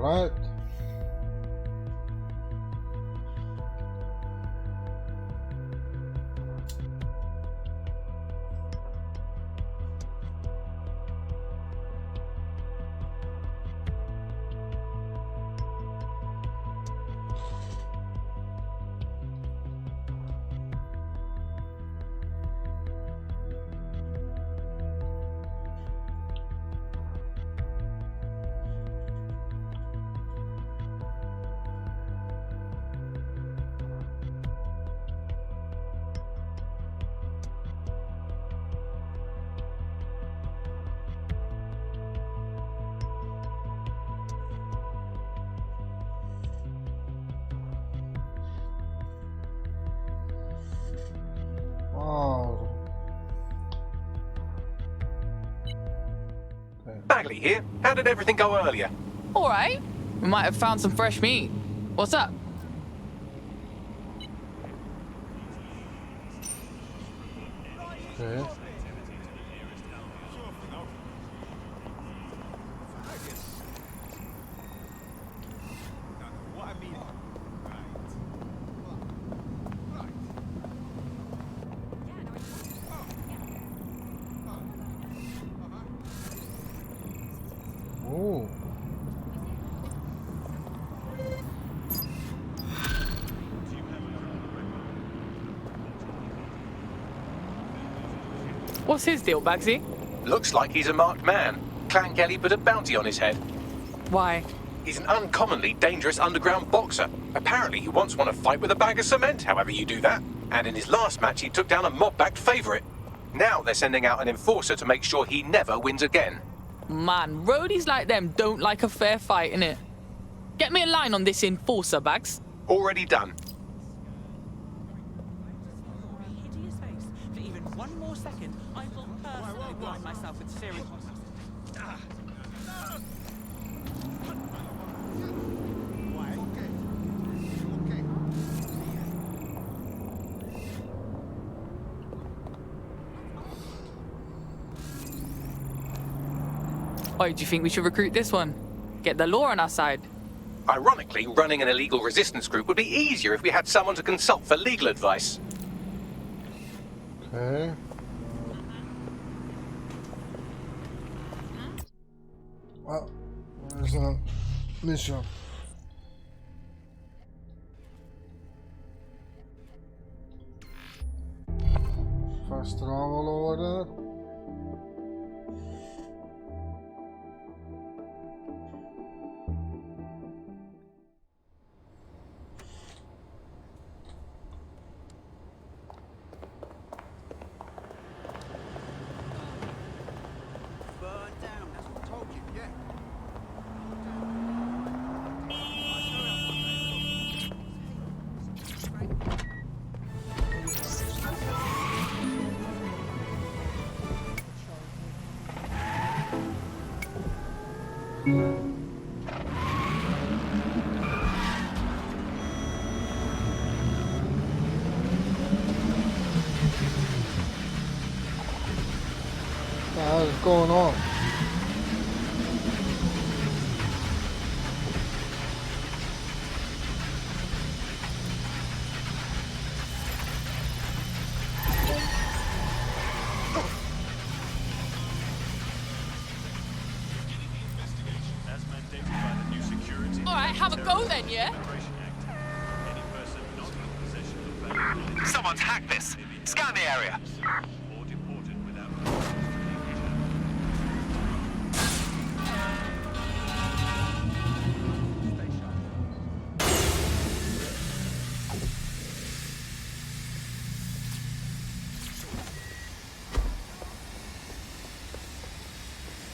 right. Oh. Bagley here. How did everything go earlier? All right. We might have found some fresh meat. What's up? Okay. Oh. What's his deal, Bagsy? Looks like he's a marked man. Clan Kelly put a bounty on his head. Why? He's an uncommonly dangerous underground boxer. Apparently he once won a fight with a bag of cement, however you do that. And in his last match he took down a mob-backed favourite. Now they're sending out an enforcer to make sure he never wins again. Man, roadies like them don't like a fair fight, innit? Get me a line on this enforcer, Bags. Already done. Hideous face. For even one more second, I will personally blind myself with serious. Oh, do you think we should recruit this one? Get the law on our side. Ironically, running an illegal resistance group would be easier if we had someone to consult for legal advice. Okay. Well, where's the mission? Fast travel order. What the hell is going on? All right, have a go then, yeah? Someone's hacked this. Scan the area.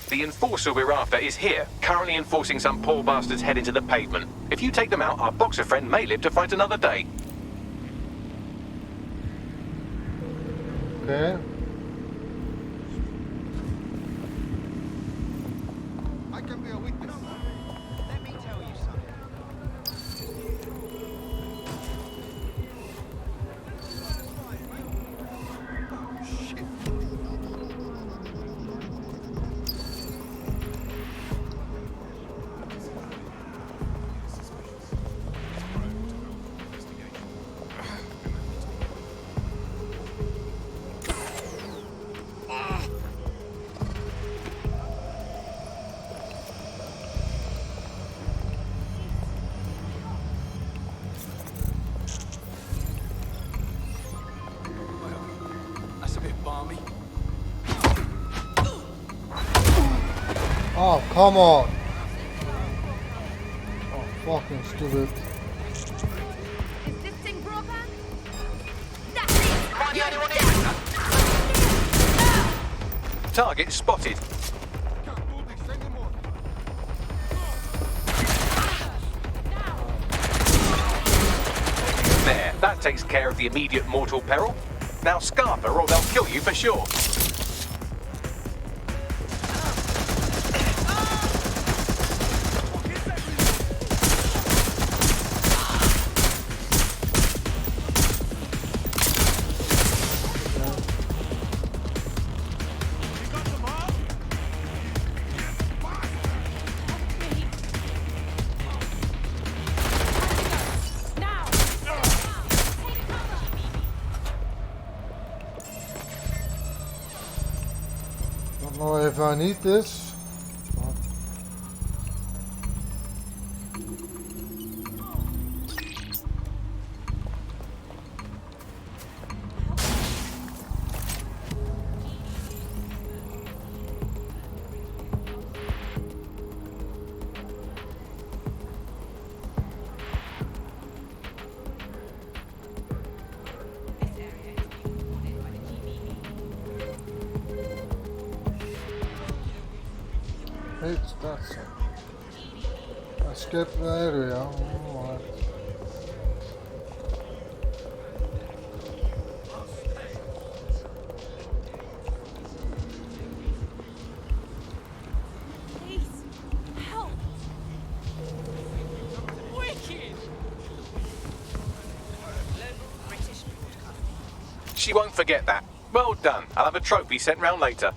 The enforcer we're after is here, currently enforcing some poor bastard's head into the pavement. If you take them out, our boxer friend may live to fight another day. Okay. I can be a witness. Let me tell you something. Shit. Oh, come on. Oh, fucking stupid. Is this thing broken? That's it! You're dead! Target spotted. Can't do this anymore. There, that takes care of the immediate mortal peril. Now scarp her or they'll kill you for sure. Don't know if I need this. It's that side. Escape the area. Alright. Please, help! Wicked! British broadcast. She won't forget that. Well done. I'll have a trophy sent round later.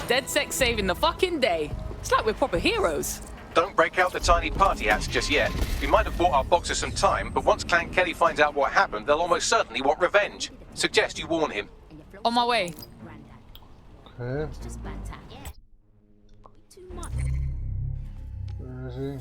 DedSec saving the fucking day. It's like we're proper heroes. Don't break out the tiny party hats just yet. We might have bought our boxer some time, but once Clan Kelly finds out what happened, they'll almost certainly want revenge. Suggest you warn him. On my way. Okay. Just bad time. Yeah. Too much. Where is he?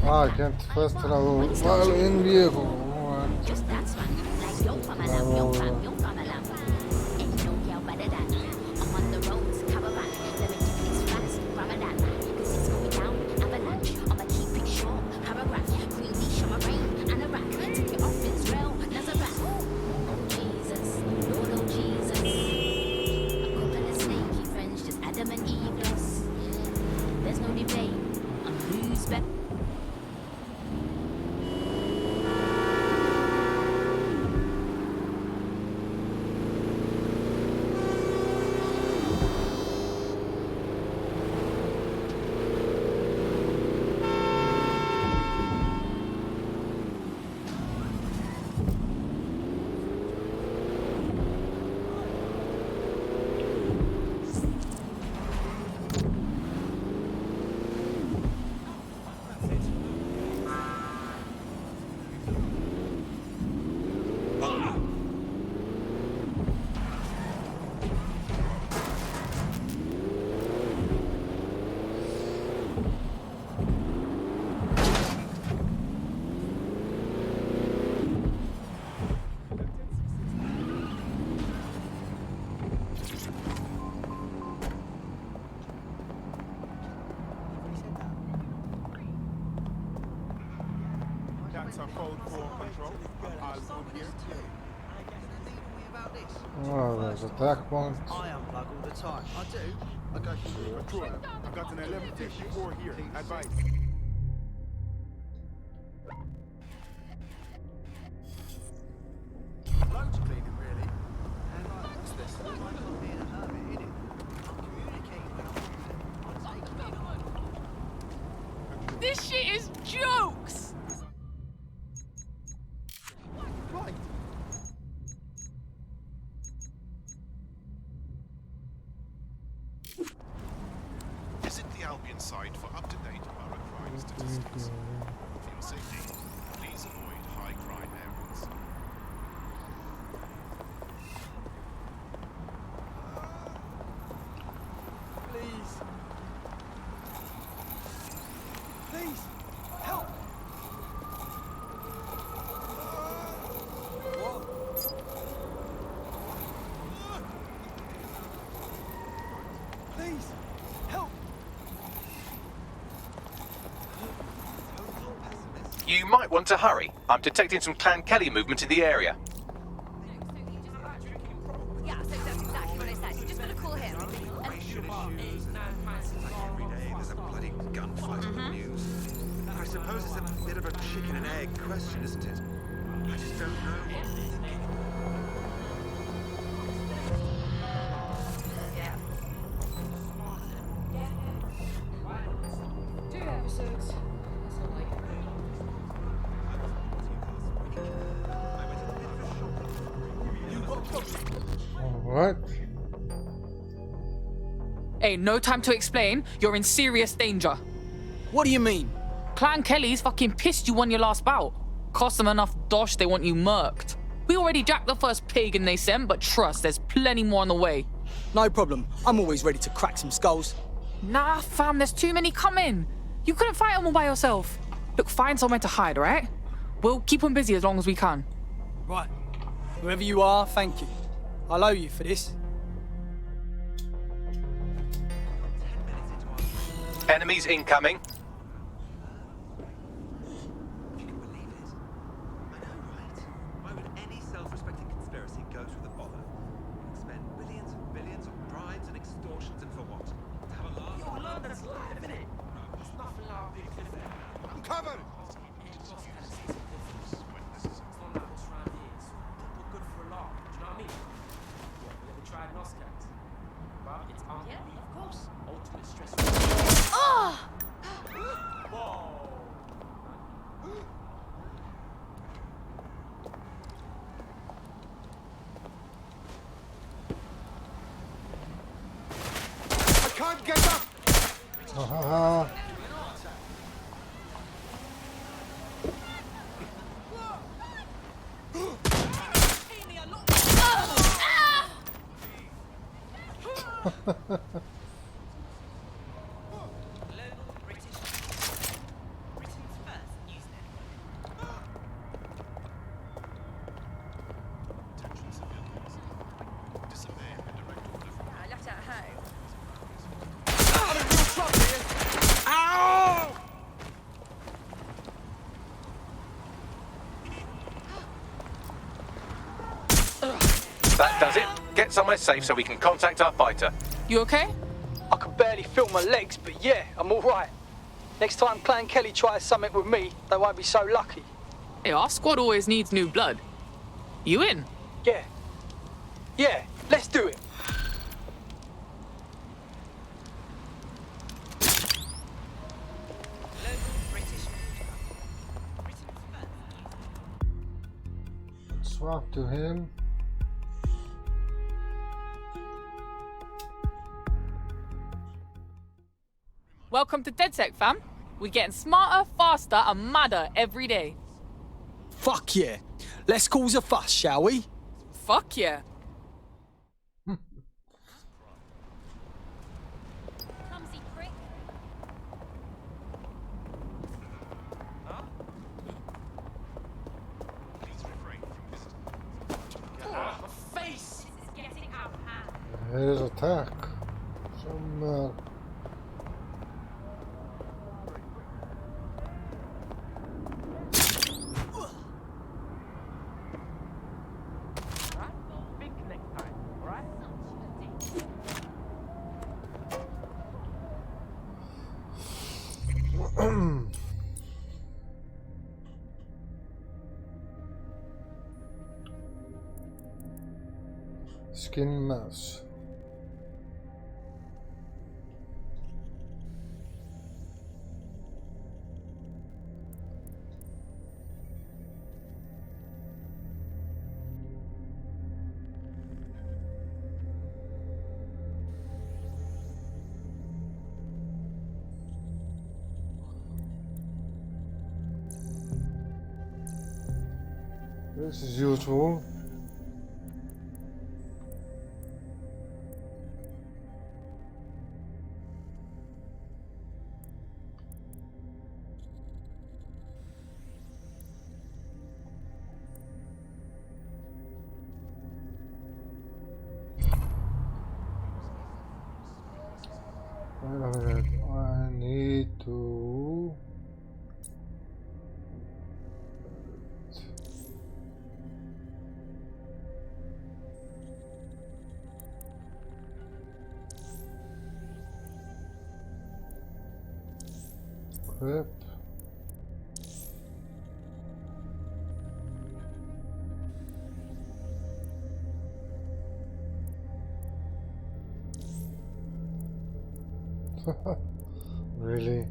Ah, I can't fast travel while in vehicle. Alright. Just that's fun. Like yo from a lamb, yo from a lamb. Ain't no girl better than. I'm on the roads, caravan. Let me do this fast, Ramadan. Cause it's going down, avalanche. I'ma keep it short, paragraph. Queen Leash, I'm a rain and a rack. Take it off Israel, Nazareth. Oh Jesus, Lord oh Jesus. A couple of snaky friends, just Adam and Eve lost. There's no debate on who's better. That's a code for control. I'll go here. Oh, there's attack point. I unplug all the time. I do. I go through the Control. I've got an 1154 here. Advice. loads of cleaning, really. And like, what's this? It's like I'm being a hermit, innit? I'm communicating with I'm taking This shit is jokes. Right. the Albion site for up-to-date borough crime statistics. For your safety, please avoid high crime areas. Please. Please. Help. What? Please. Help. Total pessimist. You might want to hurry. I'm detecting some Clan Kelly movement in the area. Yeah, so that's exactly what I said. You just gotta call him. Every day there's a bloody gunfight on the news. I suppose it's a bit of a chicken and egg question, isn't it? I just don't know. Yeah. 2 episodes. That's not like Alright. Hey, no time to explain. You're in serious danger. What do you mean? Clan Kelly's fucking pissed you won your last bout. Cost them enough dosh, they want you murked. We already jacked the first pagan they sent, but trust, there's plenty more on the way. No problem. I'm always ready to crack some skulls. Nah, fam, there's too many coming. You couldn't fight them all by yourself. Look, find somewhere to hide, alright? We'll keep them busy as long as we can. Right. Whoever you are, thank you. I'll owe you for this. Enemies incoming. You can believe it. I know, right? Why would any self-respecting conspiracy go through the bother? Spend billions and billions on bribes and extortions, and for what? To have a laugh? Yo, London's live, innit? It's nothing like a big cliff. I'm covered! It's not like what's around here. It's people good for a laugh. Do you know what I mean? Yeah, we never tried Noscat. But it's unbelievable. Yeah, of course. Ultimate stress. Oh! Whoa! I can't get up! Haha. Attention civilians. Disobey a direct order from I left it at home. That does it. Get somewhere safe so we can contact our fighter. You okay? I can barely feel my legs, but yeah, I'm all right. Next time Clan Kelly tries something with me, they won't be so lucky. Hey, our squad always needs new blood. You in? Yeah. Yeah, let's do it. Swap to him. Welcome to DedSec, fam. We're getting smarter, faster, and madder every day. Fuck yeah. Let's cause a fuss, shall we? Fuck yeah. Clumsy prick. Please refrain from visiting. Face! This is getting out of hand. Here's attack. Some Think next time, alright? skin mouse. This is useful. I need to equip. Really?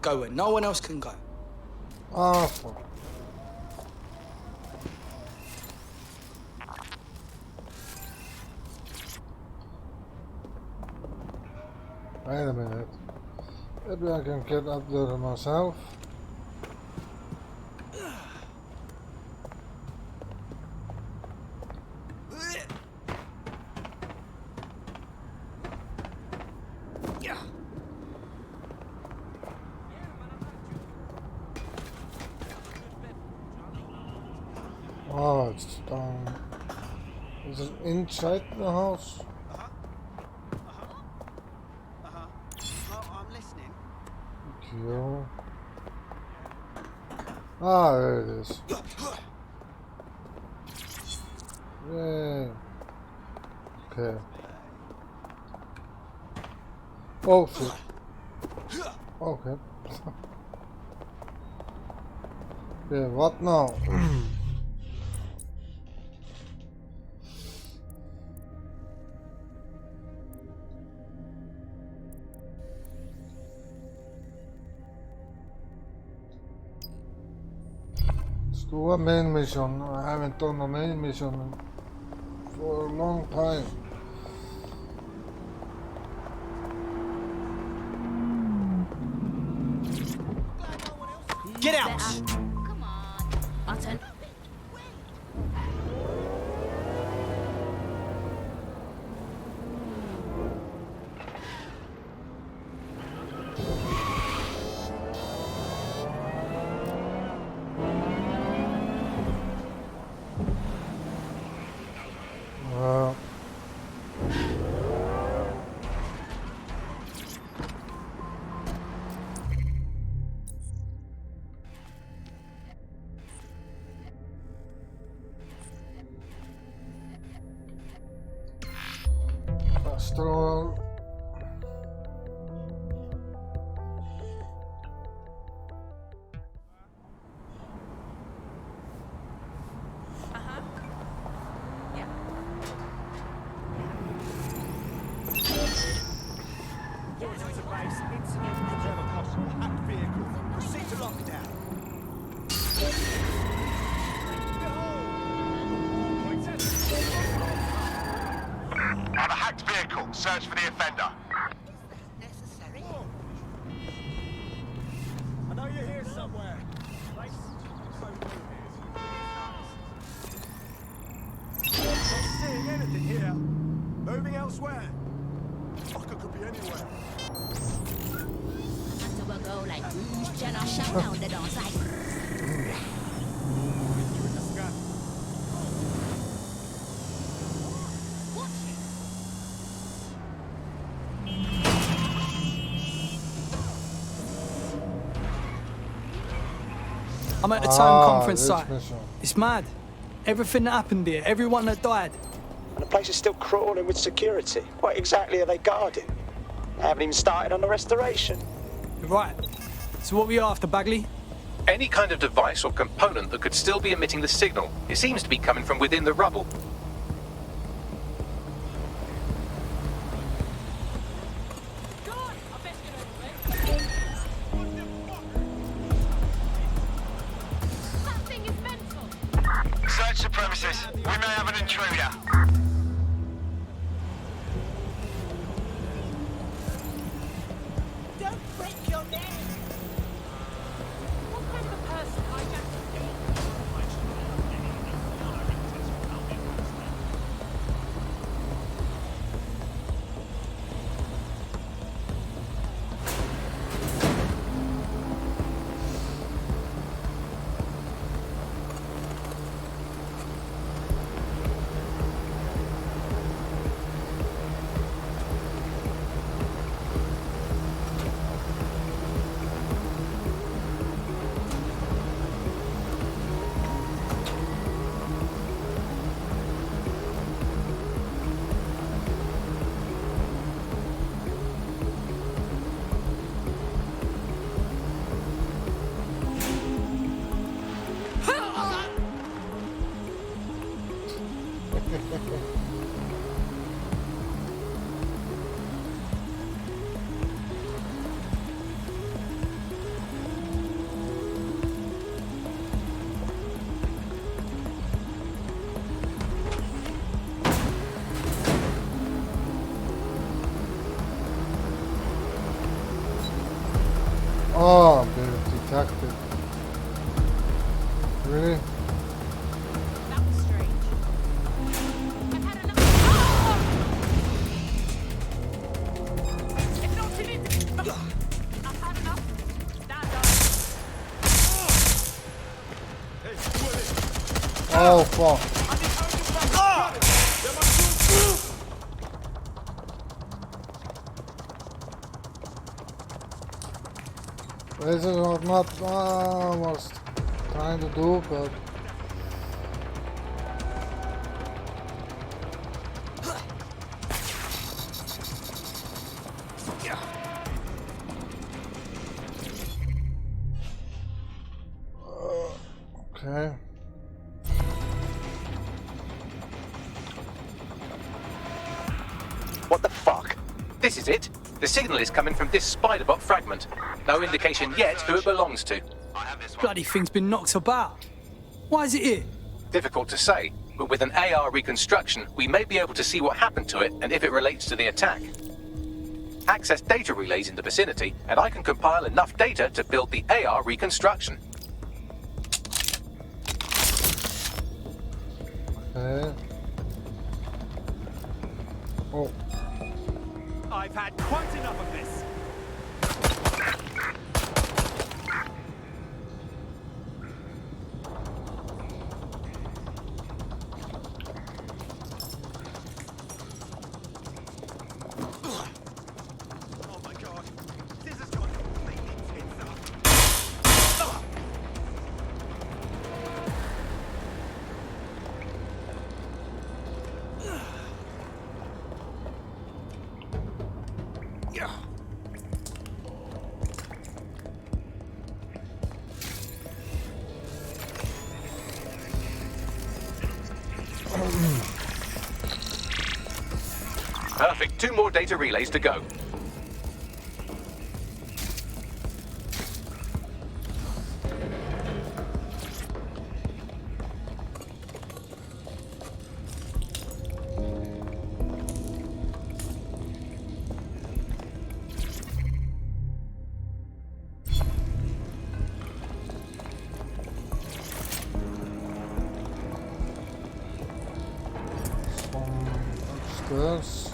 Go where no one else can go. Ah, fuck. Wait a minute. Maybe I can get up there myself. Oh, it's down. Is it inside the house? I'm listening. Kill. Ah, there it is. Yay. Okay. Oh, shit. Okay. Yeah, what now? Let's do a main mission. I haven't done a main mission for a long time. Get out! Come on. I'll turn. Astral. Have a hacked vehicle. Search for the offender. Necessary? I know you're here somewhere. Not seeing anything here. Moving elsewhere. Fucker could be anywhere. Until we'll go like Rouge Generation down the downside. I'm at the town conference this site. mission. It's mad. Everything that happened here, everyone that died. And the place is still crawling with security. What exactly are they guarding? They haven't even started on the restoration. You're right. So what were you after, Bagley? Any kind of device or component that could still be emitting the signal. It seems to be coming from within the rubble. Search the premises. We may have an intruder. Oh, the detective. Really? That was strange. I've had enough. Ah! It's not finished. I've had enough. That's done. Oh, fuck. This is not almost trying to do, but okay. What the fuck? This is it. The signal is coming from this Spiderbot fragment. No indication yet who it belongs to. Bloody thing's been knocked about. Why is it here? Difficult to say, but with an AR reconstruction, we may be able to see what happened to it and if it relates to the attack. Access data relays in the vicinity, and I can compile enough data to build the AR reconstruction. Okay. Oh. I've had quite enough of this. Oh my god. This has gone completely tits up. Perfect. 2 more data relays to go. Upstairs.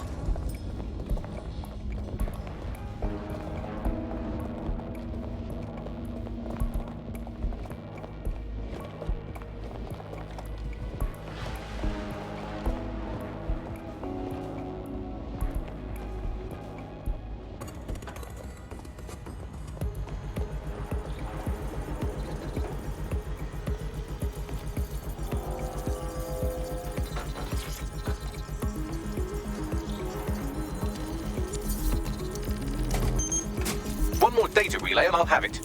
One more data relay and I'll have it.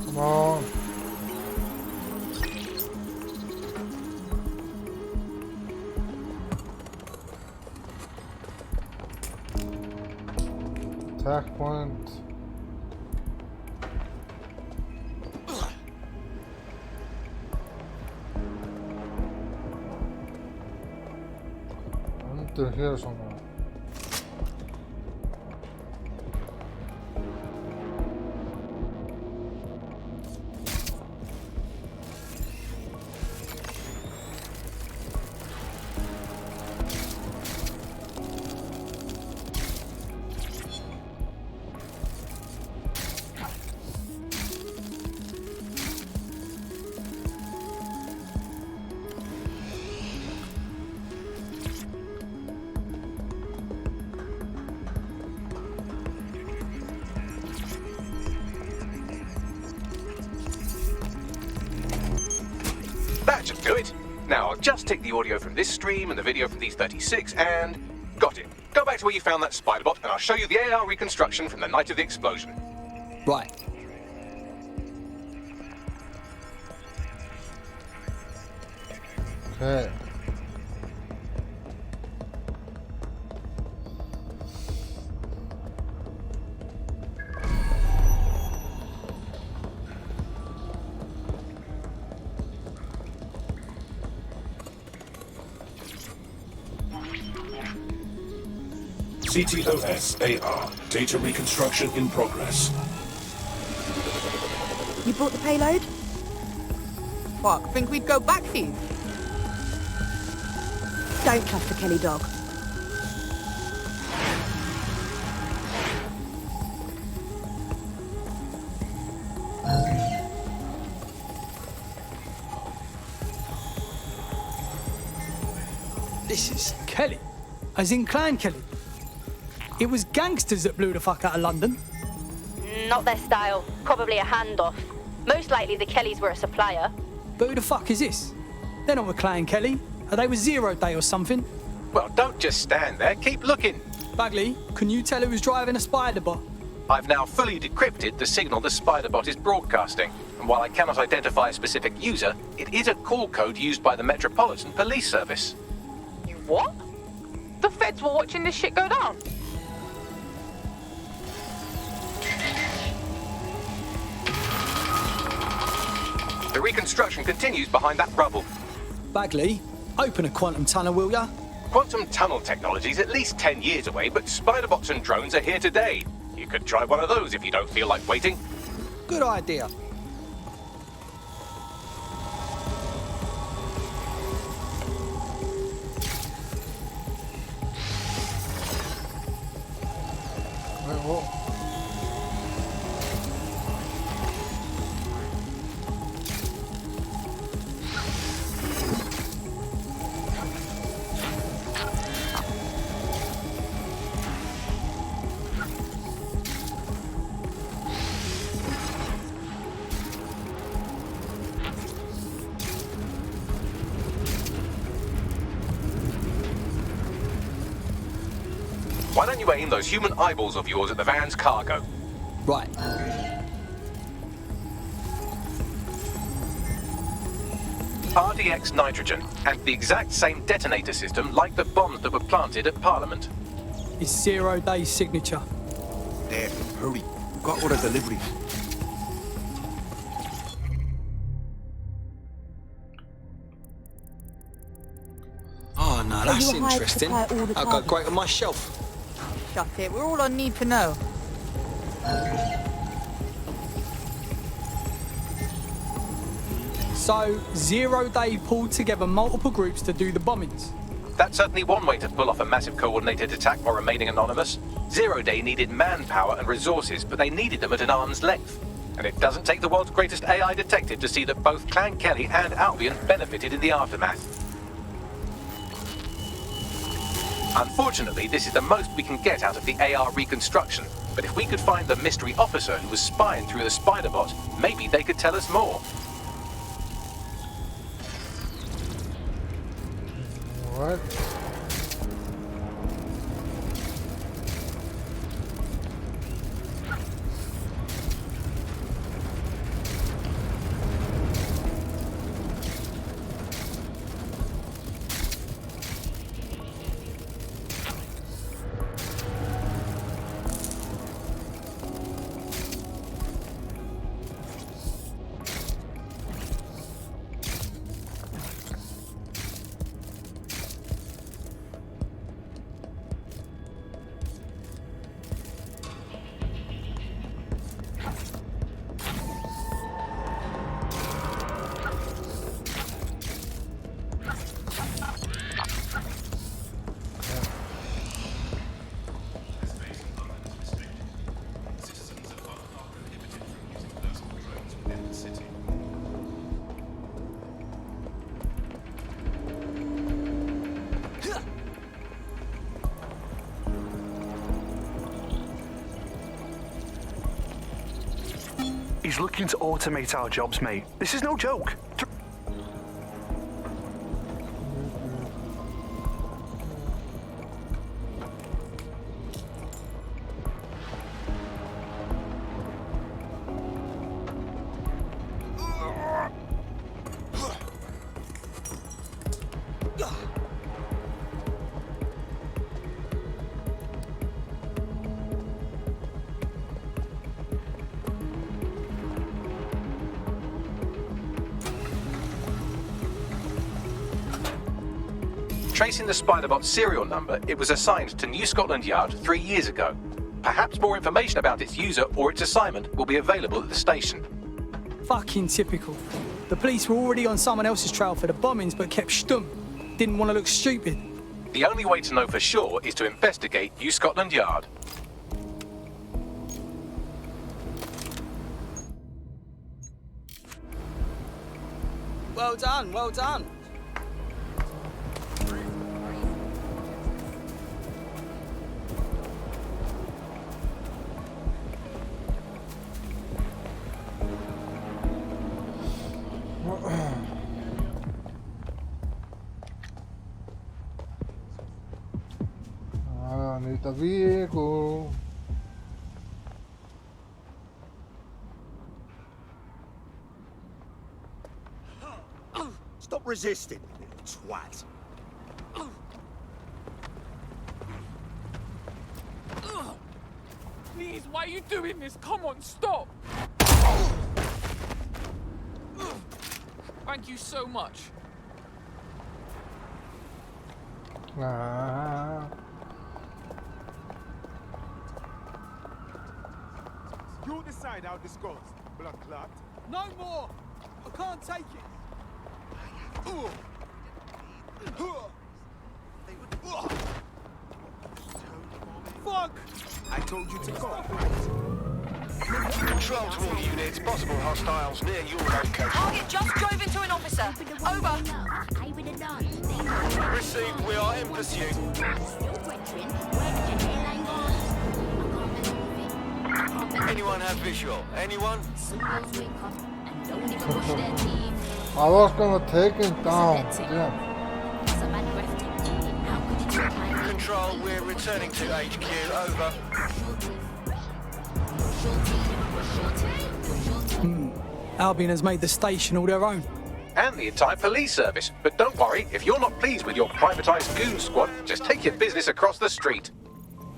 Come on. Attack point. They're here somewhere. That should do it. Now, I'll just take the audio from this stream and the video from these 36 and... got it. Go back to where you found that Spiderbot and I'll show you the AR reconstruction from the night of the explosion. Right. Okay. CTOS-AR. Data reconstruction in progress. You brought the payload? Fuck, think we'd go back here? Don't trust the Kelly dog. This is Kelly. As in Clan Kelly. It was gangsters that blew the fuck out of London. Not their style. Probably a handoff. Most likely the Kellys were a supplier. But who the fuck is this? They're not with Clan Kelly. Are they with Zero Day or something? Well, don't just stand there. Keep looking. Bagley, can you tell who's driving a spider bot? I've now fully decrypted the signal the Spiderbot is broadcasting. And while I cannot identify a specific user, it is a call code used by the Metropolitan Police Service. You what? The feds were watching this shit go down. The reconstruction continues behind that rubble. Bagley, open a quantum tunnel, will ya? Quantum tunnel technology is at least 10 years away, but Spiderbots and drones are here today. You could try one of those if you don't feel like waiting. Good idea. Why don't you aim those human eyeballs of yours at the van's cargo? Right. RDX nitrogen, and the exact same detonator system like the bombs that were planted at Parliament. It's Zero Day's signature. Dad, hurry. Got order delivery. Oh, no, that's you were hired to interesting. supply all the I've got great on my shelf. Shut it, we're all I need to know. So, Zero Day pulled together multiple groups to do the bombings. That's certainly one way to pull off a massive coordinated attack while remaining anonymous. Zero Day needed manpower and resources, but they needed them at an arm's length. And it doesn't take the world's greatest AI detective to see that both Clan Kelly and Albion benefited in the aftermath. Unfortunately, this is the most we can get out of the AR reconstruction. But if we could find the mystery officer who was spying through the Spiderbot, maybe they could tell us more. What? He's looking to automate our jobs, mate. This is no joke. tracing the Spiderbot serial number, it was assigned to New Scotland Yard 3 years ago. Perhaps more information about its user or its assignment will be available at the station. Fucking typical. The police were already on someone else's trail for the bombings but kept stum. Didn't want to look stupid. The only way to know for sure is to investigate New Scotland Yard. Well done, well done. I need a vehicle. Stop resisting, twat. Please, why are you doing this? Come on, stop! Thank you so much. You decide how this goes, blood clot. No more! I can't take it. Fuck! I told you to go. Control to all units. Possible hostiles near your location. Target just drove into an officer. Over. Received. We are in pursuit. Anyone have visual? Anyone? I was gonna take him down. Yeah. Control, we're returning to HQ. Over. Albion has made the station all their own. And the entire police service. But don't worry, if you're not pleased with your privatised goon squad, just take your business across the street.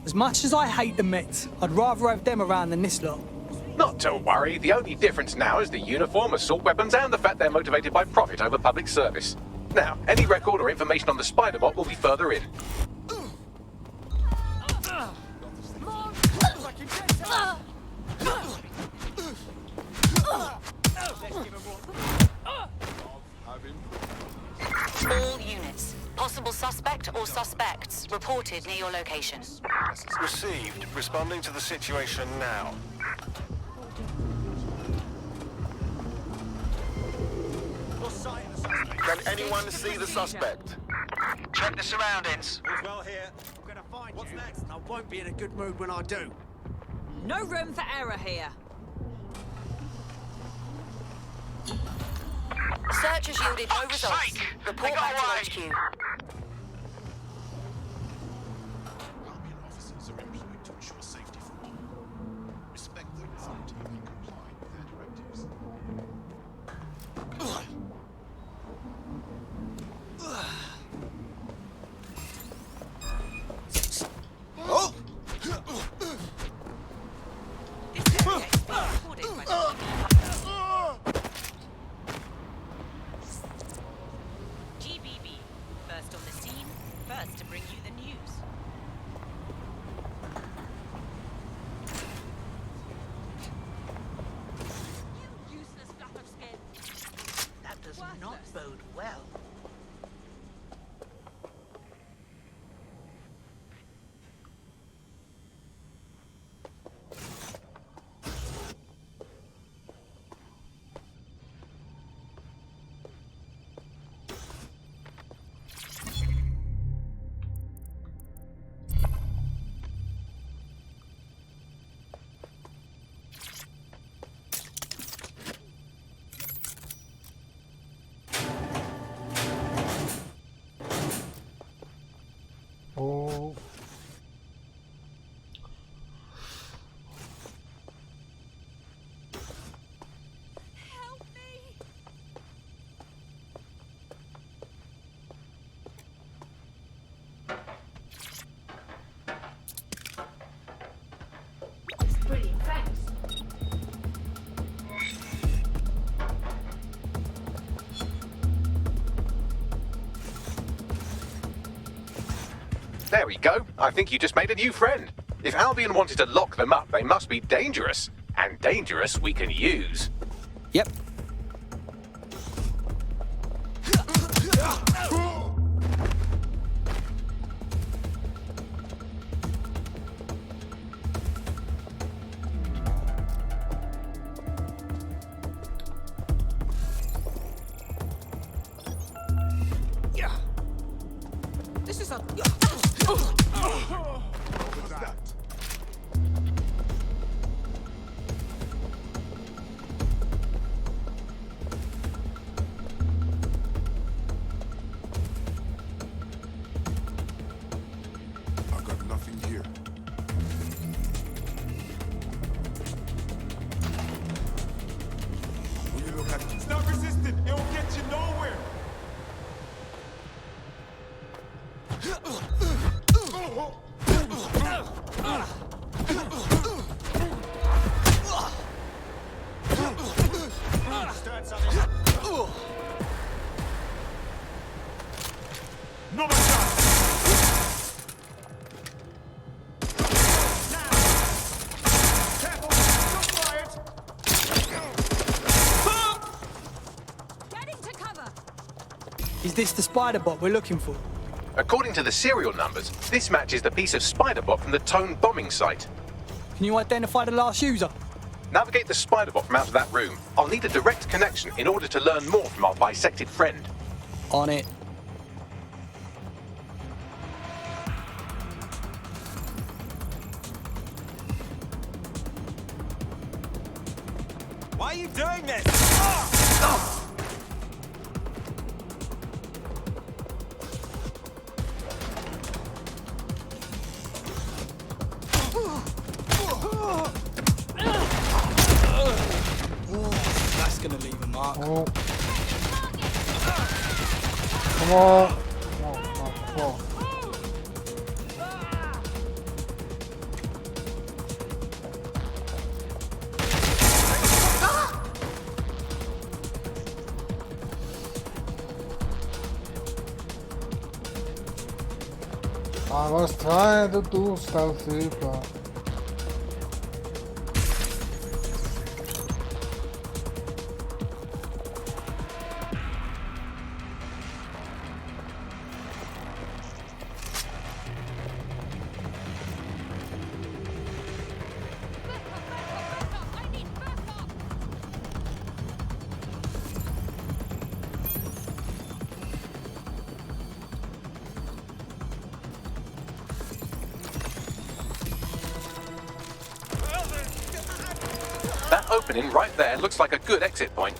As much as I hate the Mets, I'd rather have them around than this lot. Not to worry, the only difference now is the uniform, assault weapons, and the fact they're motivated by profit over public service. Now, any record or information on the Spiderbot will be further in. All units. Possible suspect or suspects reported near your location. Received. Responding to the situation now. Can anyone see the suspect? Check the surroundings. Well here. I'm gonna find What's next? I won't be in a good mood when I do. No room for error here. Search has yielded no results. Report back to HQ. Albion officers are employed to ensure safety for all. Respect their authority and comply with their directives. GBB. First There we go. I think you just made a new friend. If Albion wanted to lock them up, they must be dangerous. And dangerous we can use. Yep. This is a. I got nothing here. Will you look at it? Stop resisting. It will get you nowhere. No more shots. Careful. Don't fire it. Getting to cover. Is this the spider bot we're looking for? According to the serial numbers, this matches the piece of Spiderbot from the Tone bombing site. Can you identify the last user? Navigate the Spiderbot from out of that room. I'll need a direct connection in order to learn more from our bisected friend. On it. Why are you doing this? That's gonna leave a mark. Oh. Come on. Come on, come on, come on. I was trying to do stealthy, but That opening right there looks like a good exit point.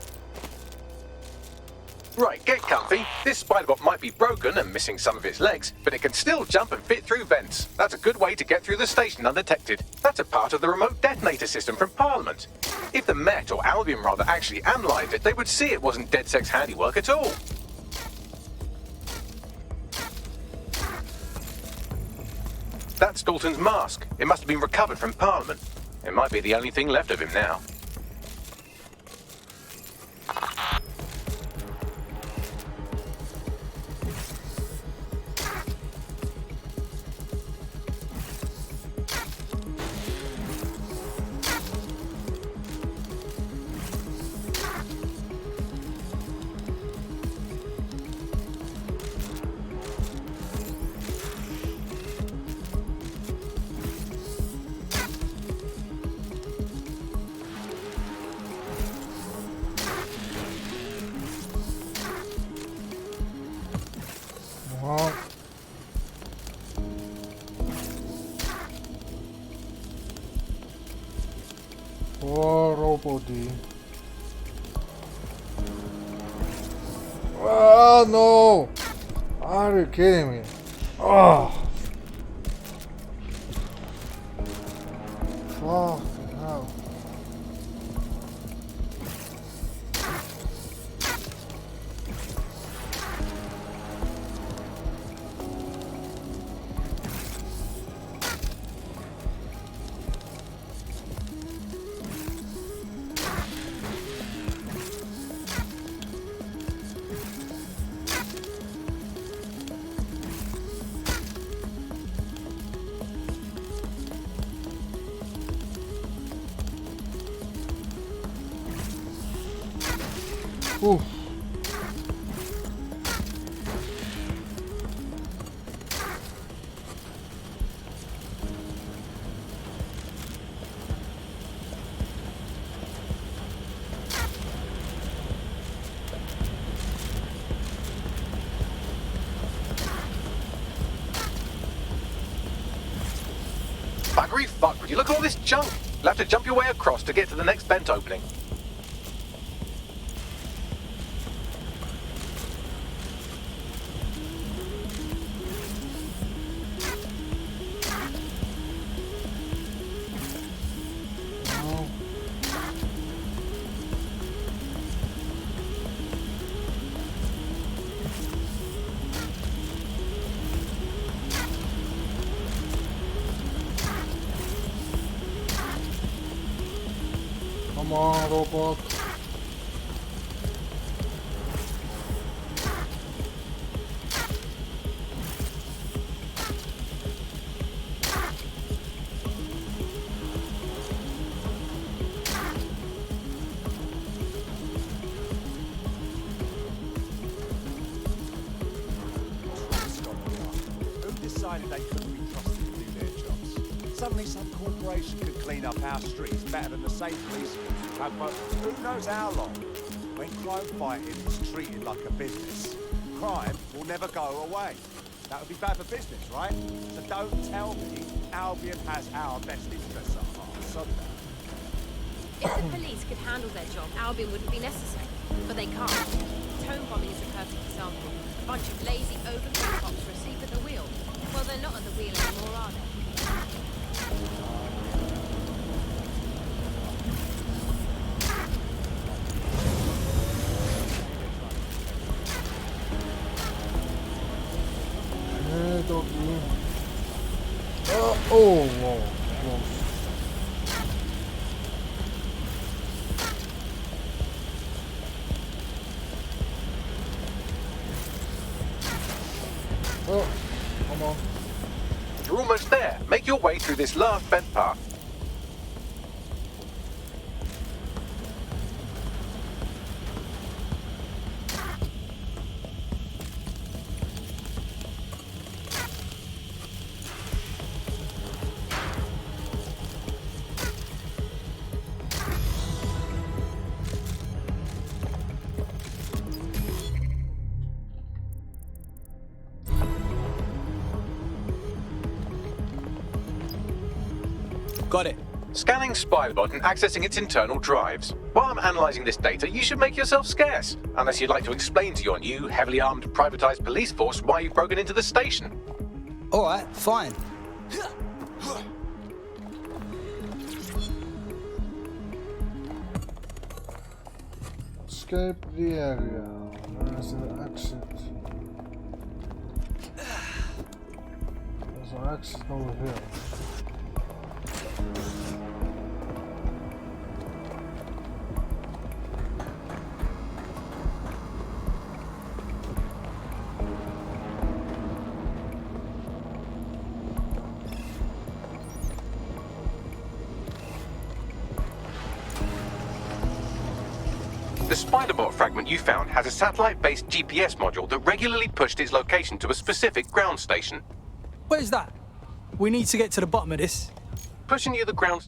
Right, get comfy. This Spiderbot might be broken and missing some of its legs, but it can still jump and fit through vents. That's a good way to get through the station undetected. That's a part of the remote detonator system from Parliament. If the Met, or Albion rather, actually analysed it, they would see it wasn't DedSec's handiwork at all. That's Dalton's mask. It must have been recovered from Parliament. It might be the only thing left of him now. well, poor Robo-D. Oh no! Are you kidding me? Oh! Fuck hell. Oof. Buggery fuck, would you look at all this junk? You'll have to jump your way across to get to the next vent opening. Come on, robot. Who decided they couldn't be trusted to do their jobs? Suddenly some corporation could clean up our streets better than the same police have for who knows how long. When crime fighting is treated like a business, crime will never go away. That would be bad for business, right? So don't tell me Albion has our best interests at heart. So If the police could handle their job, Albion wouldn't be necessary. But they can't. Tone bombing is a perfect example. A bunch of lazy, overpaid cops are asleep at the wheel. Well, they're not at the wheel anymore, are they? Doggy. Oh, whoa, close. Oh, come on. You're almost there. Make your way through this last vent path. Got it. Scanning Spybot and accessing its internal drives. While I'm analysing this data, you should make yourself scarce. Unless you'd like to explain to your new, heavily armed, privatised police force why you've broken into the station. Alright, fine. Escape the area. Where's the exit? There's an exit over here. The Spiderbot fragment you found has a satellite-based GPS module that regularly pushed its location to a specific ground station. Where's that? We need to get to the bottom of this. Pushing you the ground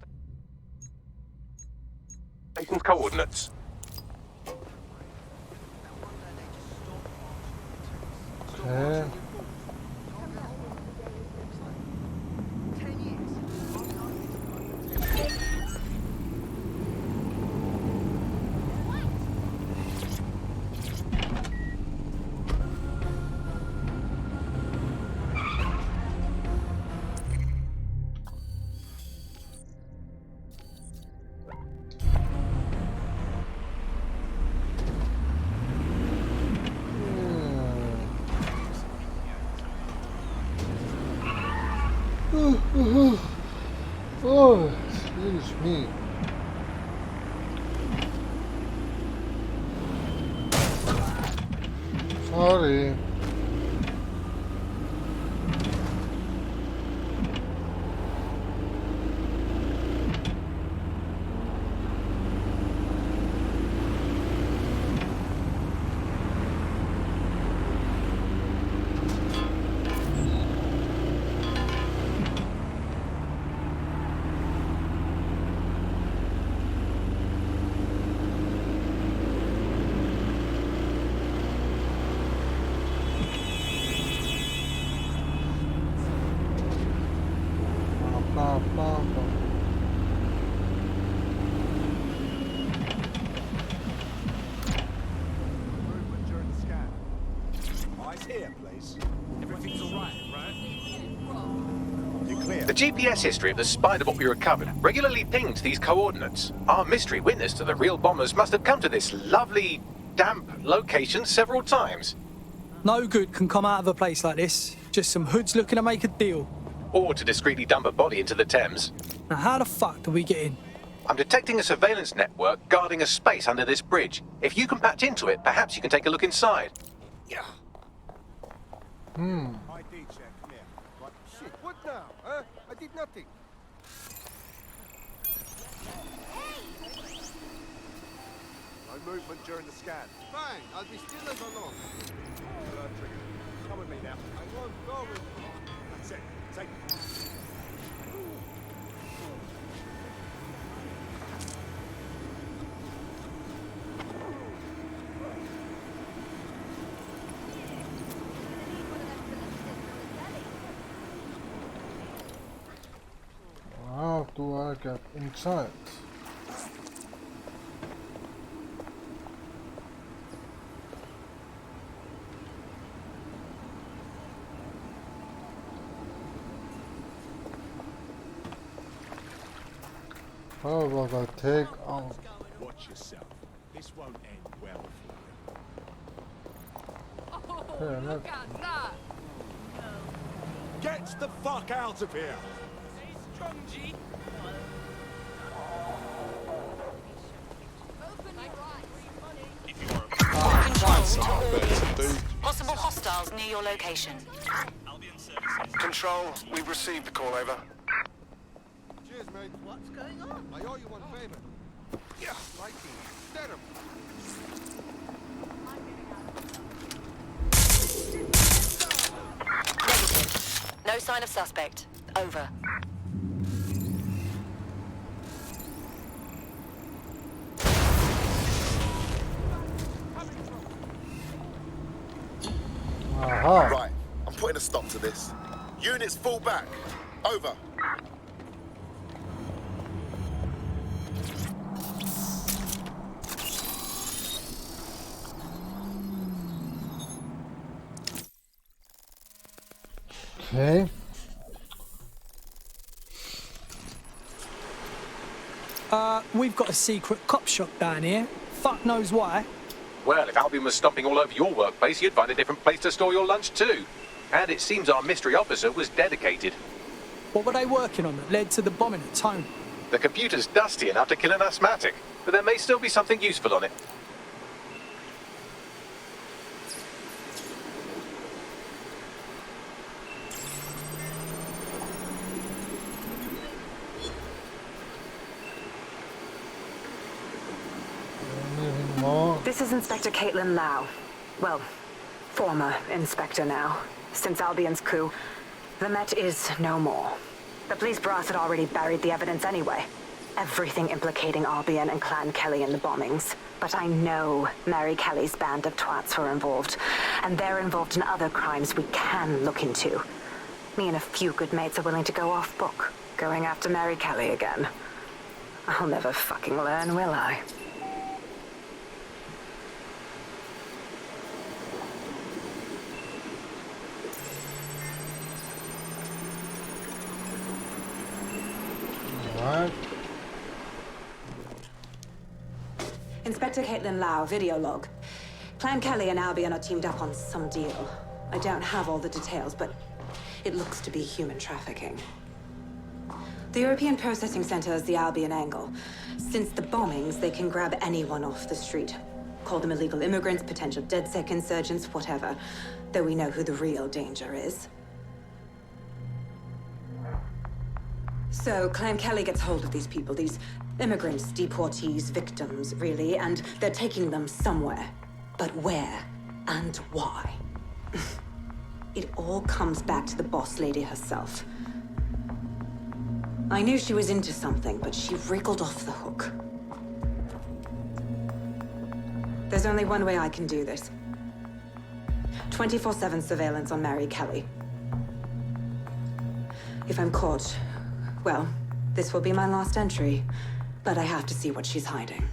station's coordinates. Okay. Oh, excuse me. Sorry. here, please. Everything's alright, right? You're clear. The GPS history of the Spiderbot we recovered regularly pinged these coordinates. Our mystery witness to the real bombers must have come to this lovely, damp location several times. No good can come out of a place like this. Just some hoods looking to make a deal. Or to discreetly dump a body into the Thames. Now how the fuck do we get in? I'm detecting a surveillance network guarding a space under this bridge. If you can patch into it, perhaps you can take a look inside. Yeah. ID check, come here. Right. Shit, what now? Huh? I did nothing. No movement during the scan. Fine, I'll be still as alone. Trigger. Come with me now. I won't go with you. That's it. Take it. How do I get inside? How about I take out? Watch yourself. This won't end well for Yeah, Look at that! you. Get the fuck out of here! Strong, G. Open your eyes. Control to all units. Possible hostiles near your location. Control, we've received the call, over. Cheers, mate. What's going on? I owe you one favor. Yeah, lighting. Terrible. No sign of suspect. Over. Aha. Right, I'm putting a stop to this. Units fall back. Over. Okay. We've got a secret cop shop down here. Fuck knows why. Well, if Albion was stomping all over your workplace, you'd find a different place to store your lunch too. And it seems our mystery officer was dedicated. What were they working on that led to the bombing at Tone? The computer's dusty enough to kill an asthmatic, but there may still be something useful on it. Anything more? This is Inspector Caitlin Lau. Well, former inspector now. Since Albion's coup, the Met is no more. The police brass had already buried the evidence anyway. Everything implicating Albion and Clan Kelly in the bombings. But I know Mary Kelly's band of twats were involved. And they're involved in other crimes we can look into. Me and a few good mates are willing to go off book, going after Mary Kelly again. I'll never fucking learn, will I? Alright. Inspector Caitlin Lau, video log. Clan Kelly and Albion are teamed up on some deal. I don't have all the details, but it looks to be human trafficking. The European Processing Center is the Albion angle. Since the bombings, they can grab anyone off the street. Call them illegal immigrants, potential DedSec insurgents, whatever. Though we know who the real danger is. So, Clan Kelly gets hold of these people, these immigrants, deportees, victims, really, and they're taking them somewhere. But where and why? It all comes back to the boss lady herself. I knew she was into something, but she wriggled off the hook. There's only one way I can do this. 24/7 surveillance on Mary Kelly. If I'm caught, well, this will be my last entry. But I have to see what she's hiding.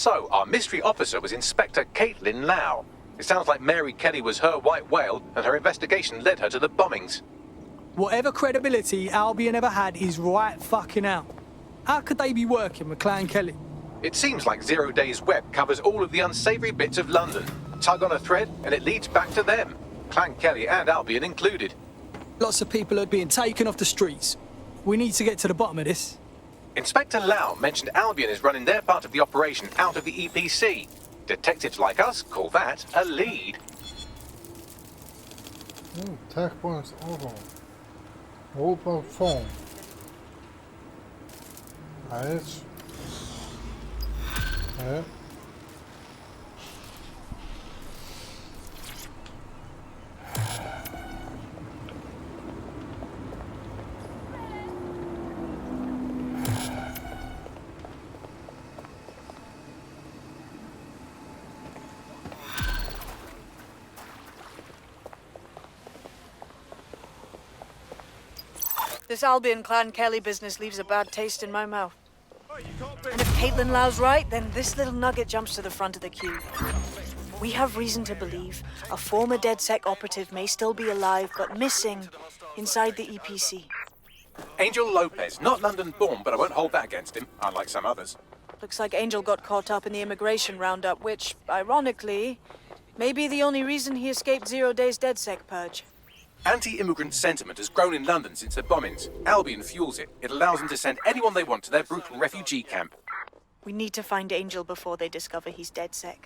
So, our mystery officer was Inspector Caitlin Lau. It sounds like Mary Kelly was her white whale, and her investigation led her to the bombings. Whatever credibility Albion ever had is right fucking out. How could they be working with Clan Kelly? It seems like 0 Days Web covers all of the unsavoury bits of London. Tug on a thread, and it leads back to them. Clan Kelly and Albion included. Lots of people are being taken off the streets. We need to get to the bottom of this. Inspector Lau mentioned Albion is running their part of the operation out of the EPC. Detectives like us call that a lead. Tech points over. Mobile phone. Nice. Yeah. This Albion Clan Kelly business leaves a bad taste in my mouth. And if Caitlin Lau's right, then this little nugget jumps to the front of the queue. We have reason to believe a former DedSec operative may still be alive, but missing inside the EPC. Angel Lopez, not London-born, but I won't hold that against him, unlike some others. Looks like Angel got caught up in the immigration roundup, which, ironically, may be the only reason he escaped 0 Days DedSec purge. Anti-immigrant sentiment has grown in London since the bombings. Albion fuels it. It allows them to send anyone they want to their brutal refugee camp. We need to find Angel before they discover he's DedSec.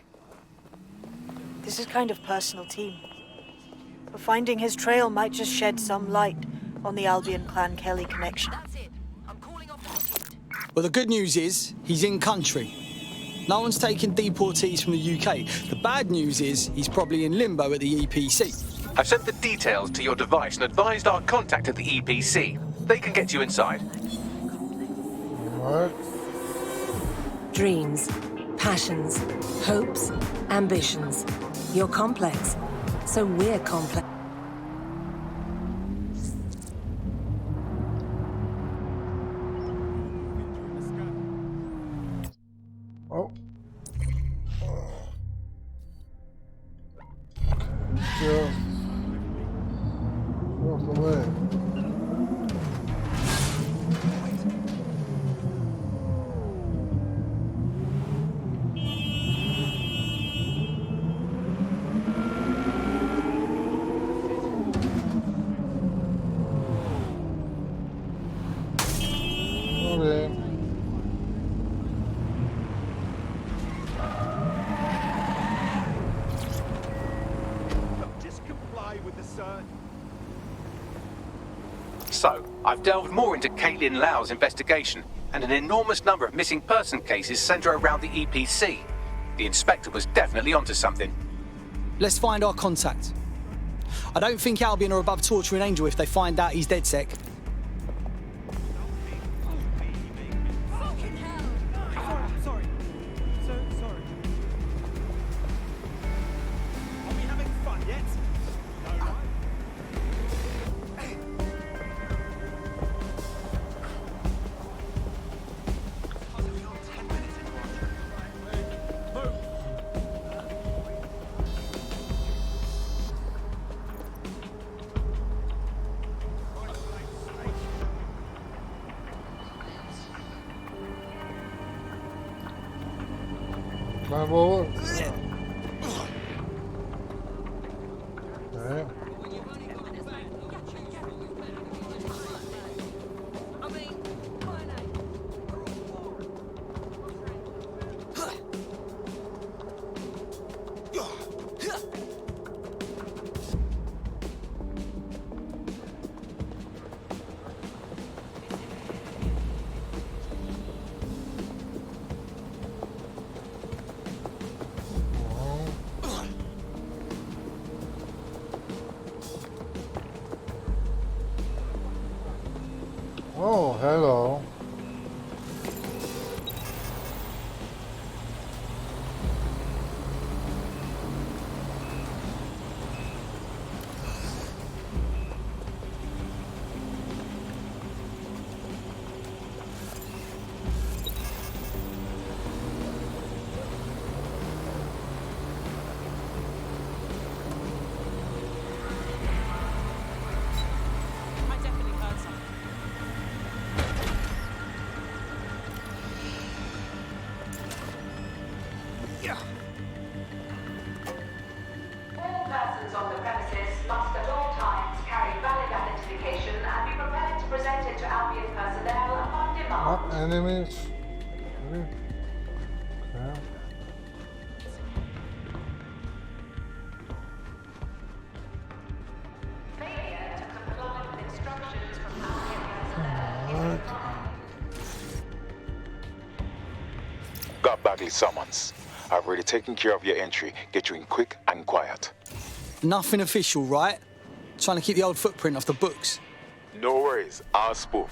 This is kind of personal, team. But finding his trail might just shed some light on the Albion Clan Kelly connection. Well, the good news is he's in country. No one's taking deportees from the UK. The bad news is he's probably in limbo at the EPC. I've sent the details to your device and advised our contact at the EPC. They can get you inside. What? Dreams, passions, hopes, ambitions. You're complex, so we're complex. Oh. Just walk away. Okay. Just comply with the search. So, I've delved more into Caitlin Lau's investigation, and an enormous number of missing person cases centre around the EPC. The inspector was definitely onto something. Let's find our contact. I don't think Albion are above torturing Angel if they find out he's DedSec. Sorry. So sorry. Are we having fun yet? No, right? Climb over. Okay. Oh, hello. What enemies? Really? Okay. Alright. Got Bagley summons. I've already taken care of your entry. Get you in quick and quiet. Nothing official, right? Trying to keep the old footprint off the books. No worries, I'll spoof.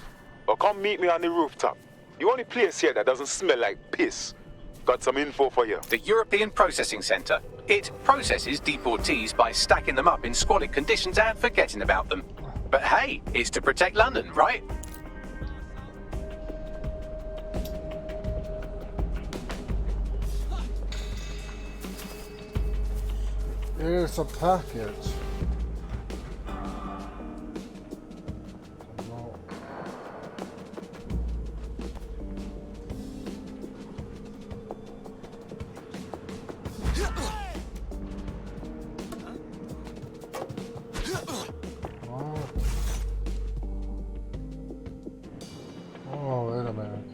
Or come meet me on the rooftop. The only place here that doesn't smell like piss. Got some info for you. The European Processing Centre. It processes deportees by stacking them up in squalid conditions and forgetting about them. But hey, it's to protect London, right? Here's a package. Oh, wait a minute.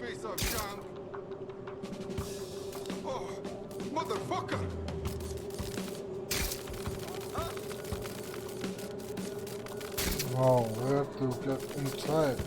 Piece of junk. Oh, motherfucker! Oh, we have to get inside.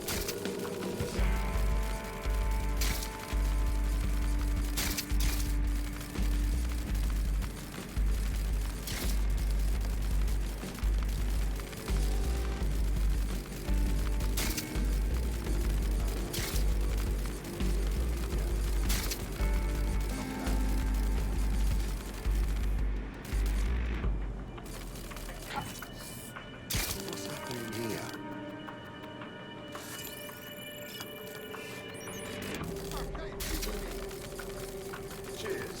What's happening here? Cheers.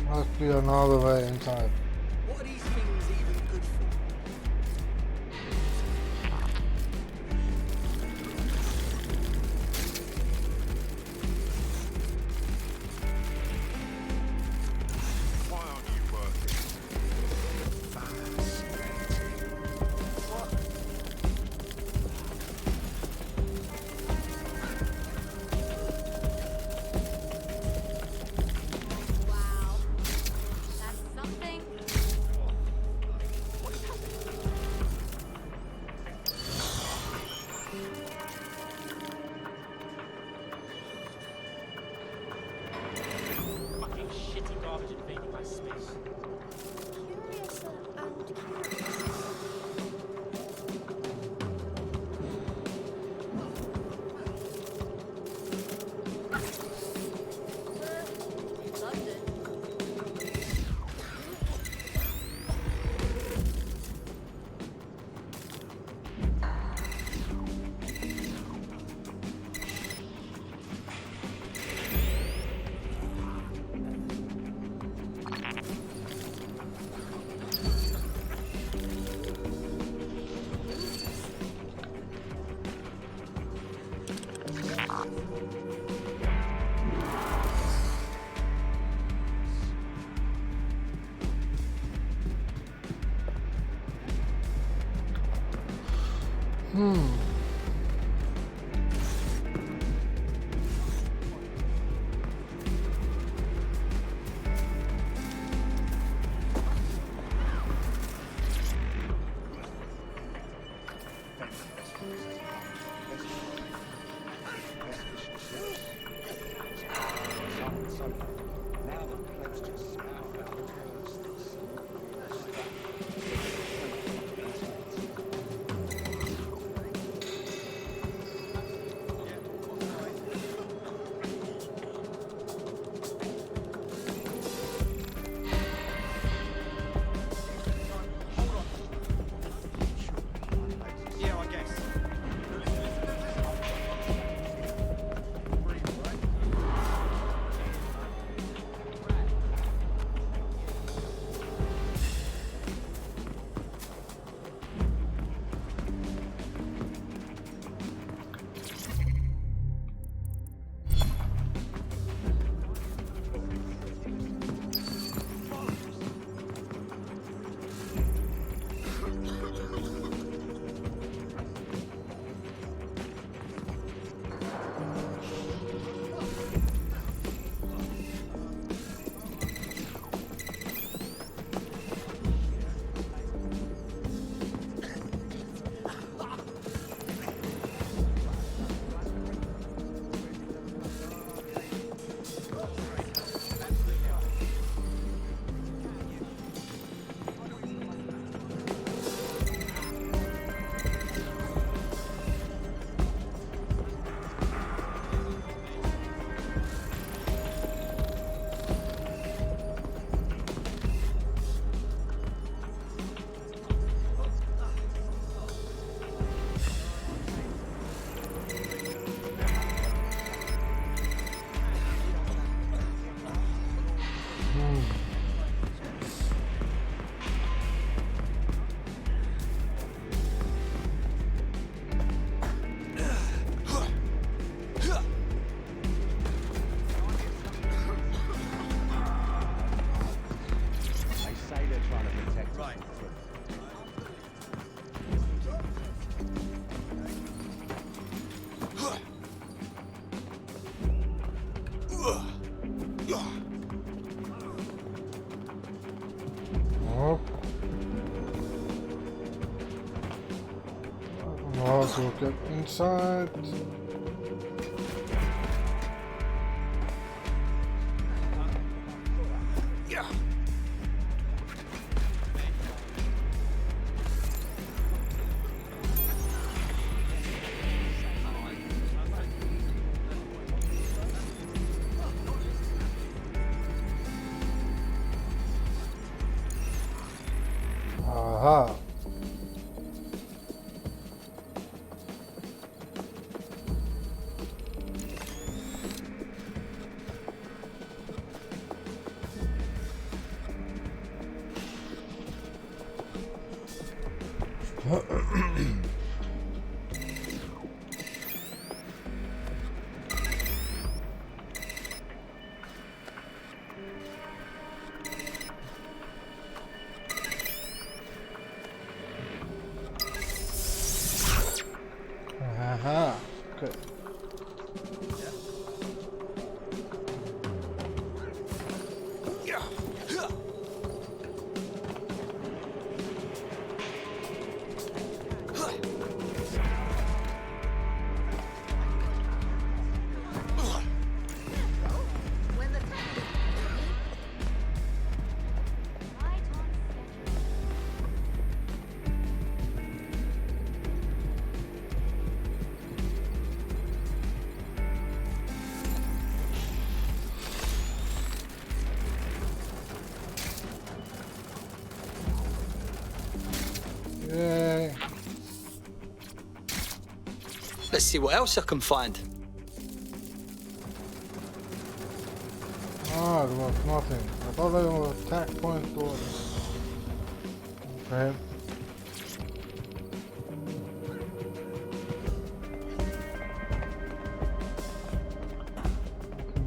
Must be another way inside. What are these things even good for? Why aren't you working? Wow. That's something. Fucking shitty garbage invading my space. So now the plebs just spout out curses. Yeah, I guess. They say they're trying to protect us. Oh. Might as well get inside. Aha. Aha. Good. Yay. Let's see what else I can find. Ah, there was nothing. I thought there was an attack point door. Okay.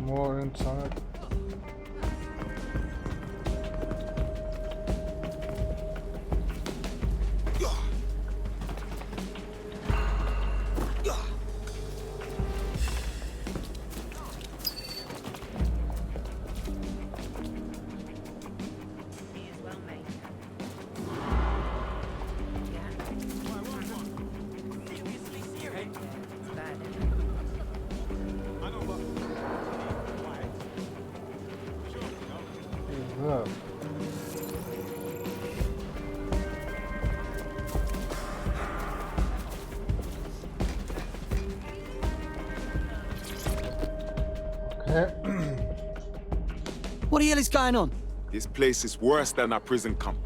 More inside. that? Okay. What the hell is going on? This place is worse than a prison camp.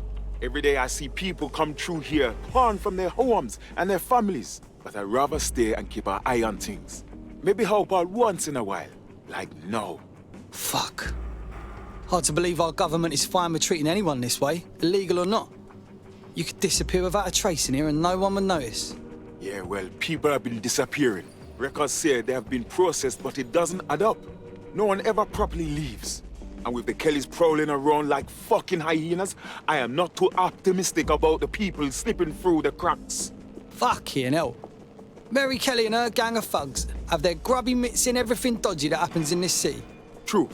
Every day I see people come through here, torn from their homes and their families. But I'd rather stay and keep an eye on things. Maybe help out once in a while. Like now. Fuck. Hard to believe our government is fine with treating anyone this way, illegal or not. You could disappear without a trace in here and no one would notice. Yeah, well, people have been disappearing. Records say they have been processed, but it doesn't add up. No one ever properly leaves. And with the Kellys prowling around like fucking hyenas, I am not too optimistic about the people slipping through the cracks. Fucking hell. Mary Kelly and her gang of thugs have their grubby mitts in everything dodgy that happens in this city. True.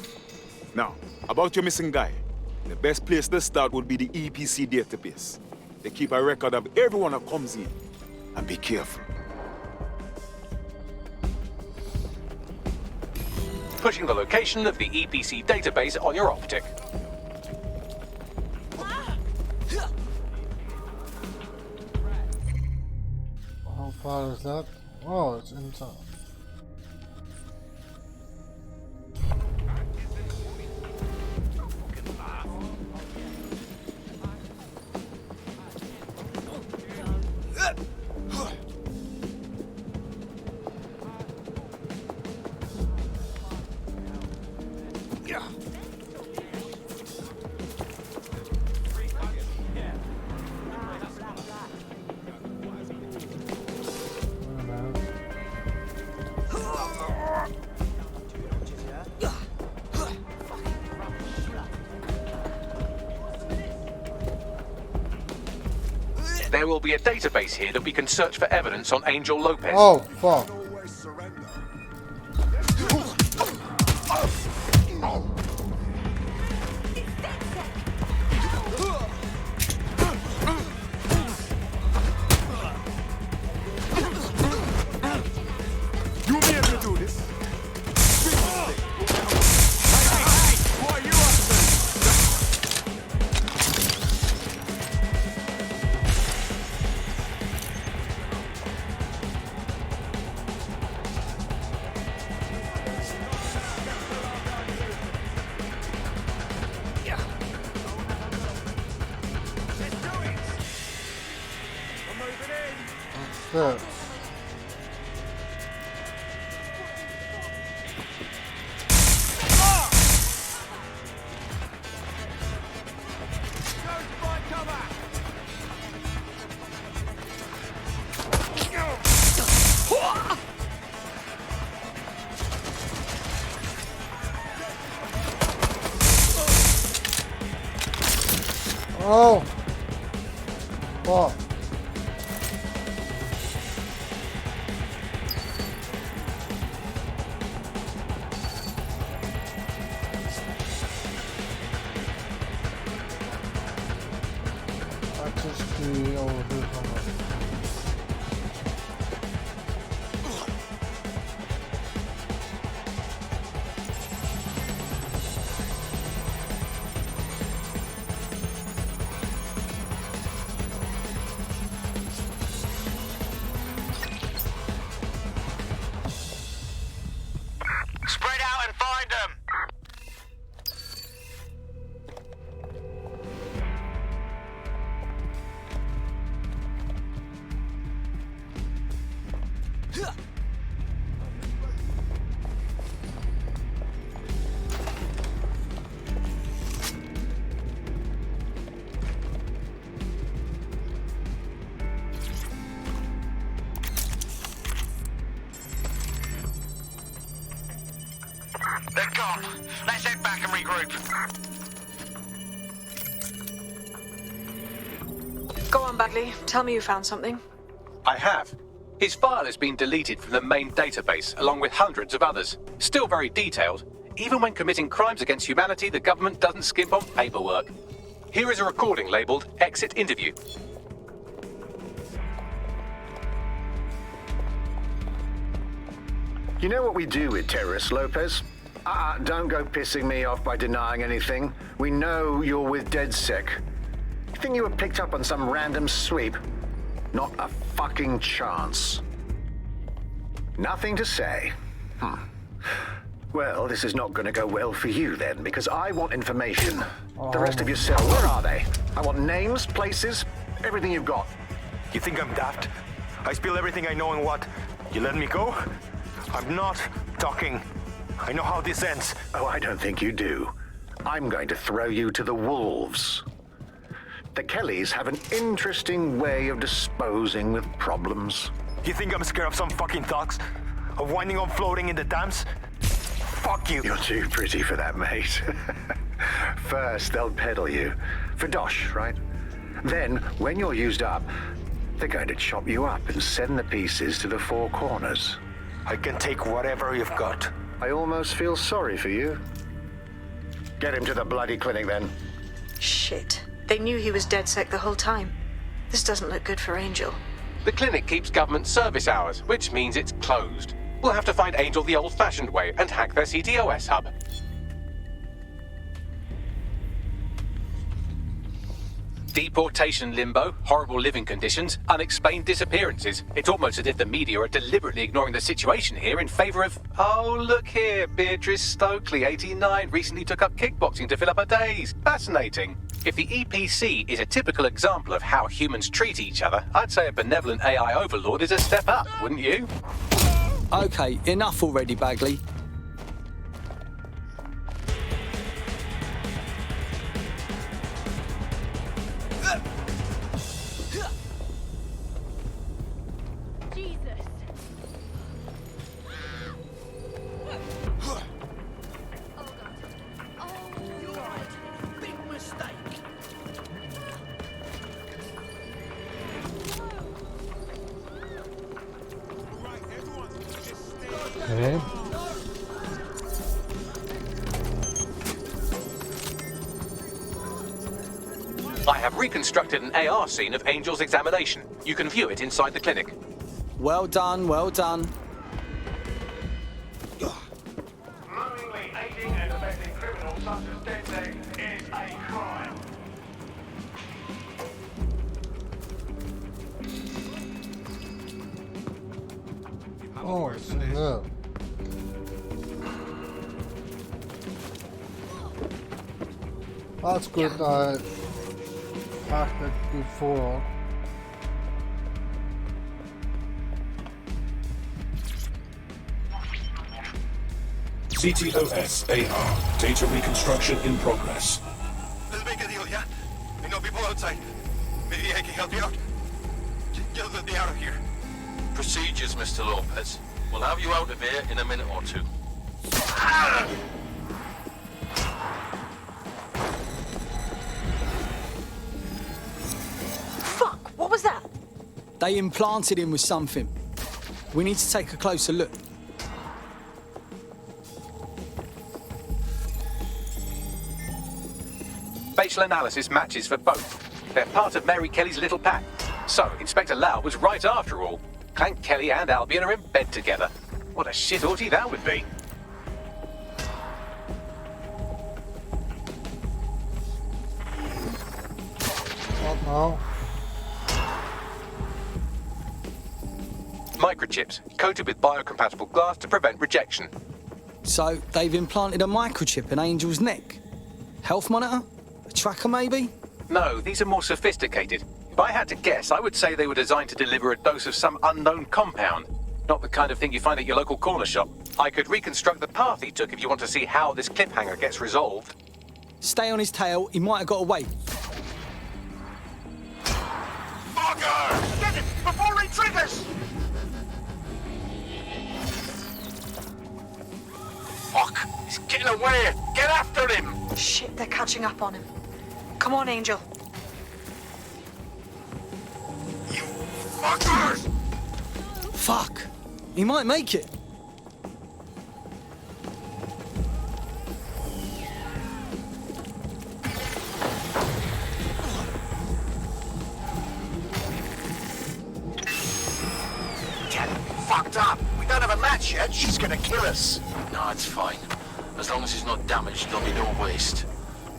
Now, about your missing guy. The best place to start would be the EPC database. They keep a record of everyone that comes in. And be careful. Pushing the location of the EPC database on your optic. How far is that? Oh, it's inside. There will be a database here that we can search for evidence on Angel Lopez. Oh, fuck. You be able to do this? What are you up What's that? Oh! Fuck. Access key over here somewhere. Spread out and find them. They're gone. Let's head back and regroup. Go on, Bagley. Tell me you found something. I have. His file has been deleted from the main database, along with hundreds of others. Still very detailed. Even when committing crimes against humanity, the government doesn't skimp on paperwork. Here is a recording labeled Exit Interview. You know what we do with terrorists, Lopez? Don't go pissing me off by denying anything. We know you're with DedSec. You think you were picked up on some random sweep? Not a fucking chance. Nothing to say. Well, this is not going to go well for you then, because I want information. The rest of your cell, where are they? I want names, places, everything you've got. You think I'm daft? I spill everything I know and what? You let me go? I'm not talking. I know how this ends. Oh, I don't think you do. I'm going to throw you to the wolves. The Kellys have an interesting way of disposing with problems. You think I'm scared of some fucking thugs? Of winding up floating in the dams? Fuck you. You're too pretty for that, mate. First, they'll peddle you. For dosh, right? Then, when you're used up, they're going to chop you up and send the pieces to the Four Corners. I can take whatever you've got. I almost feel sorry for you. Get him to the bloody clinic, then. Shit. They knew he was DedSec the whole time. This doesn't look good for Angel. The clinic keeps government service hours, which means it's closed. We'll have to find Angel the old-fashioned way and hack their CTOS hub. Deportation limbo, horrible living conditions, unexplained disappearances. It's almost as if the media are deliberately ignoring the situation here in favor of... Oh, look here, Beatrice Stokely, 89, recently took up kickboxing to fill up her days. Fascinating. If the EPC is a typical example of how humans treat each other, I'd say a benevolent AI overlord is a step up, wouldn't you? Okay, enough already, Bagley. Okay. I have reconstructed an AR scene of Angel's examination. You can view it inside the clinic. Well done, well done. Knowingly aiding and abetting criminals such as DedSec is a crime. Oh, no. That's good. I hacked it before. CTOS AR. Data reconstruction in progress. Let's make a deal, yeah? We know people outside. Maybe I can help you out. Get me out of here. Procedures, Mr. Lopez. We'll have you out of here in a minute or two. Fuck! What was that? They implanted him with something. We need to take a closer look. Facial analysis matches for both. They're part of Mary Kelly's little pack. So, Inspector Lau was right after all. Clank Kelly and Albion are in bed together. What a shit orgy that would be. What now? Microchips, coated with biocompatible glass to prevent rejection. So, they've implanted a microchip in Angel's neck. Health monitor? A tracker, maybe? No, these are more sophisticated. If I had to guess, I would say they were designed to deliver a dose of some unknown compound. Not the kind of thing you find at your local corner shop. I could reconstruct the path he took if you want to see how this cliffhanger gets resolved. Stay on his tail, he might have got away. Fucker! Get it before he triggers! Fuck! He's getting away! Get after him! Shit, they're catching up on him. Come on, Angel. Fuckers! Fuck! He might make it. Get fucked up! We don't have a match yet. She's gonna kill us. No, it's fine. As long as it's not damaged, there'll be no waste.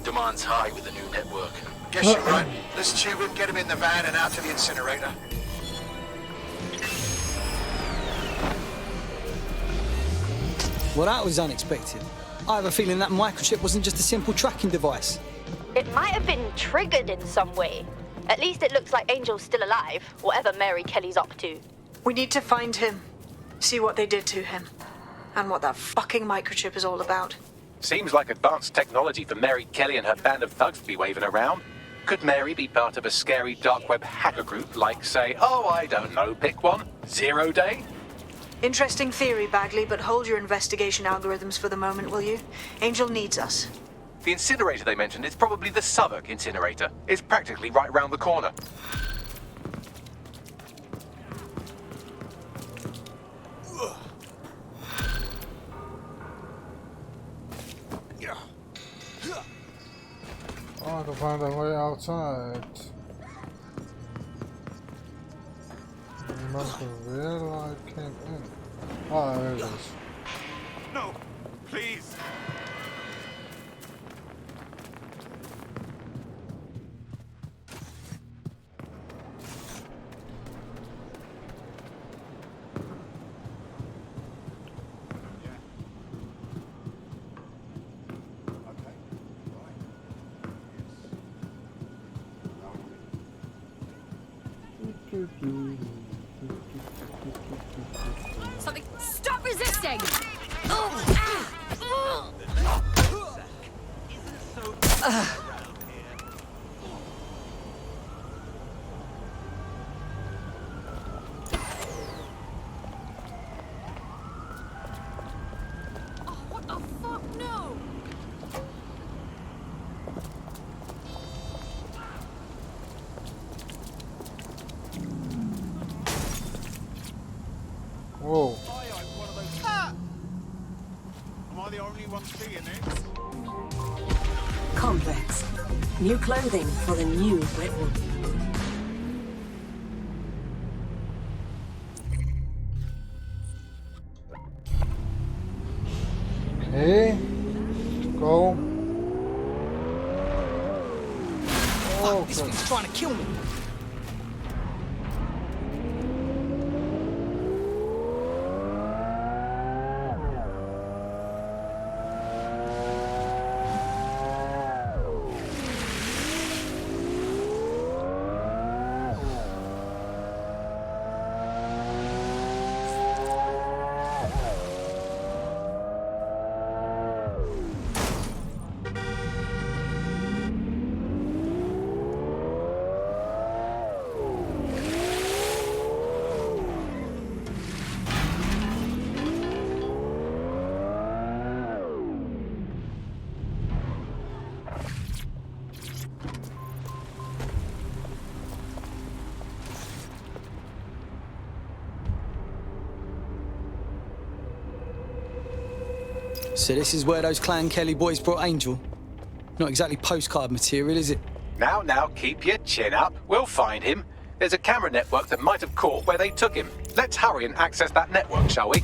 Demand's high with the new network. Guess you're right. Let's tube him, get him in the van and out to the incinerator. Well, that was unexpected. I have a feeling that microchip wasn't just a simple tracking device. It might have been triggered in some way. At least it looks like Angel's still alive, whatever Mary Kelly's up to. We need to find him, see what they did to him, and what that fucking microchip is all about. Seems like advanced technology for Mary Kelly and her band of thugs to be waving around. Could Mary be part of a scary dark web hacker group like, say, oh, I don't know, pick one, Zero Day? Interesting theory, Bagley, but hold your investigation algorithms for the moment, will you? Angel needs us. The incinerator they mentioned is probably the Southwark incinerator. It's practically right round the corner. I want to find a way outside. Remember where I came in. Ah, there it is. No, please. Something. Stop resisting! Oh, what the fuck? No! Whoa. Am I the only one seeing it? Complex. New clothing for the new Britain. Okay. Go. Oh, This thing's trying to kill me. So this is where those Clan Kelly boys brought Angel? Not exactly postcard material, is it? Now, keep your chin up. We'll find him. There's a camera network that might have caught where they took him. Let's hurry and access that network, shall we?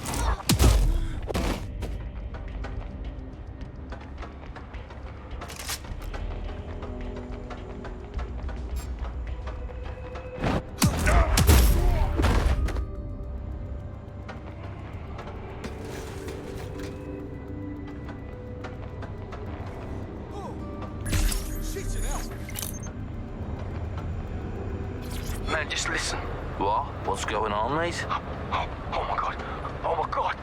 Man, just listen. What? What's going on, mate? Oh my god. Oh my god.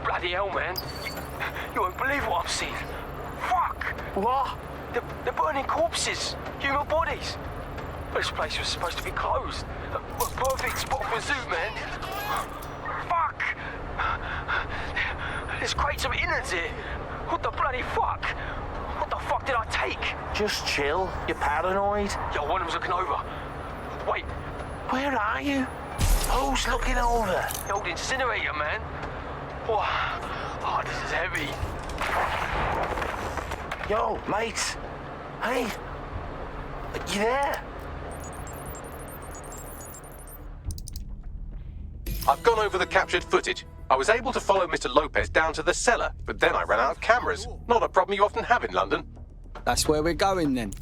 Bloody hell, man. You won't believe what I'm seeing. Fuck! What? They're burning corpses. Human bodies. This place was supposed to be closed. A perfect spot for a zoo, man. Fuck! There's crates of innards here. What the bloody fuck? What the fuck did I take? Just chill. You're paranoid. Yo, one of them's looking over. Wait. Where are you? Who's looking over? The old incinerator, man. Oh, this is heavy. Yo, mate. Hey. You there? I've gone over the captured footage. I was able to follow Mr. Lopez down to the cellar, but then I ran out of cameras. Not a problem you often have in London. That's where we're going then.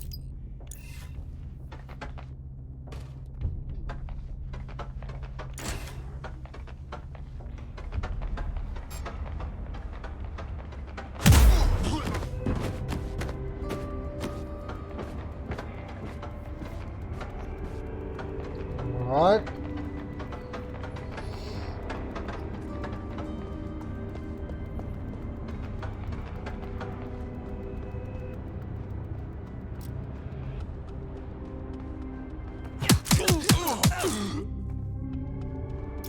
Alright.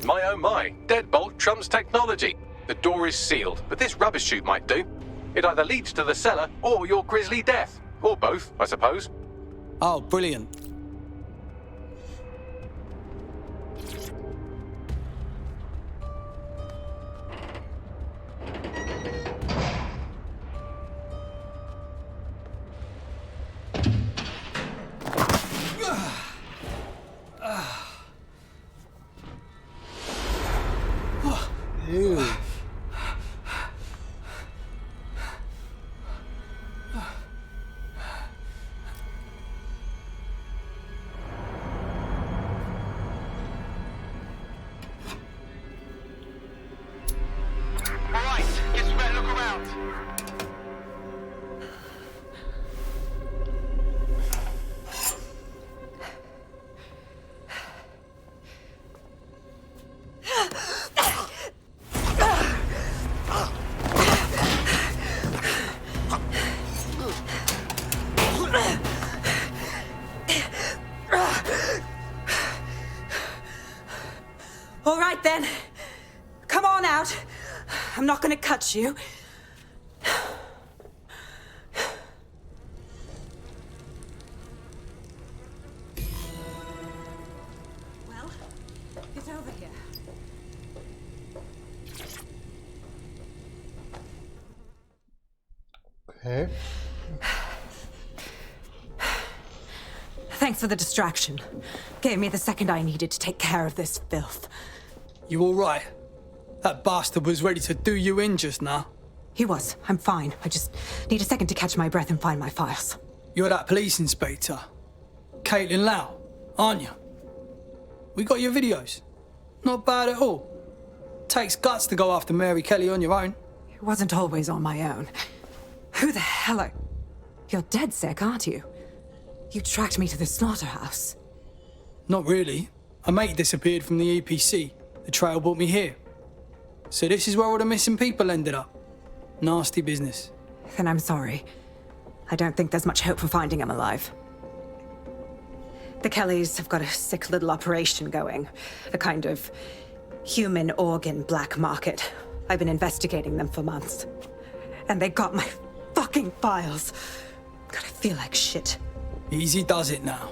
My oh my, deadbolt trumps technology. The door is sealed, but this rubbish chute might do. It either leads to the cellar or your grisly death. Or both, I suppose. Oh, brilliant. Ew. Alright, guess we better look around. All right then. Come on out. I'm not gonna cut you. Well, get over here. Okay. Thanks for the distraction. Gave me the second I needed to take care of this filth. You all right? That bastard was ready to do you in just now. He was. I'm fine. I just need a second to catch my breath and find my files. You're that police inspector, Caitlin Lau, aren't you? We got your videos. Not bad at all. Takes guts to go after Mary Kelly on your own. It wasn't always on my own. Who the hell are... You're dead sick, aren't you? You tracked me to the slaughterhouse. Not really. A mate disappeared from the EPC. The trail brought me here. So this is where all the missing people ended up. Nasty business. Then I'm sorry. I don't think there's much hope for finding him alive. The Kellys have got a sick little operation going. A kind of human organ black market. I've been investigating them for months. And they got my fucking files. God, I feel like shit. Easy does it now.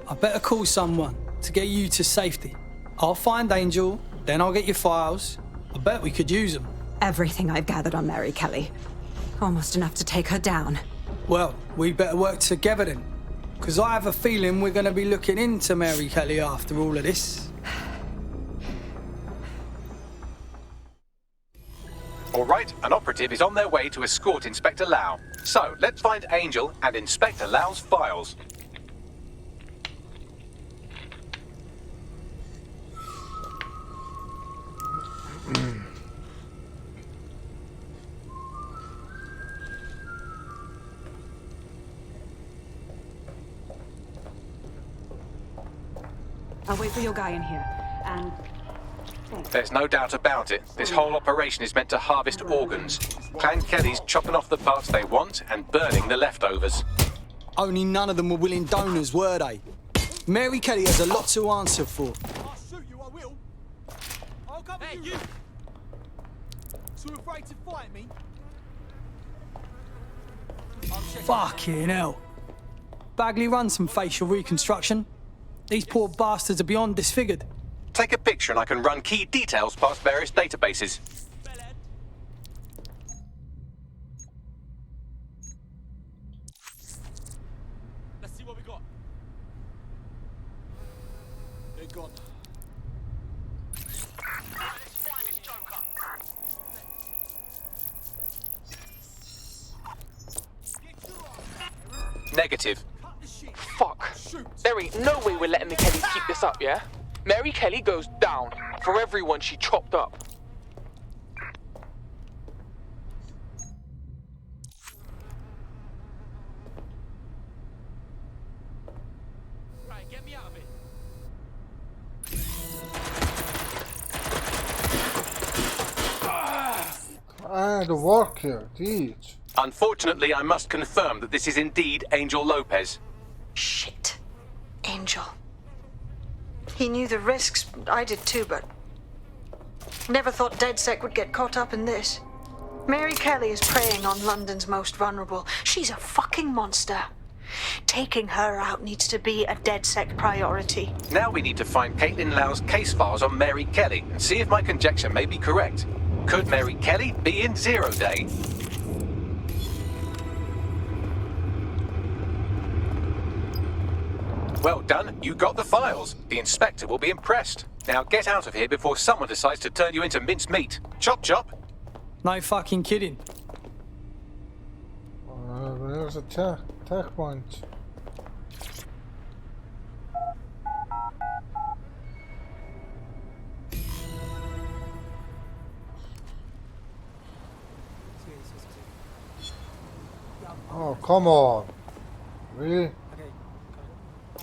I better call someone to get you to safety. I'll find Angel, then I'll get your files. I bet we could use them. Everything I've gathered on Mary Kelly. Almost enough to take her down. Well, we better work together then. Because I have a feeling we're going to be looking into Mary Kelly after all of this. All right, an operative is on their way to escort Inspector Lau. So, let's find Angel and Inspector Lau's files. I'll wait for your guy in here. And... There's no doubt about it. This whole operation is meant to harvest organs. Clan Kelly's chopping off the parts they want and burning the leftovers. Only none of them were willing donors, were they? Mary Kelly has a lot to answer for. I'll shoot you, I will. I'll cover you. Too afraid to fight me? Fucking hell. Bagley runs some facial reconstruction. These poor bastards are beyond disfigured. Take a picture and I can run key details past various databases. Let's see what we got. They're gone. Let's find this joker. Negative. Fuck. There ain't no way we're letting the Kellys keep this up, yeah? Mary Kelly goes down for everyone she chopped up. Right, get me out of it. The work here, teach. Unfortunately, I must confirm that this is indeed Angel Lopez. Shit. Angel. He knew the risks. I did too, but never thought DedSec would get caught up in this. Mary Kelly is preying on London's most vulnerable. She's a fucking monster. Taking her out needs to be a DedSec priority. Now we need to find Caitlin Lau's case files on Mary Kelly and see if my conjecture may be correct. Could Mary Kelly be in Zero Day? Well done, you got the files. The inspector will be impressed. Now get out of here before someone decides to turn you into minced meat. Chop chop. No fucking kidding. There's a tech point. Oh, come on. Really?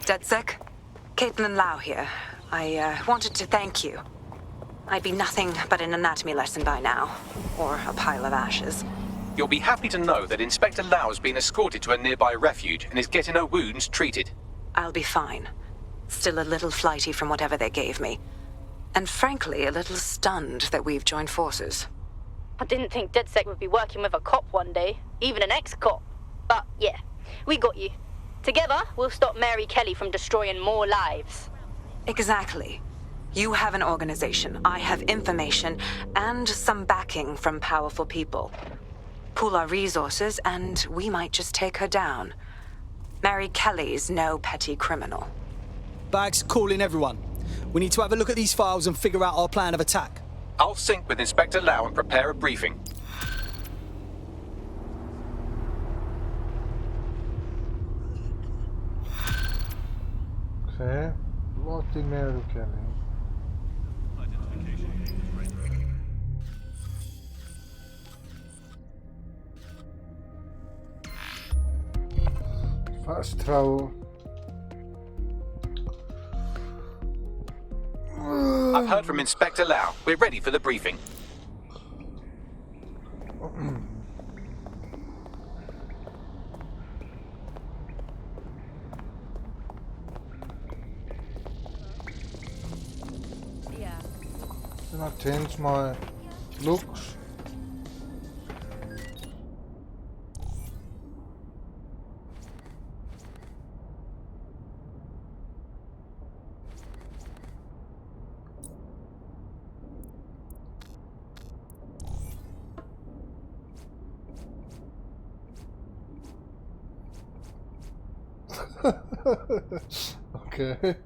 DedSec? Caitlin Lau here. I wanted to thank you. I'd be nothing but an anatomy lesson by now. Or a pile of ashes. You'll be happy to know that Inspector Lau has been escorted to a nearby refuge and is getting her wounds treated. I'll be fine. Still a little flighty from whatever they gave me. And frankly, a little stunned that we've joined forces. I didn't think DedSec would be working with a cop one day, even an ex-cop. But yeah, we got you. Together, we'll stop Mary Kelly from destroying more lives. Exactly. You have an organization, I have information, and some backing from powerful people. Pool our resources, and we might just take her down. Mary Kelly's no petty criminal. Bags calling everyone. We need to have a look at these files and figure out our plan of attack. I'll sync with Inspector Lau and prepare a briefing. Okay. Bloody Mary Kelly. Fast travel. I've heard from Inspector Lau. We're ready for the briefing. Can I change my looks? Okay.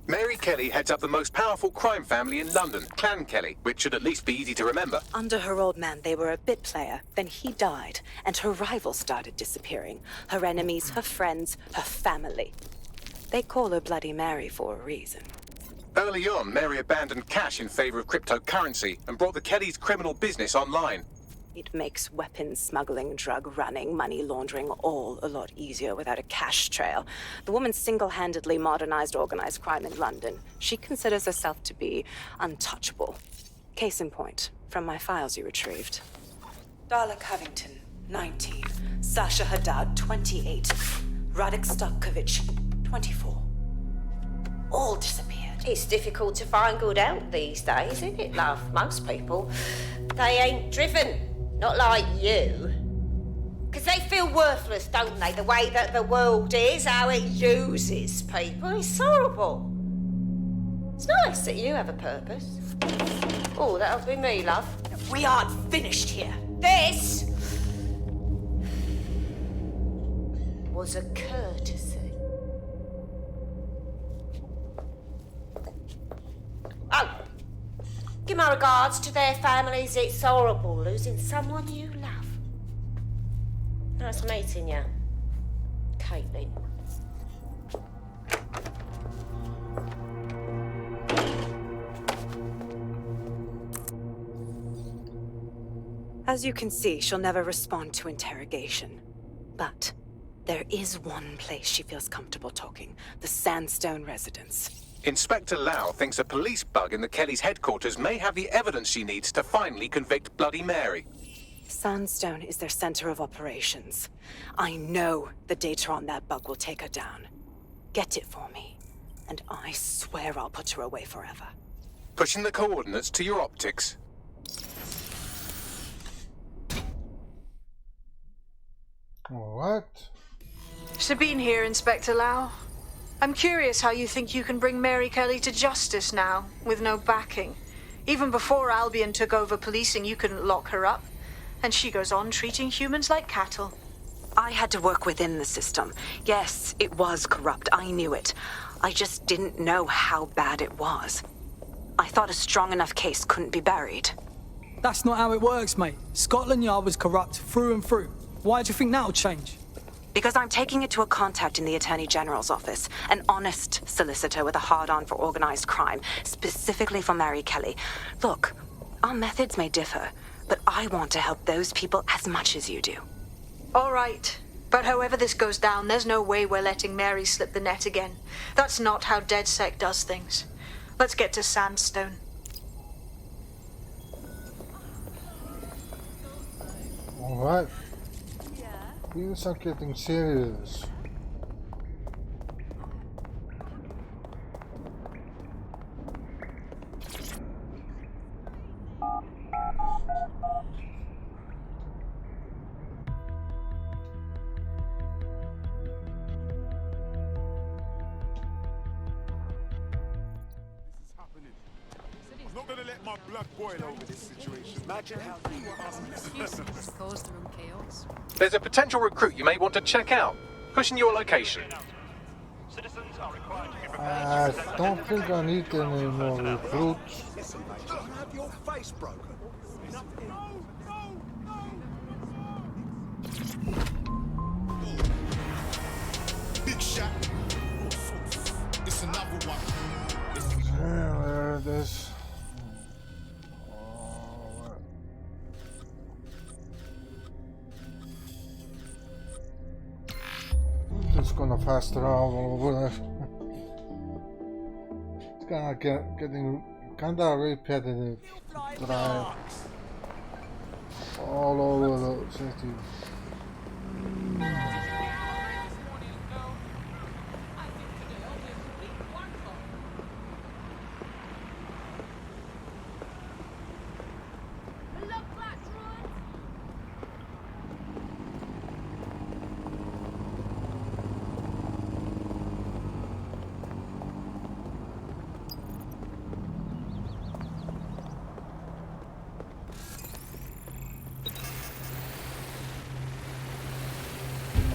Mary Kelly heads up the most powerful crime family in London, Clan Kelly, which should at least be easy to remember. Under her old man, they were a bit player. Then he died, and her rivals started disappearing. Her enemies, her friends, her family. They call her Bloody Mary for a reason. Early on, Mary abandoned cash in favor of cryptocurrency and brought the Kellys' criminal business online. It makes weapons smuggling, drug running, money laundering all a lot easier without a cash trail. The woman single-handedly modernized organized crime in London. She considers herself to be untouchable. Case in point, from my files you retrieved. Darla Covington, 19. Sasha Haddad, 28. Radek Stokovich, 24. All disappeared. It's difficult to find good help these days, isn't it, love? Most people, they ain't driven. Not like you. Because they feel worthless, don't they? The way that the world is, how it uses people. It's horrible. It's nice that you have a purpose. Oh, that'll be me, love. We aren't finished here. This was a courtesy. Oh, give my regards to their families. It's horrible losing someone you love. Nice meeting you, Caitlin. As you can see, she'll never respond to interrogation. But there is one place she feels comfortable talking, the Sandstone residence. Inspector Lau thinks a police bug in the Kellys' headquarters may have the evidence she needs to finally convict Bloody Mary. Sandstone is their center of operations. I know the data on that bug will take her down. Get it for me, and I swear I'll put her away forever. Pushing the coordinates to your optics. What? Sabine here, Inspector Lau. I'm curious how you think you can bring Mary Kelly to justice now, with no backing. Even before Albion took over policing, you couldn't lock her up. And she goes on treating humans like cattle. I had to work within the system. Yes, it was corrupt. I knew it. I just didn't know how bad it was. I thought a strong enough case couldn't be buried. That's not how it works, mate. Scotland Yard was corrupt through and through. Why do you think that'll change? Because I'm taking it to a contact in the Attorney General's office, an honest solicitor with a hard-on for organized crime, specifically for Mary Kelly. Look, our methods may differ, but I want to help those people as much as you do. All right. But however this goes down, there's no way we're letting Mary slip the net again. That's not how DedSec does things. Let's get to Sandstone. All right. Things are getting serious. I'm not gonna let my blood boil over this situation. Imagine how caused the room chaos. There's a potential recruit you may want to check out. Pushing your location. I don't think I need any more recruits. Don't have your face broken. Big shot. It's another one. Yeah, there it is. Just gonna fast travel over there. It's kinda getting kinda repetitive to drive all over the city.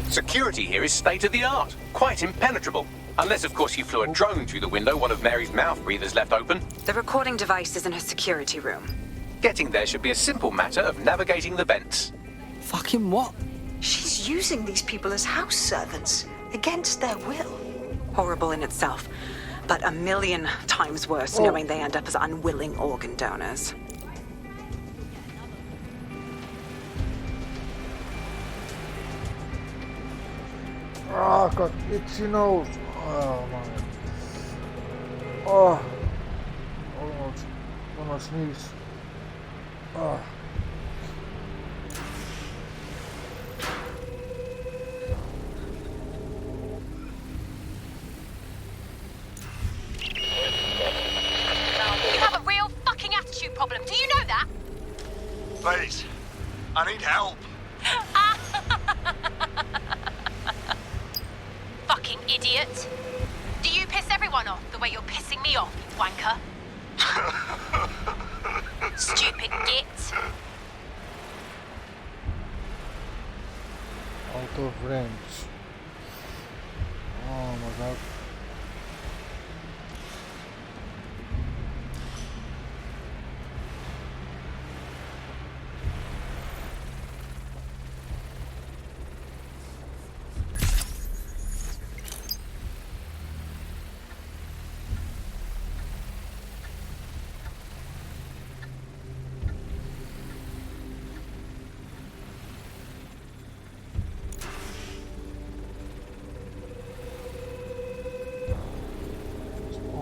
Security here is state-of-the-art, quite impenetrable. Unless, of course, you flew a drone through the window one of Mary's mouth breathers left open. The recording device is in her security room. Getting there should be a simple matter of navigating the vents. Fucking what? She's using these people as house servants, against their will. Horrible in itself. but a million times worse knowing they end up as unwilling organ donors. Oh, I got itchy nose. Oh, man. Oh. Almost sneeze. Oh. You have a real fucking attitude problem. Do you know that? Please, I need help. Fucking idiot. Do you piss everyone off the way you're pissing me off, you wanker? Stupid git. Out of range. Oh my god.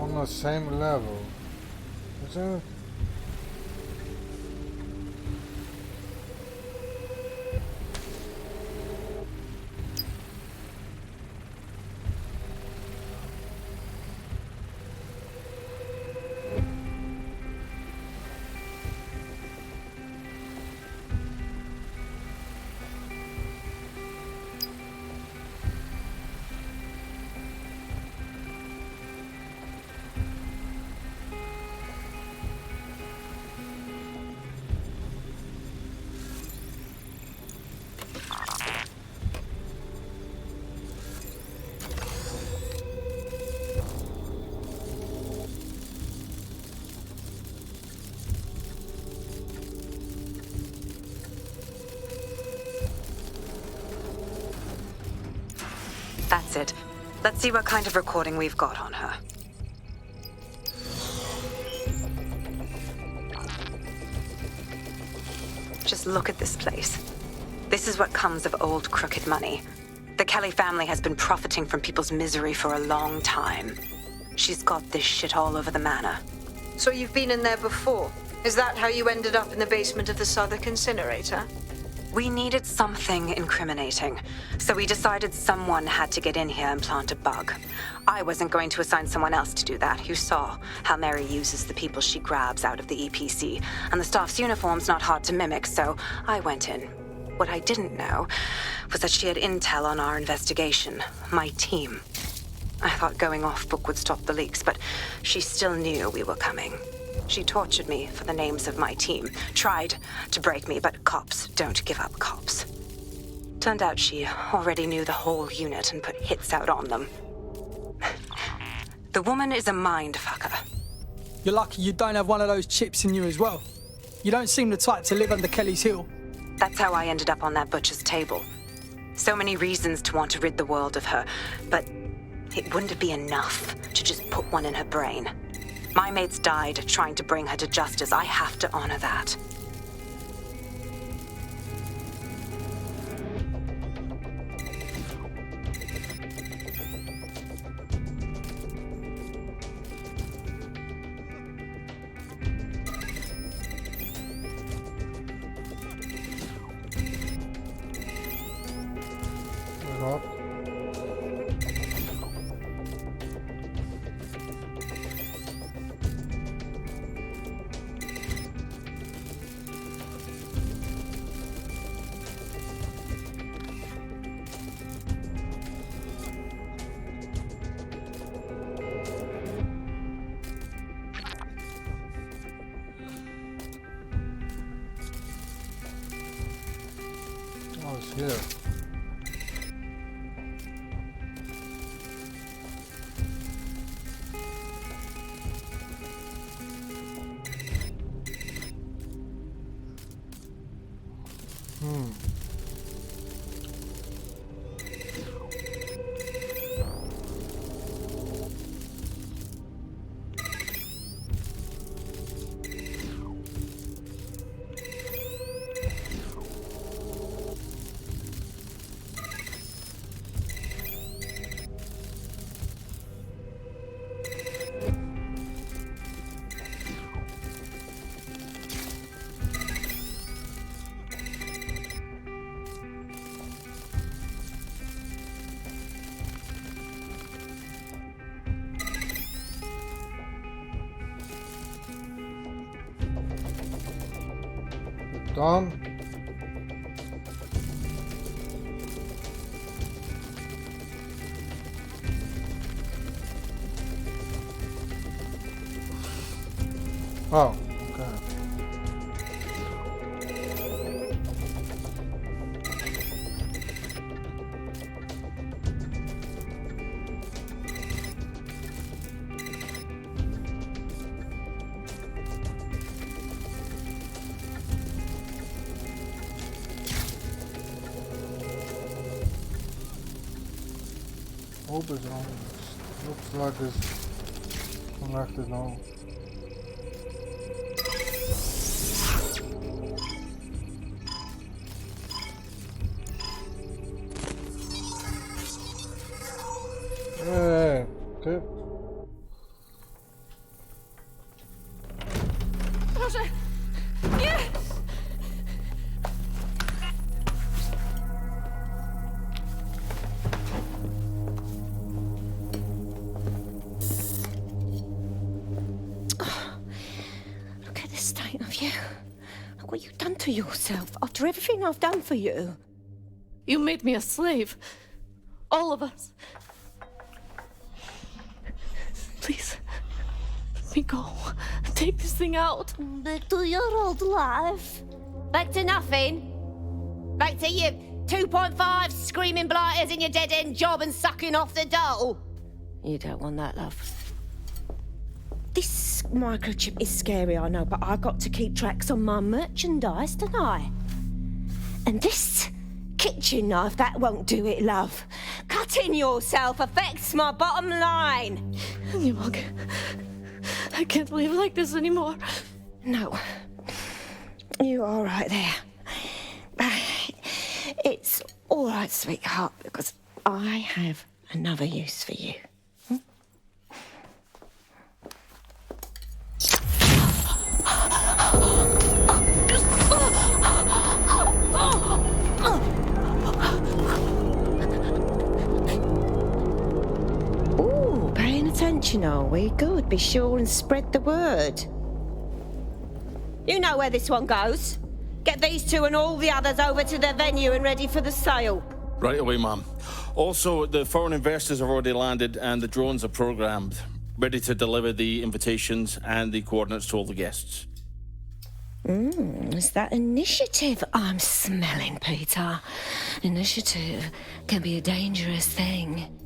On the same level, isn't it? That's it. Let's see what kind of recording we've got on her. Just look at this place. This is what comes of old crooked money. The Kelly family has been profiting from people's misery for a long time. She's got this shit all over the manor. So you've been in there before? Is that how you ended up in the basement of the Southwark incinerator? We needed something incriminating, so we decided someone had to get in here and plant a bug. I wasn't going to assign someone else to do that. You saw how Mary uses the people she grabs out of the EPC, and the staff's uniform's not hard to mimic, so I went in. What I didn't know was that she had intel on our investigation, my team. I thought going off book would stop the leaks, but she still knew we were coming. She tortured me for the names of my team, tried to break me, but cops don't give up cops. Turned out she already knew the whole unit and put hits out on them. The woman is a mind fucker. You're lucky you don't have one of those chips in you as well. You don't seem the type to live under Kelly's heel. That's how I ended up on that butcher's table. So many reasons to want to rid the world of her, but it wouldn't be enough to just put one in her brain. My mates died trying to bring her to justice. I have to honor that. Here. Gone. Oh, okay. Hope is on. Looks like it's connected now. Hey, okay. Proszę! Nie! Look at the state of you. Look what you've done to yourself after everything I've done for you. You made me a slave. All of us. Please, let me go. Take this thing out. Back to your old life. Back to nothing. Back to you 2.5 screaming blighters in your dead-end job and sucking off the dole. You don't want that, love. This microchip is scary, I know, but I got to keep tracks on my merchandise, don't I? And this kitchen knife, that won't do it, love. Cutting yourself affects my bottom line. Yumog, I can't live like this anymore. No. You're all right there. It's all right, sweetheart, because I have another use for you. Ooh, paying attention, are we? Good. Be sure and spread the word. You know where this one goes. Get these two and all the others over to their venue and ready for the sale. Right away, Mom. Also, the foreign investors have already landed and the drones are programmed, ready to deliver the invitations and the coordinates to all the guests. Is that initiative I'm smelling, Peter? Initiative can be a dangerous thing.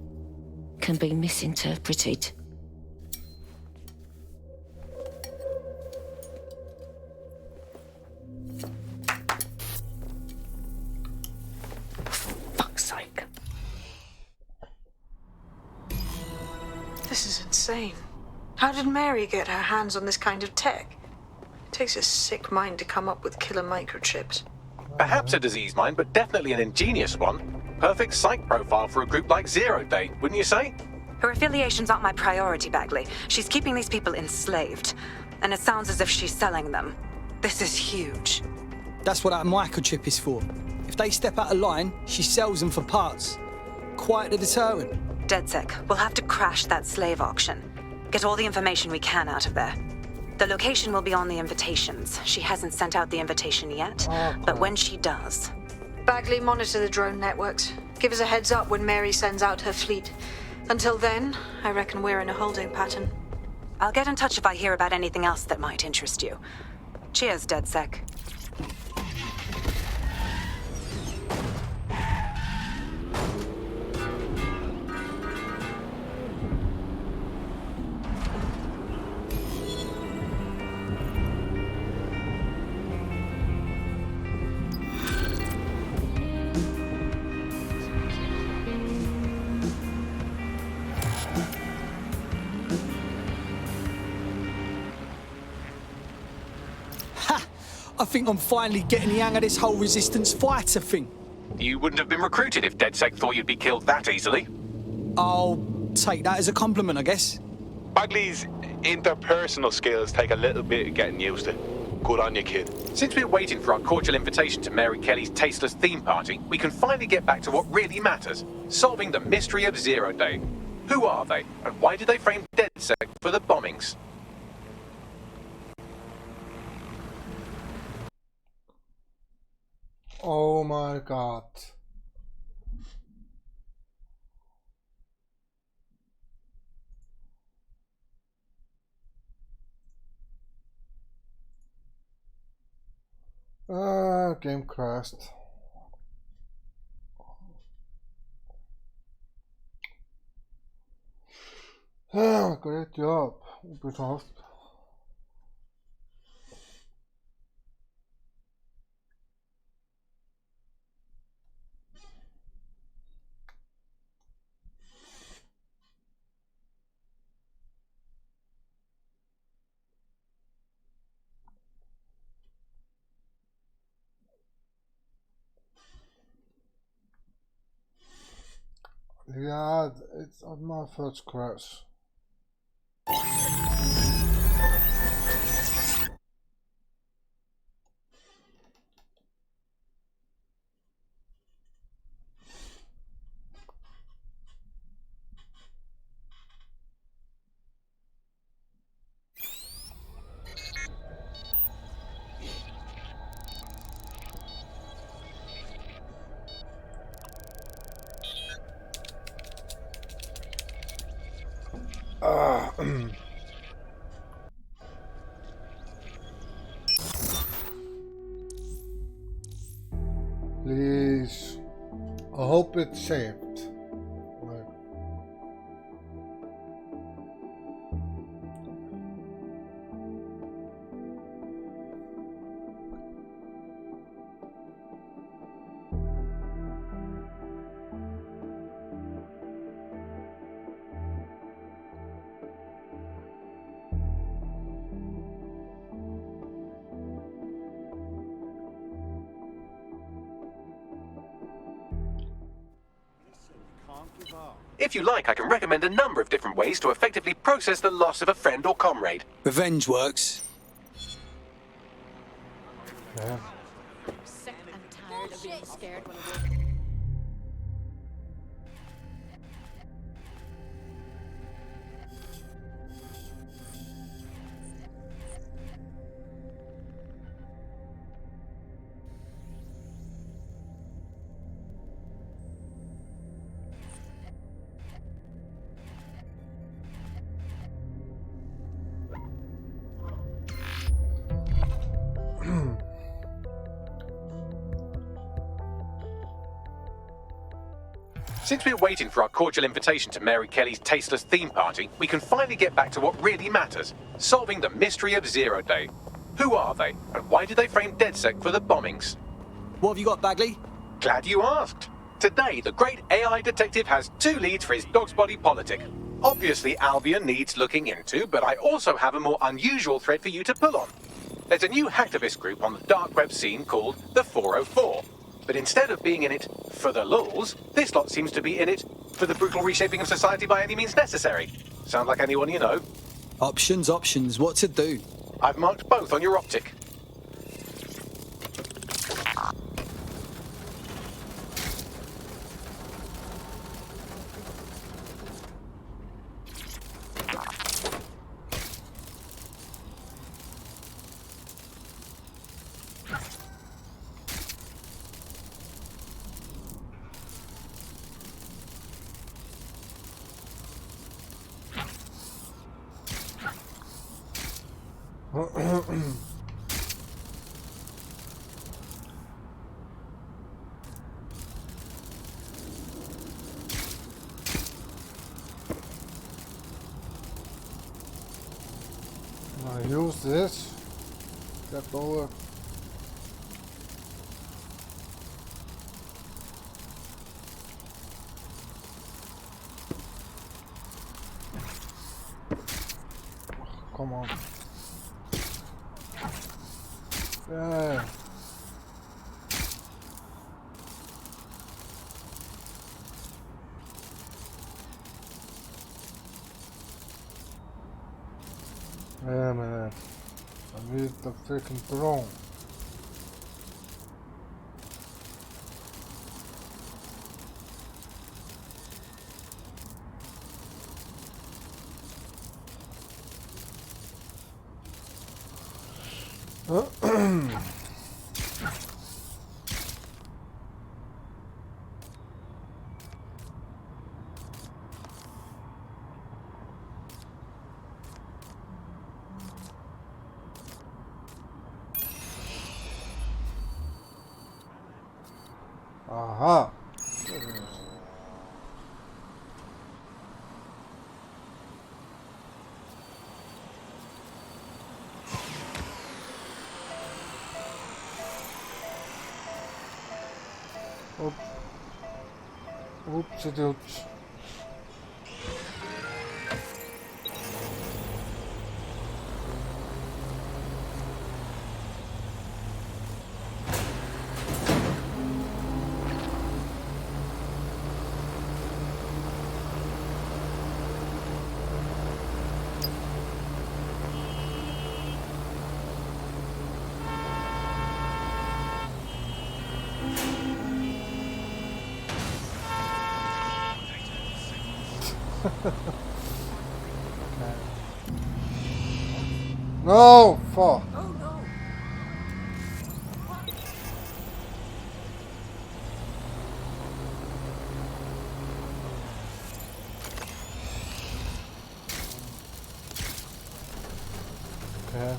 Can be misinterpreted. Fuck's sake. This is insane. How did Mary get her hands on this kind of tech? It takes a sick mind to come up with killer microchips. Perhaps a disease mind, but definitely an ingenious one. Perfect psych profile for a group like Zero Day, wouldn't you say? Her affiliations aren't my priority, Bagley. She's keeping these people enslaved. And it sounds as if she's selling them. This is huge. That's what that microchip is for. If they step out of line, she sells them for parts. Quite a deterrent. DedSec, we'll have to crash that slave auction. Get all the information we can out of there. The location will be on the invitations. She hasn't sent out the invitation yet, but when she does... Bagley, monitor the drone networks. Give us a heads up when Mary sends out her fleet. Until then, I reckon we're in a holding pattern. I'll get in touch if I hear about anything else that might interest you. Cheers, DedSec. I think I'm finally getting the hang of this whole resistance fighter thing. You wouldn't have been recruited if DedSec thought you'd be killed that easily. I'll take that as a compliment, I guess. Bagley's interpersonal skills take a little bit of getting used to. Good on you, kid. Since we're waiting for our cordial invitation to Mary Kelly's tasteless theme party, we can finally get back to what really matters, solving the mystery of Zero Day. Who are they, and why did they frame DedSec for the bombings? Oh my god. Game crashed. Great job, Ubisoft. Yeah, it's on my first crash. Please. I hope it's saved. Like, If you like, I can recommend a number of different ways to effectively process the loss of a friend or comrade. Revenge works. yeah. Sick and tired of being scared when I walk. Since we're waiting for our cordial invitation to Mary Kelly's tasteless theme party, we can finally get back to what really matters, solving the mystery of Zero Day. Who are they, and why did they frame DedSec for the bombings? What have you got, Bagley? Glad you asked. Today, the great AI detective has 2 leads for his dog's body politic. Obviously, Albion needs looking into, but I also have a more unusual thread for you to pull on. There's a new hacktivist group on the dark web scene called the 404. But instead of being in it for the lulz, this lot seems to be in it for the brutal reshaping of society by any means necessary. Sound like anyone you know? Options, options. What to do? I've marked both on your optic. I use this. Get over. Come on. Yeah. Wait a minute. I need the freaking throne. Aha. Oopsie doops. No, fuck. Okay.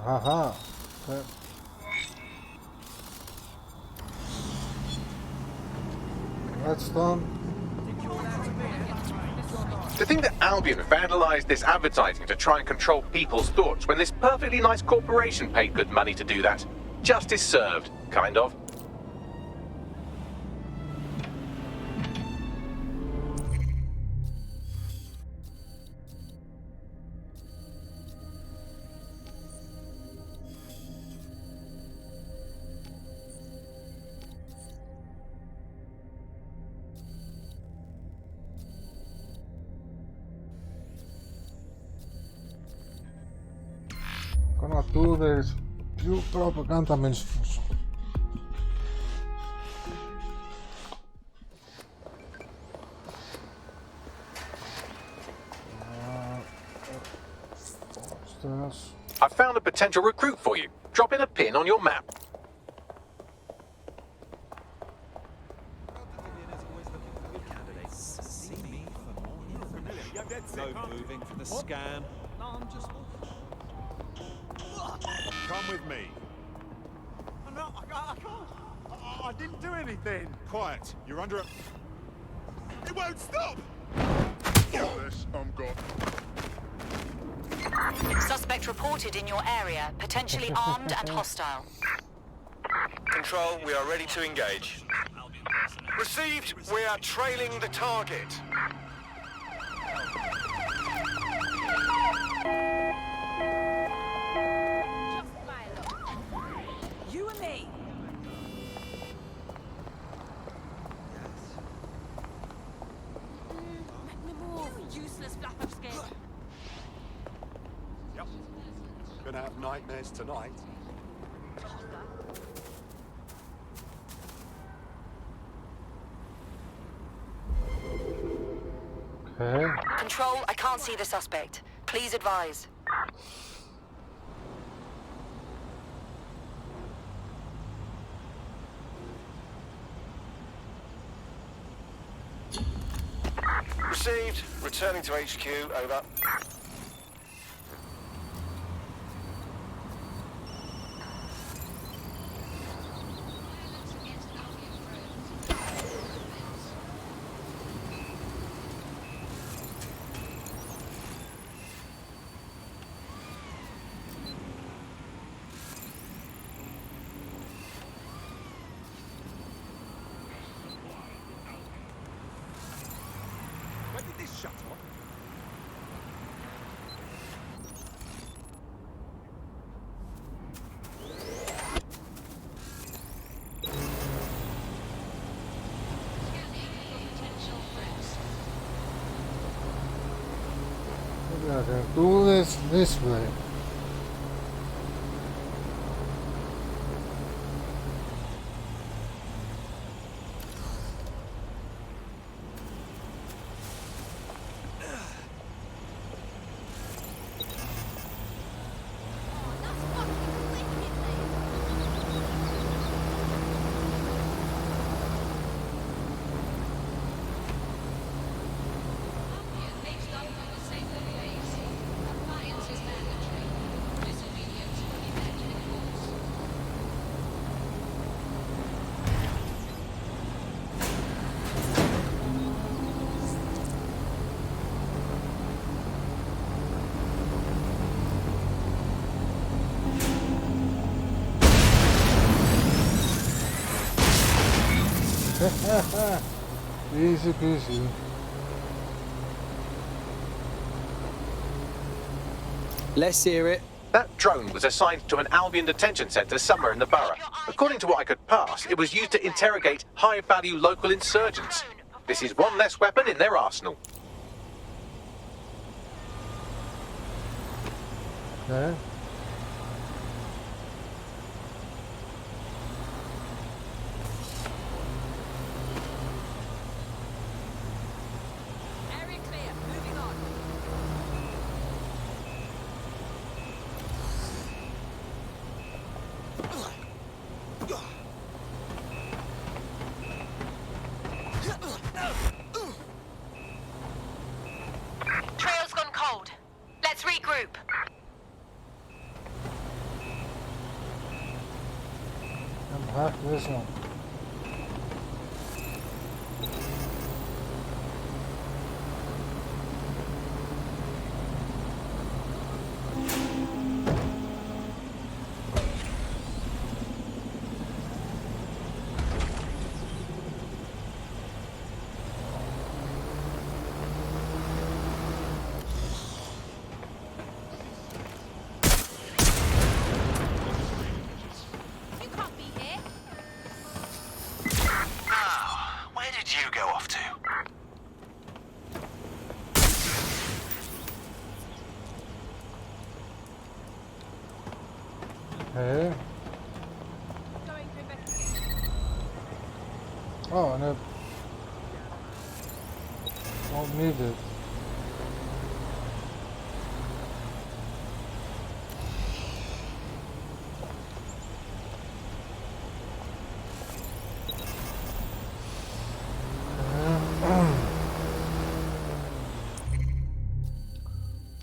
Haha. Okay. That's done. To think that Albion vandalized this advertising to try and control people's thoughts when this perfectly nice corporation paid good money to do that. Justice served, kind of. Kan natuurlijk is più propaganda mensen. I found a potential recruit for you. Drop in a pin on your map. No moving for the scan. No, I'm just. Come with me. No, I can't. I didn't do anything. Quiet. You're under a. It won't stop. Yes, I'm gone. Suspect reported in your area, potentially armed and hostile. Control, we are ready to engage. Received. We are trailing the target. You and me. Useless flap of skin. Yep. Gonna have nightmares tonight. Okay. Control, I can't see the suspect. Please advise. Received. Returning to HQ. Over. When did this shut off? Maybe I can do this way. Easy peasy. Let's hear it. That drone was assigned to an Albion detention centre somewhere in the borough. According to what I could pass, it was used to interrogate high-value local insurgents. This is one less weapon in their arsenal. Okay. Area clear. Moving on. Trail's gone cold. Let's regroup. Unpack this one. You can't be here. Now, where did you go off to? Okay. Going to investigate. Oh, and it don't need it.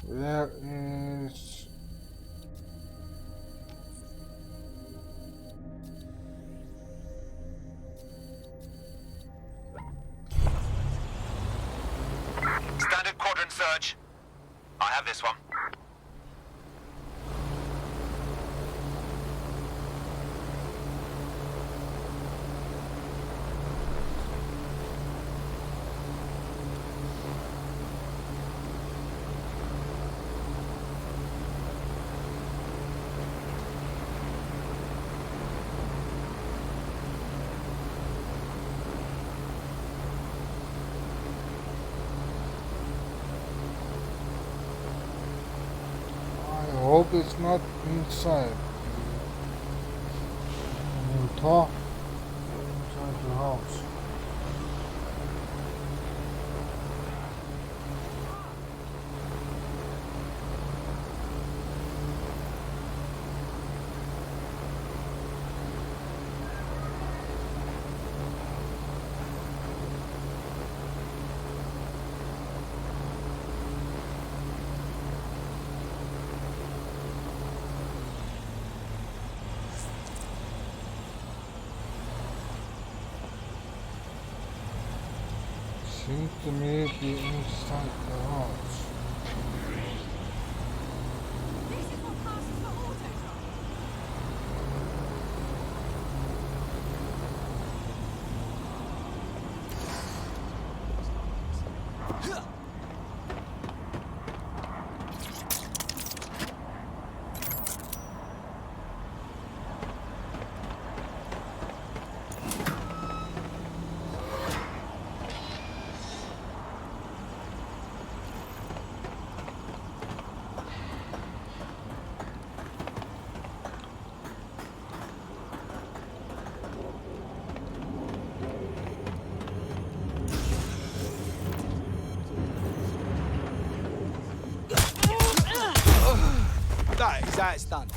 There is Standard quadrant search. I have this one. I hope it's not inside. Can you talk inside the house? Seems to me to be inside the house. This is what passes for autotron. That is how it's done.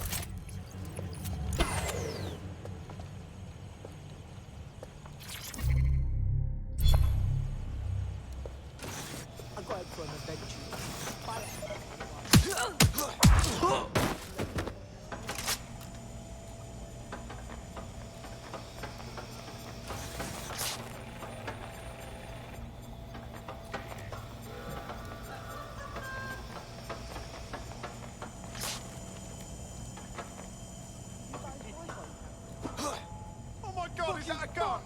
I got it from a bench. Oh my god, is that a gun?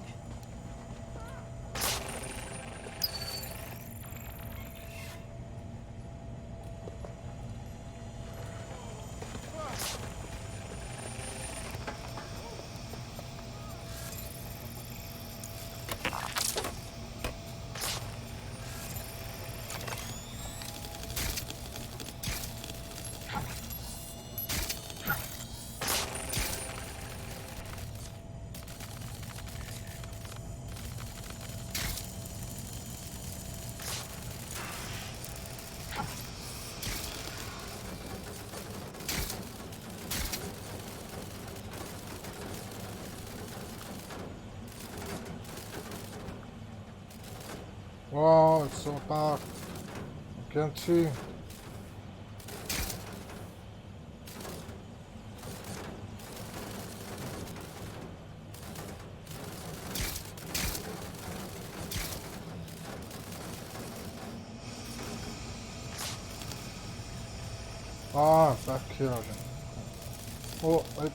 Wow, it's so dark. I can't see. Ah, back here again. Oh, wait.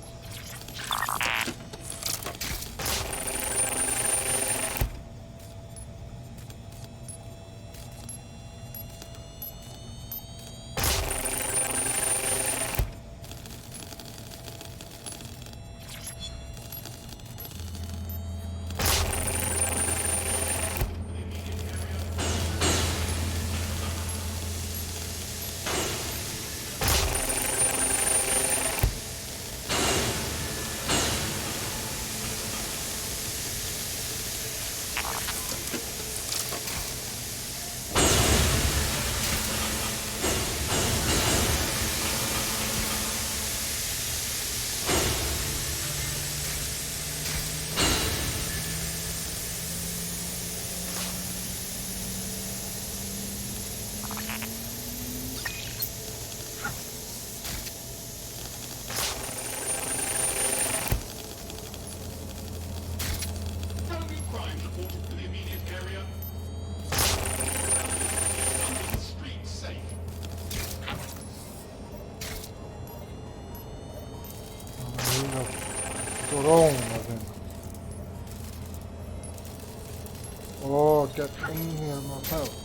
Wrong, I think. Oh, get in here myself.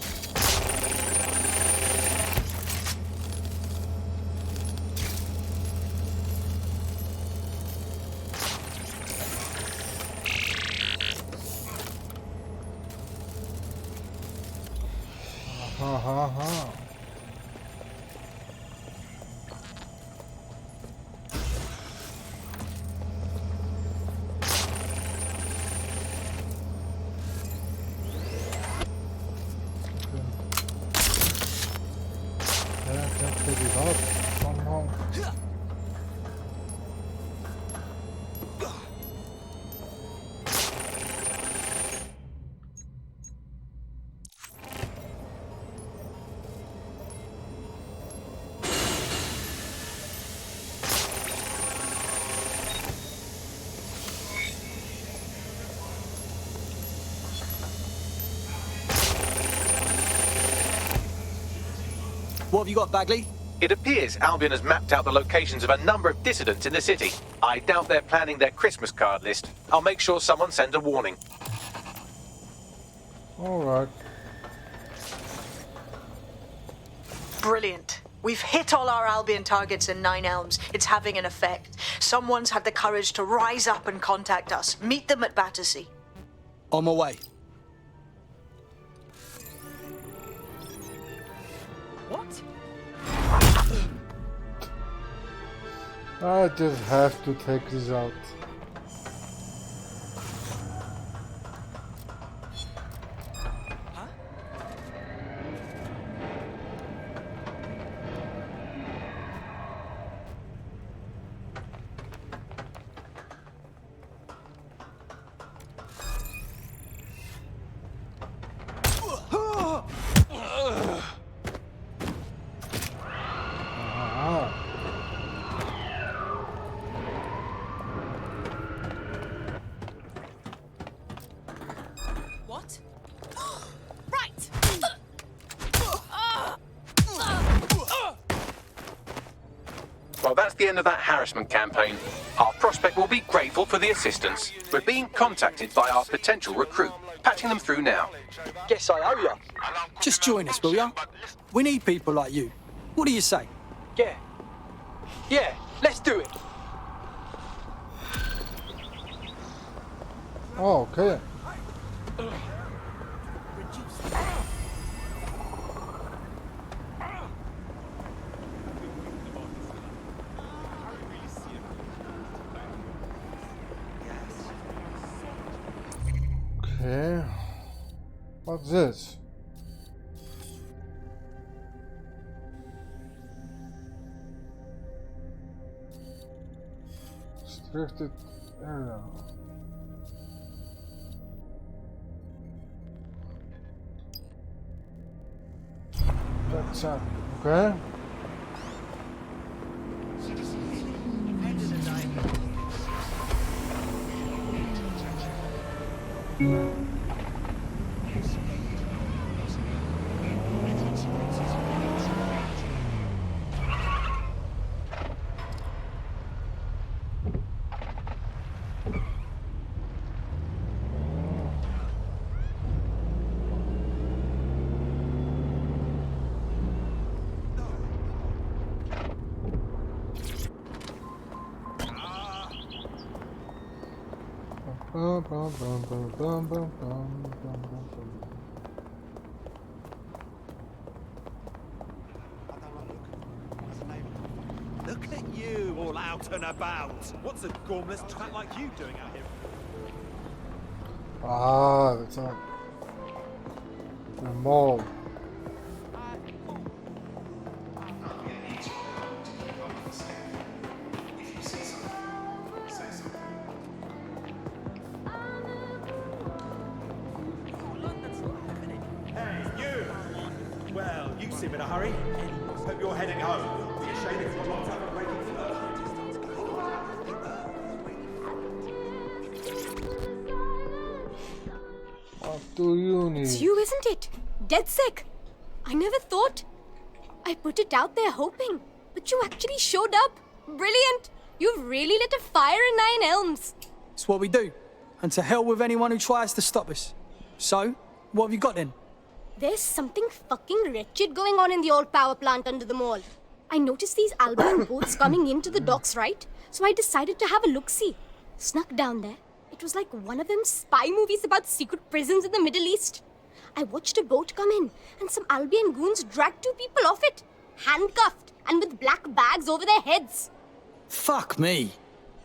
Ha. What have you got, Bagley? It appears Albion has mapped out the locations of a number of dissidents in the city. I doubt they're planning their Christmas card list. I'll make sure someone sends a warning. Alright. Brilliant. We've hit all our Albion targets in Nine Elms. It's having an effect. Someone's had the courage to rise up and contact us. Meet them at Battersea. On my way. What? I just have to take this out. What? Right! Well, that's the end of that harassment campaign. Our prospect will be grateful for the assistance. We're being contacted by our potential recruit. Patching them through now. Guess I owe ya. Just join us, will ya? We need people like you. What do you say? Yeah. Yeah, let's do it. Oh, okay. Okay. What's this? Restricted area. Jackson, okay? Bum, bum, bum, bum, bum, bum, bum, bum, bum. Look at you, all out and about. What's a gormless twat like you doing out here? Ah, that's not the mall. Hey, you! Well, you seem in a hurry. Hope you're heading home. Be a shame if you locked up and breaking What do you need? It's you, isn't it? DedSec. I never thought. I put it out there hoping, but you actually showed up. Brilliant! You've really lit a fire in Nine Elms. It's what we do. And to hell with anyone who tries to stop us. So, what have you got then? There's something fucking wretched going on in the old power plant under the mall. I noticed these Albion boats coming into the docks, right? So I decided to have a look-see. Snuck down there. It was like one of them spy movies about secret prisons in the Middle East. I watched a boat come in, and some Albion goons dragged 2 people off it, handcuffed and with black bags over their heads. Fuck me.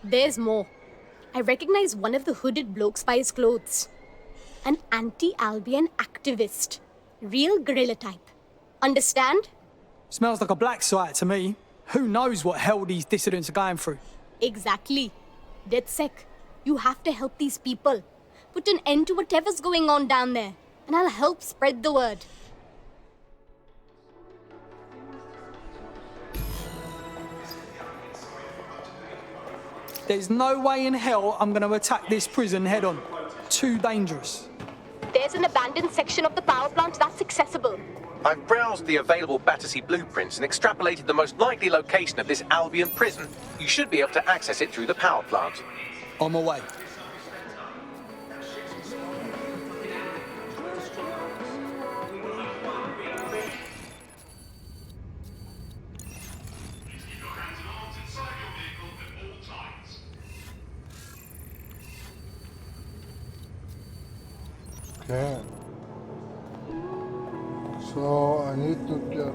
There's more. I recognize one of the hooded blokes by his clothes. An anti-Albion activist. Real guerrilla type. Understand? Smells like a black site to me. Who knows what hell these dissidents are going through? Exactly. DedSec, you have to help these people. Put an end to whatever's going on down there. And I'll help spread the word. There's no way in hell I'm gonna attack this prison head on. Too dangerous. There's an abandoned section of the power plant that's accessible. I've browsed the available Battersea blueprints and extrapolated the most likely location of this Albion prison. You should be able to access it through the power plant. On my way. Okay. So I need to get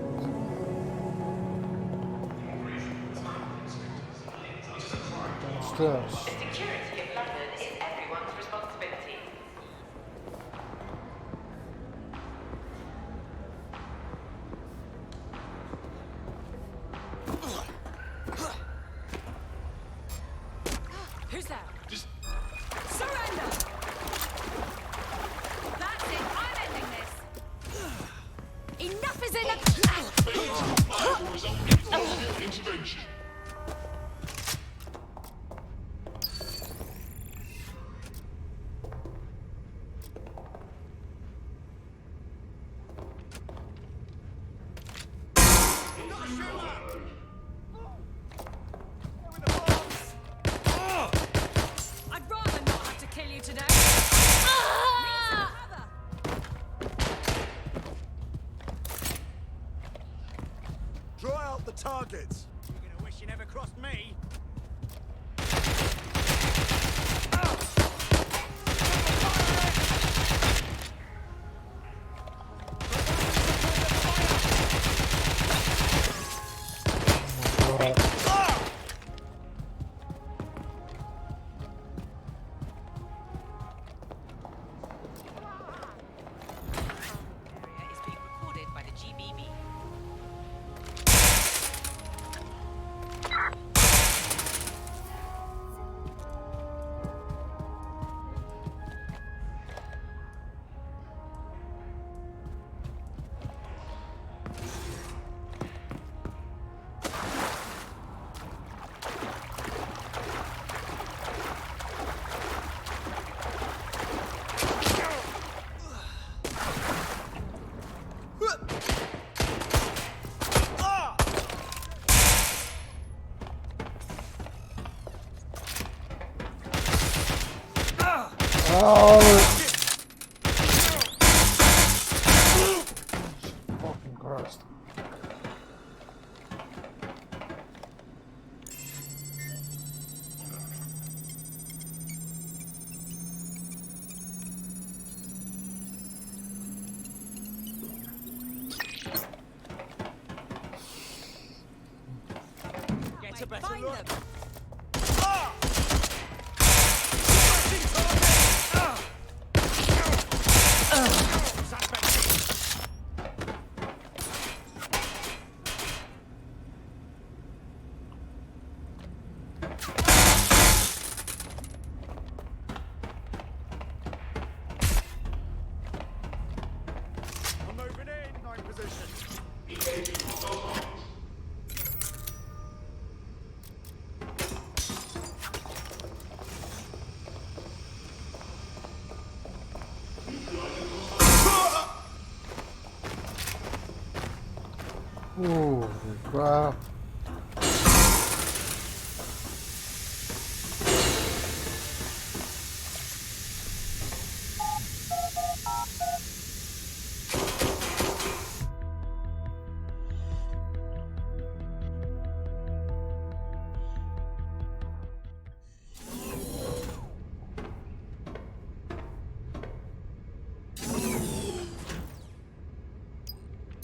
downstairs. Security of London is everyone's responsibility. Who's that? Surrender! That's it, I'm ending this! Enough is enough! Intervention. I'd rather not have to kill you today. Draw out the targets. You're gonna wish you never crossed me. Is being recorded by the GBB. Oh. Fucking Christ. Get a better look. I'm moving in, night position. Holy crap.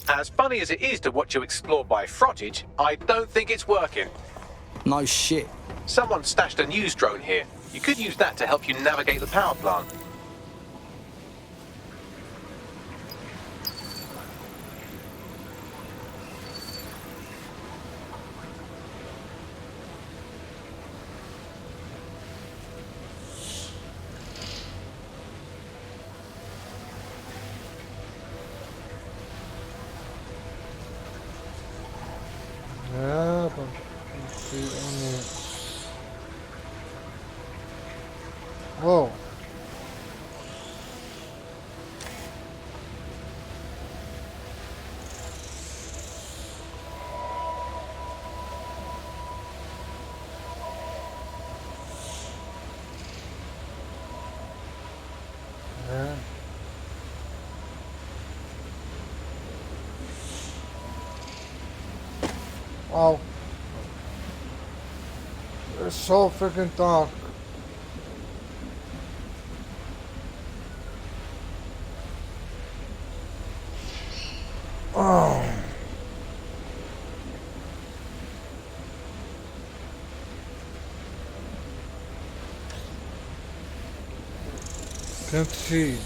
As funny as it is to watch you explore by frontage, I don't think it's working. No shit. Someone stashed a news drone here. You could use that to help you navigate the power plant. Yeah, but let's see any. Whoa. Yeah. Wow. It's so freaking dark. Oh. Can't see.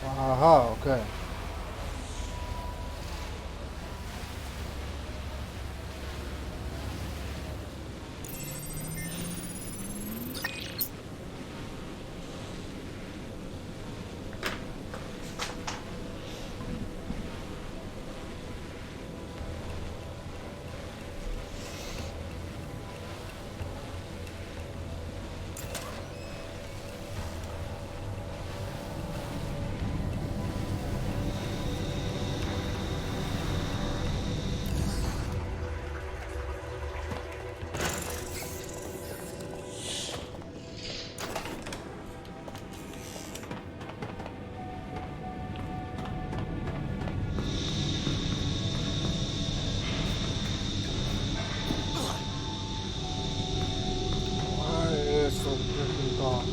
Aha, okay. Why is so freaking dark?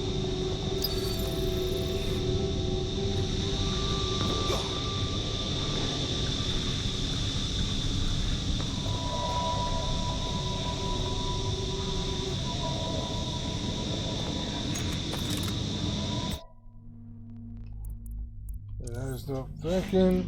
There's the freaking.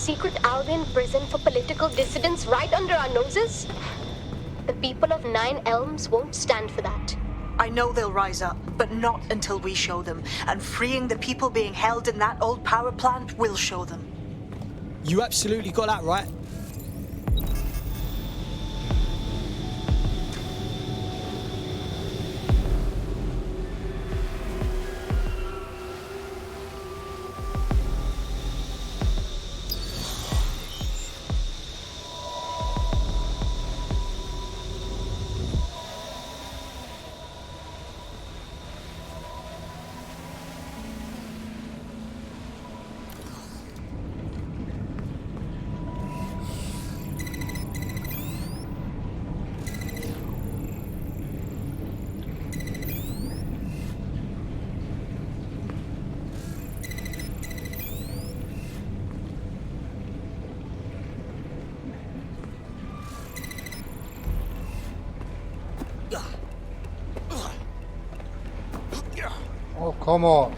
secret Albion prison for political dissidents right under our noses? The people of Nine Elms won't stand for that. I know they'll rise up, but not until we show them. And freeing the people being held in that old power plant will show them. You absolutely got that right. Oh, come on.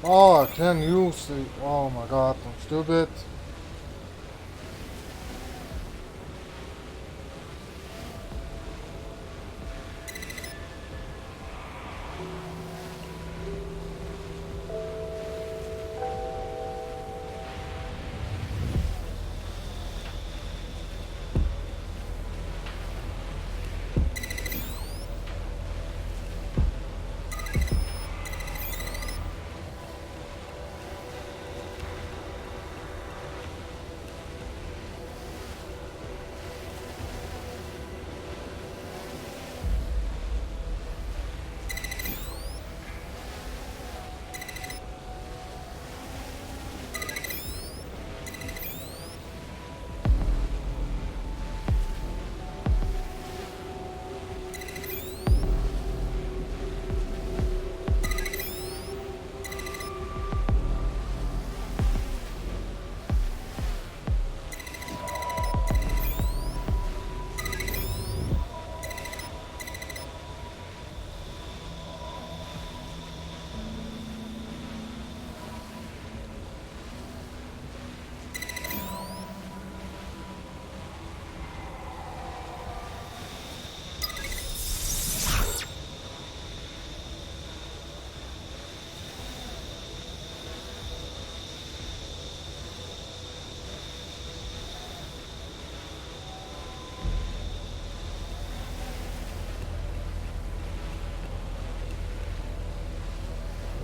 Oh, I can't use it. Oh my god, I'm stupid.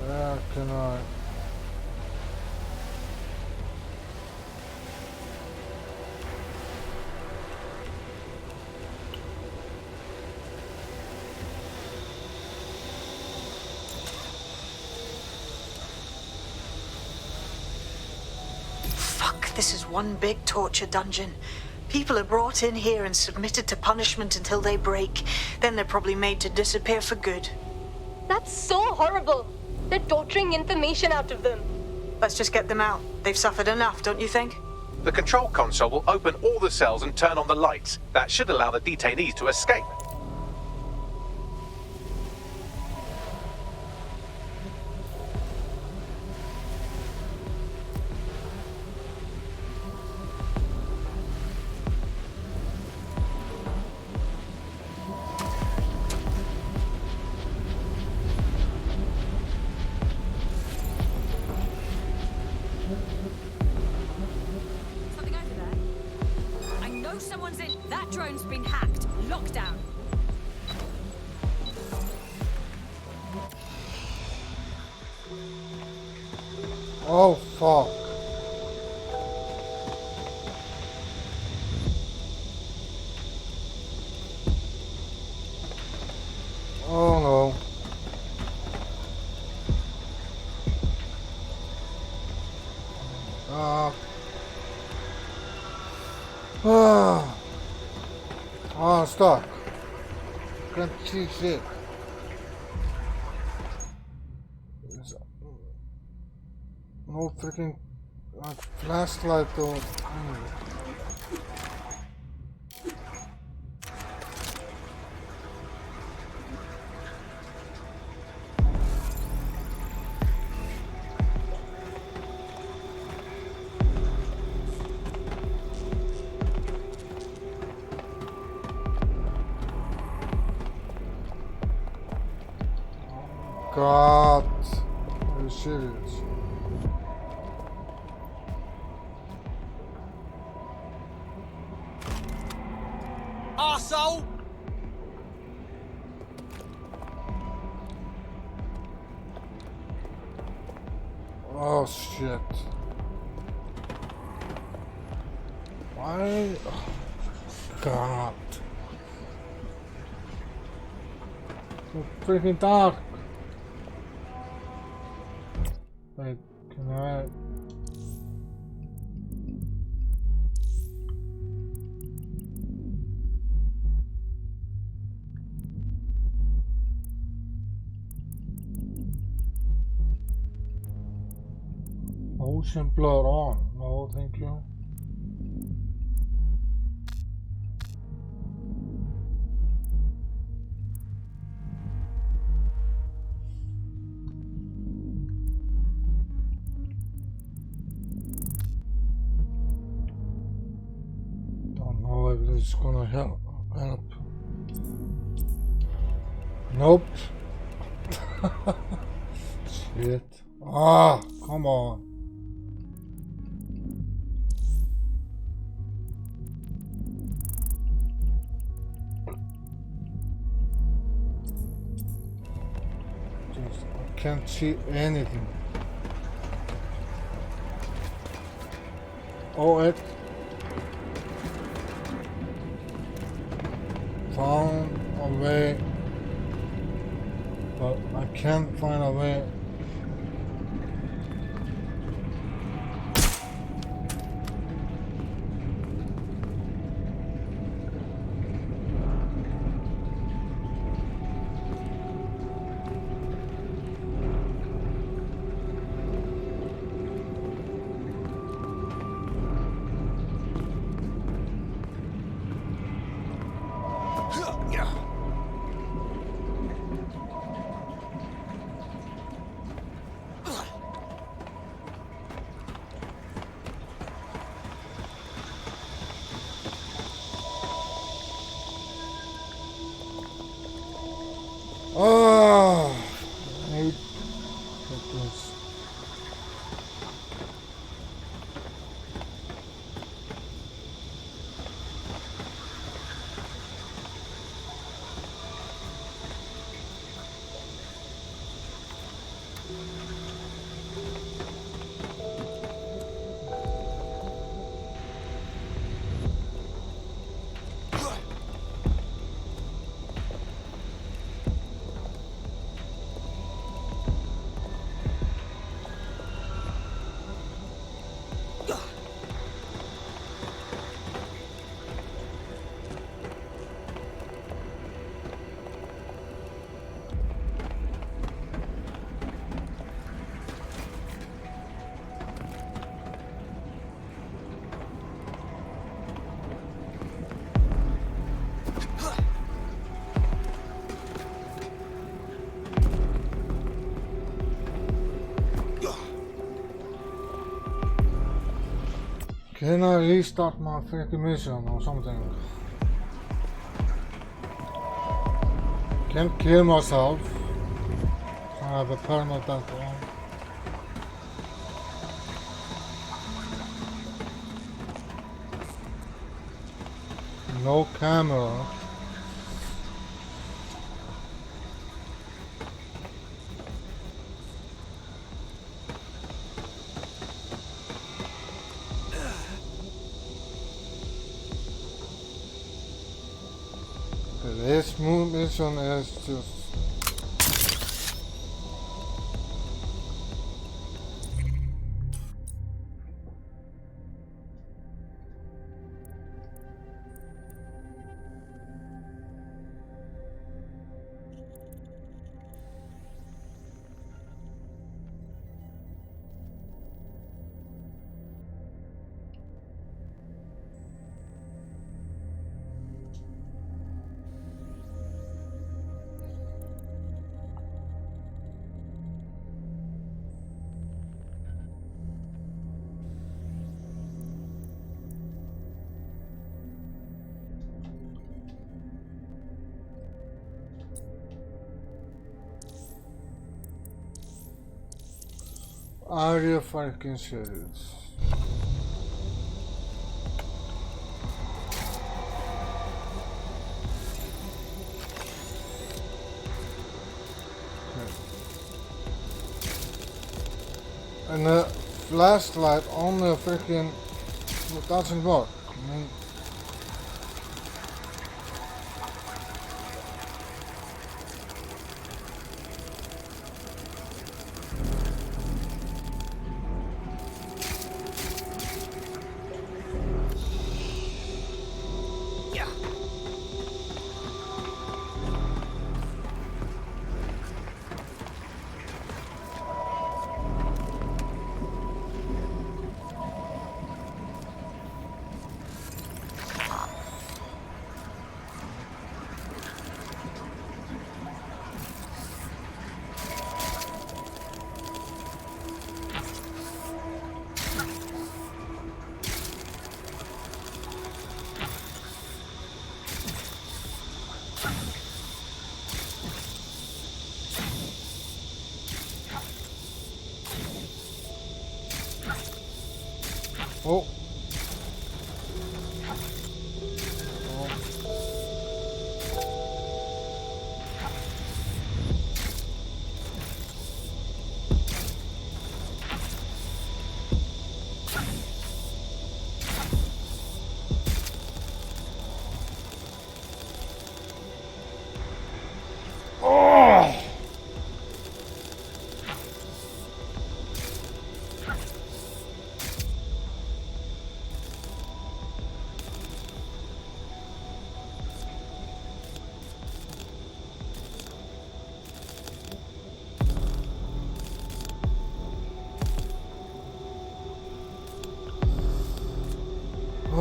Where can I? Fuck, this is one big torture dungeon. People are brought in here and submitted to punishment until they break. Then they're probably made to disappear for good. That's so horrible. They're torturing information out of them. Let's just get them out. They've suffered enough, don't you think? The control console will open all the cells and turn on the lights. That should allow the detainees to escape. someone's in. That drone's been hacked. Lockdown. Oh fuck. Oh no. Stop. Can't see shit. There's no freaking flashlight or God, are you serious? Arsehole! Oh shit. Why? Oh, God. So freaking dark. Wait, can I? Motion blur on. No, thank you. Don't know if this is gonna help. Nope. Shit. Ah, come on. I can't see anything. Oh, it found a way, but I can't find a way. Oh, I hate this. Can I restart my freaking mission or something? Can't kill myself. So I have a permanent one. No camera. This mission is just... Are you fucking serious? And the flashlight on the freaking doesn't work. I mean, oh.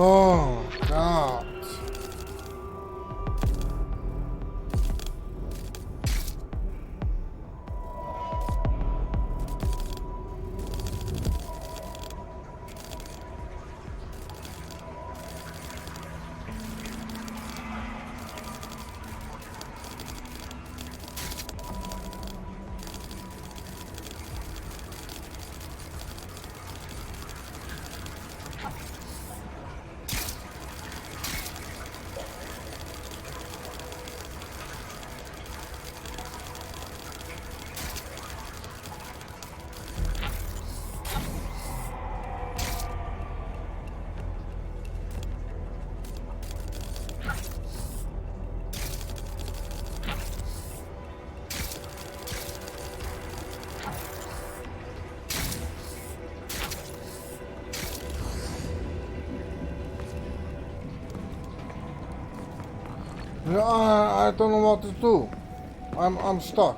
Oh, God. No, I don't know what to do. I'm stuck.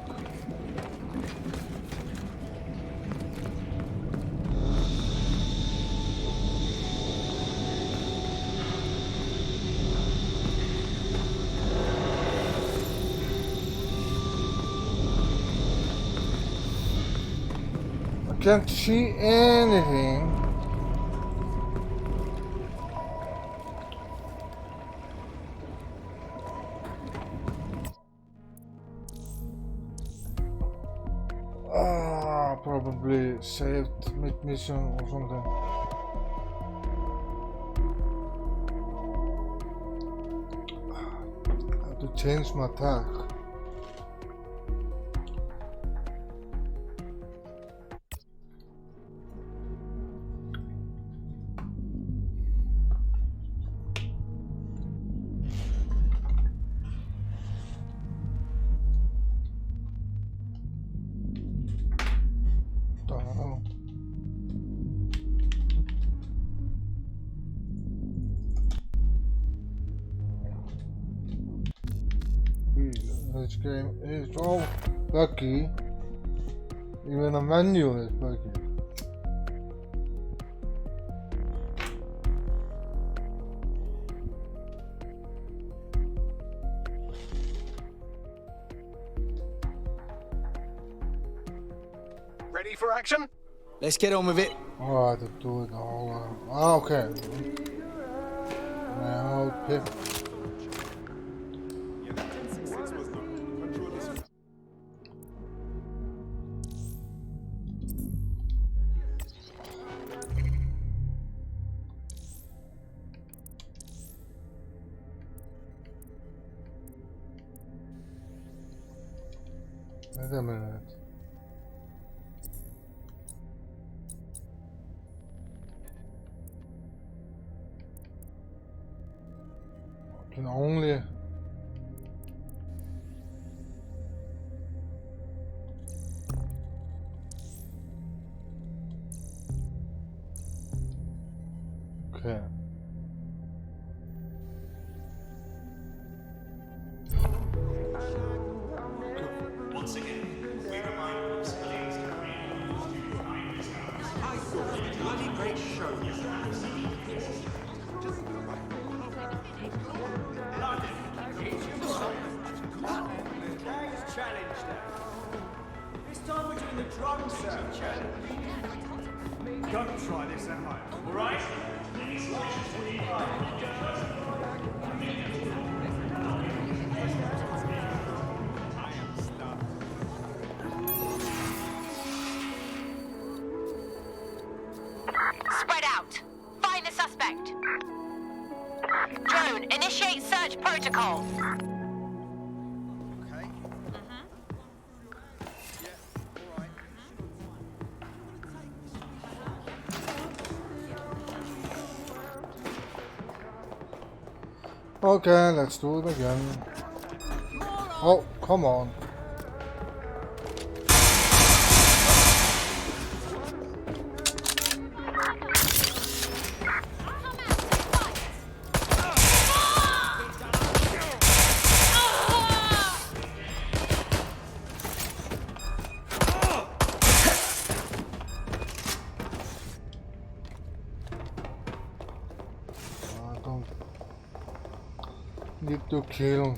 I can't see anything. Probably saved mid-mission or something. to change my tag. This game is so buggy. Even the menu is buggy. Ready for action? Let's get on with it. Oh, I have to do it all. Ah, okay. Now pick. Wait a minute. I can only okay. Once again, we remind civilians to create behind this house. I thought it was a bloody great show. Challenge that. This time we're doing the drum set challenge. Don't try this at home, alright? Spread out. Find the suspect. Drone, initiate search protocol. Okay, let's do it again. Oh, come on. Need to kill.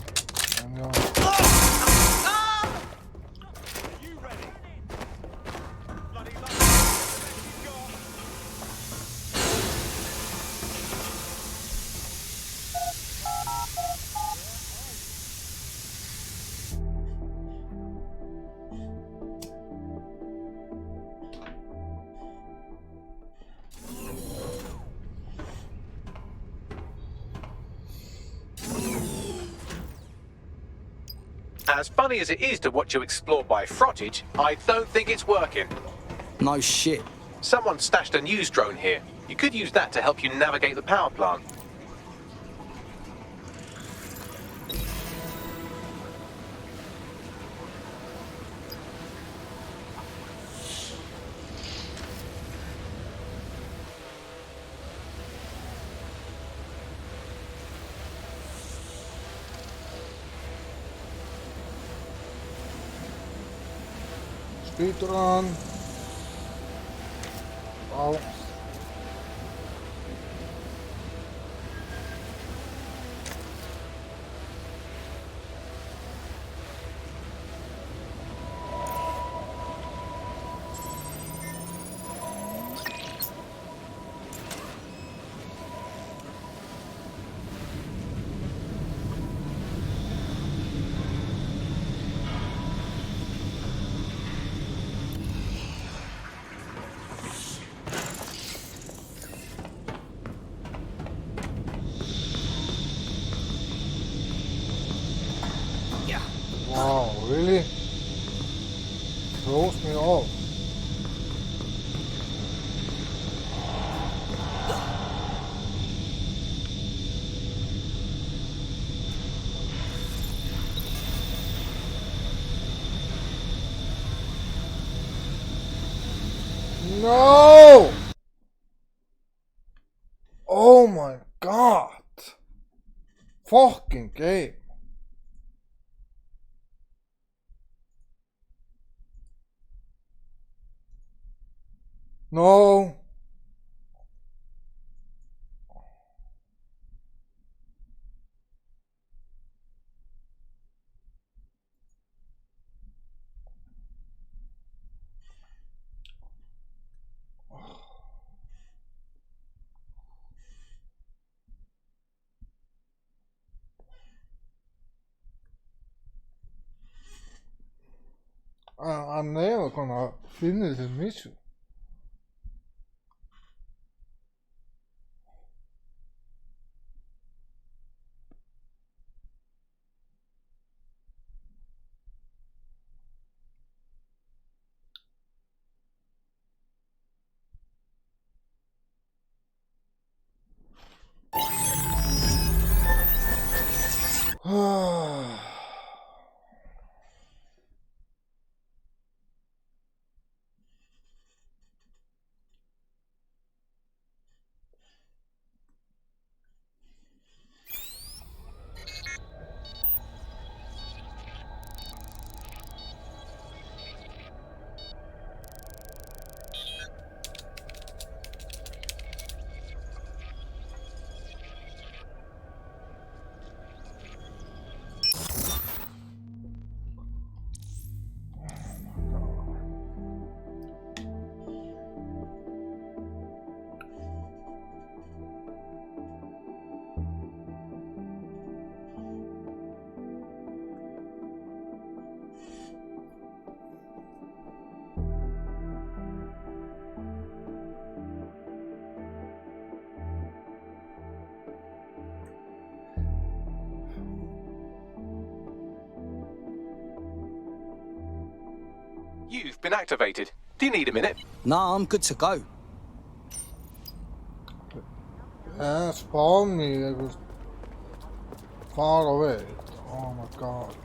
As funny as it is to watch you explore by frottage, I don't think it's working. No shit. Someone stashed a news drone here. You could use that to help you navigate the power plant. Speedrun. Wow. Wow, really? Throws me off. No! Oh my god! Fucking game. No. I'm never gonna finish the mission. You've been activated. Do you need a minute? Nah, I'm good to go. Yeah, spawned me. It was far away. Oh my god.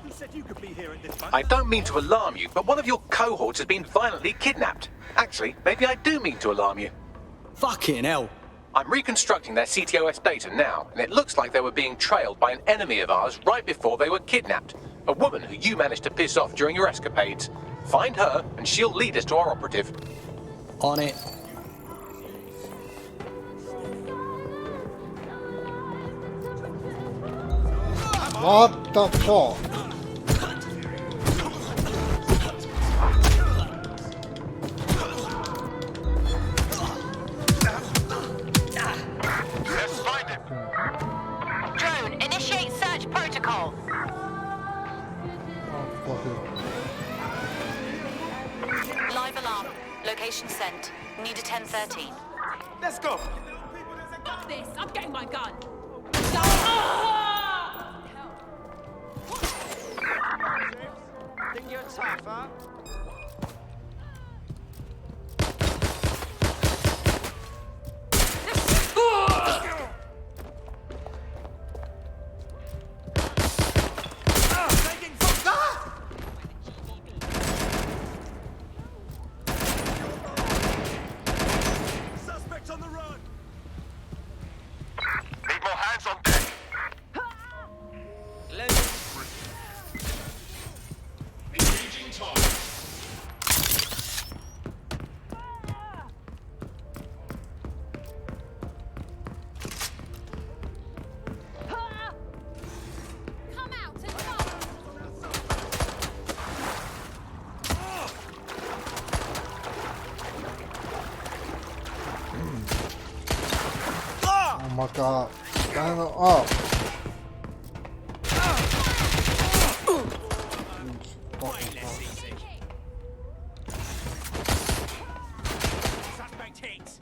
Who said you could be here at this time? I don't mean to alarm you, but one of your cohorts has been violently kidnapped. Actually, maybe I do mean to alarm you. Fucking hell. I'm reconstructing their CTOS data now, and it looks like they were being trailed by an enemy of ours right before they were kidnapped. A woman who you managed to piss off during your escapades. Find her, and she'll lead us to our operative. On it. What the fuck? Let's find him. Drone, initiate search protocol. Live alarm. Location sent. Need a 1013. Let's go. Fuck this! I'm getting my gun. Think you're tough, huh? Suspects on the run. Need more hands on deck. Engaging target. Come out and fight! Oh my god. Stand up. Suspect hit.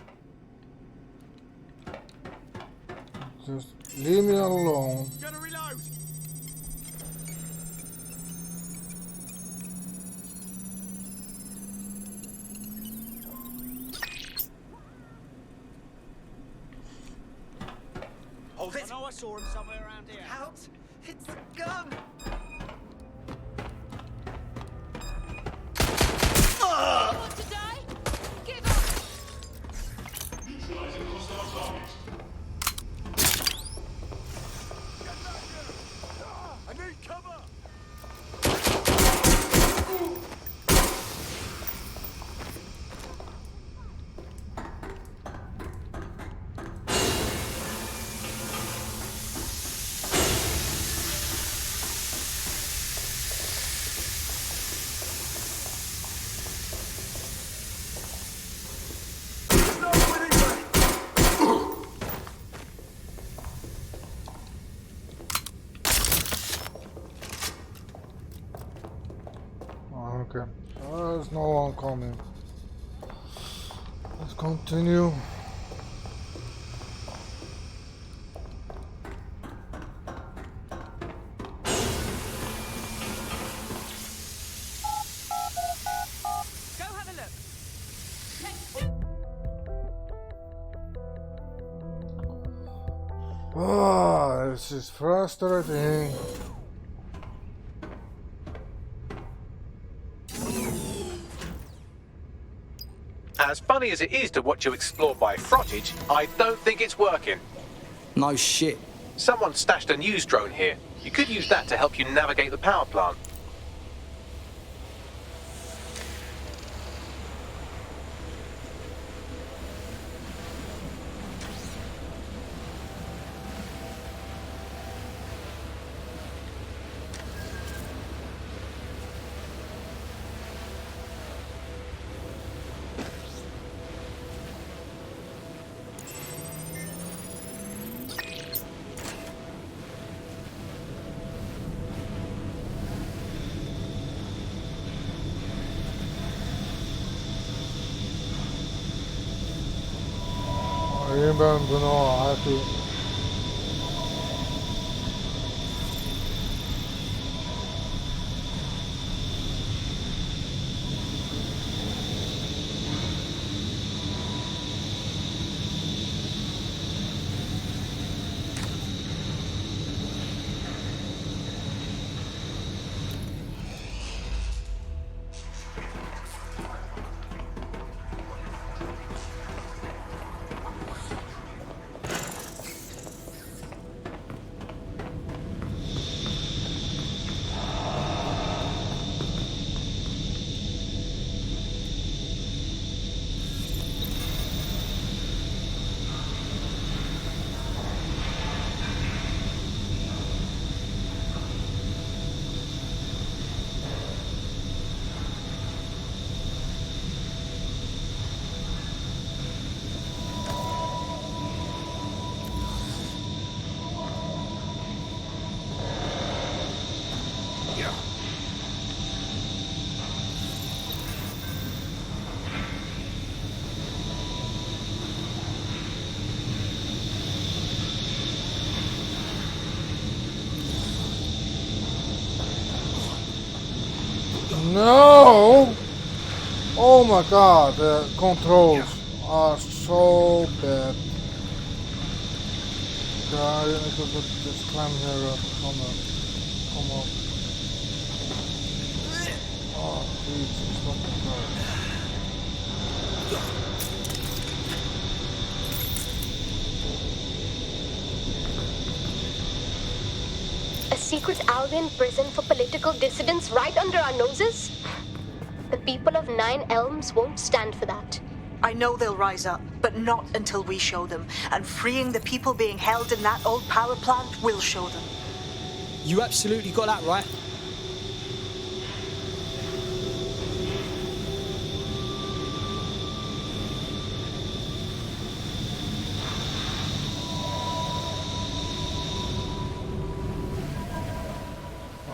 Just leave me alone. Gonna reload. Hold it. I know I saw him somewhere around here. Out. It's a gun. Want to die? Give up! I need cover. Okay. There's no one coming. Let's continue. Go have a look. This is frustrating. As funny as it is to watch you explore by frontage, I don't think it's working. No shit. Someone stashed a news drone here. You could use that to help you navigate the power plant. Ben bunu artık No! Oh my god, the controls are so bad. God, I could just climb here up. Come on. Come on. Oh, Jesus fucking Christ. A secret Albion prison for political dissidents right under our noses? The people of Nine Elms won't stand for that. I know they'll rise up, but not until we show them. And freeing the people being held in that old power plant will show them. You absolutely got that right.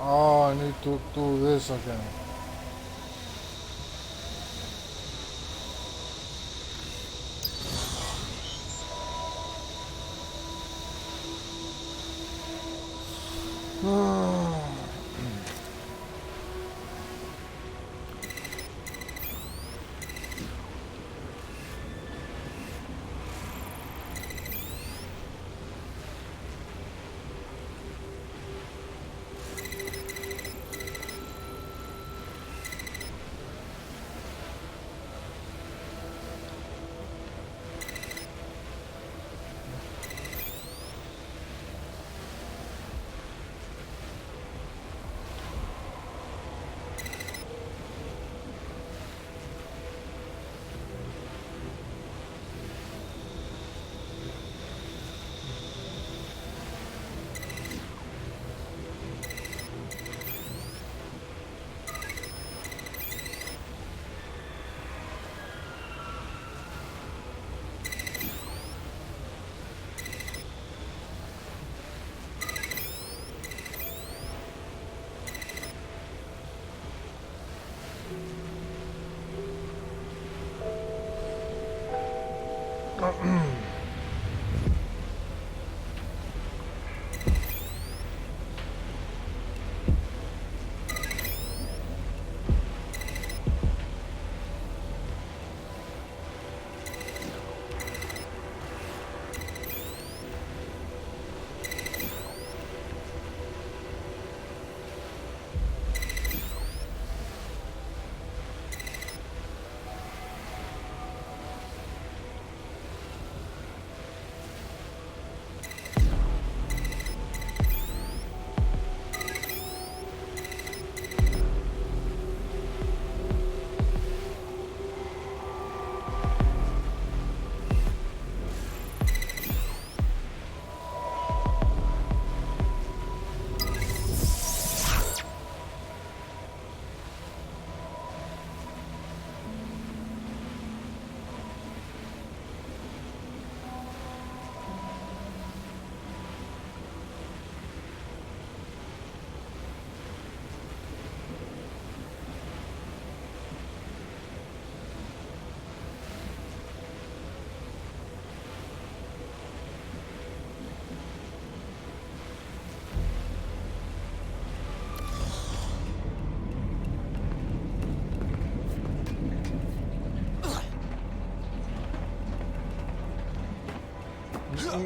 Oh, I need to do this again.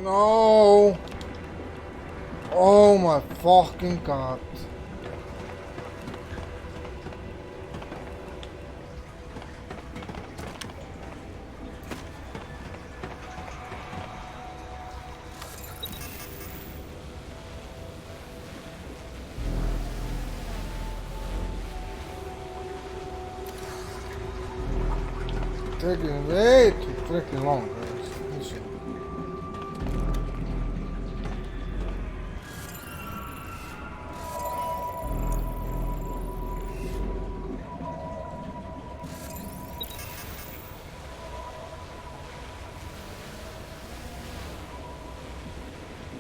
No! Oh my fucking god. Taking way too freaking long, guys. Listen.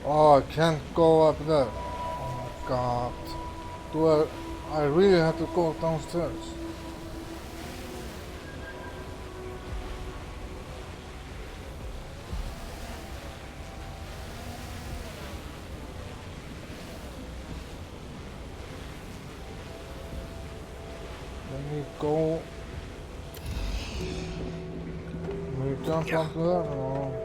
Oh, I can't go up there. Oh my god. Do I really have to go downstairs? Let me go. Let me jump up there. No.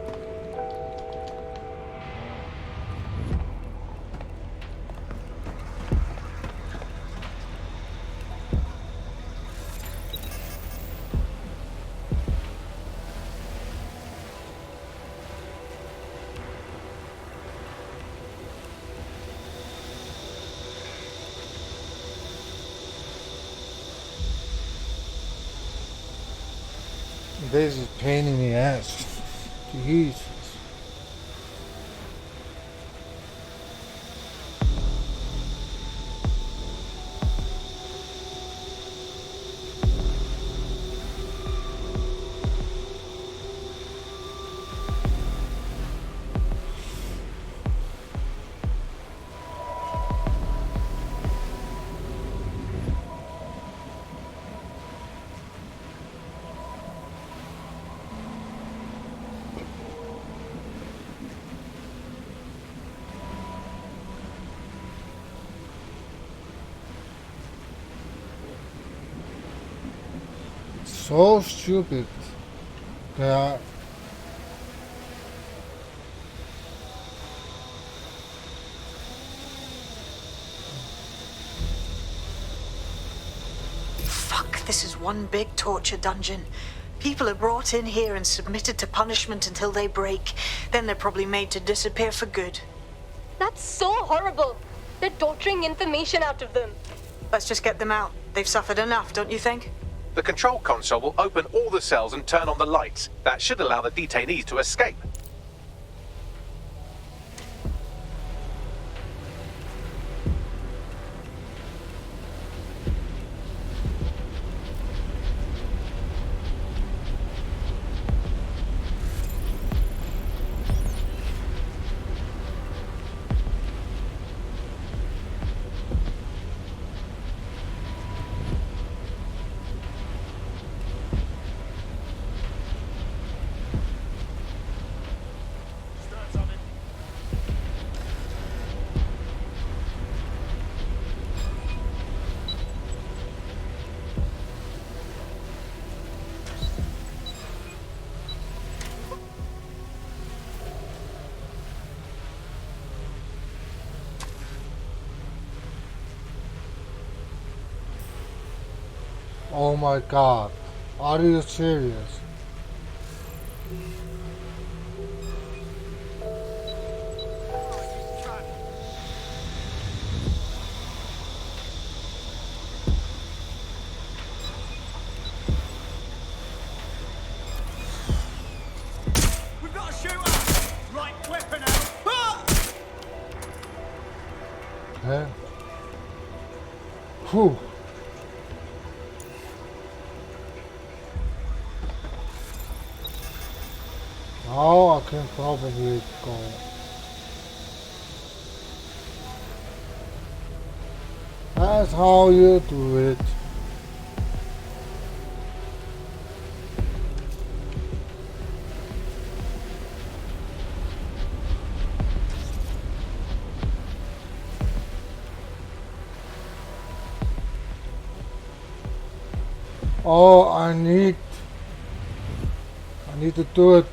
This is pain in the ass. Jesus. So stupid. They are. Fuck, this is one big torture dungeon. People are brought in here and submitted to punishment until they break. Then they're probably made to disappear for good. That's so horrible. They're torturing information out of them. Let's just get them out. They've suffered enough, don't you think? The control console will open all the cells and turn on the lights. That should allow the detainees to escape. Oh my god. Are you serious? We've got a shooter! Right weapon out! Ah! Huh? Whew. Now I can probably go. That's how you do it. Oh, I need to do it.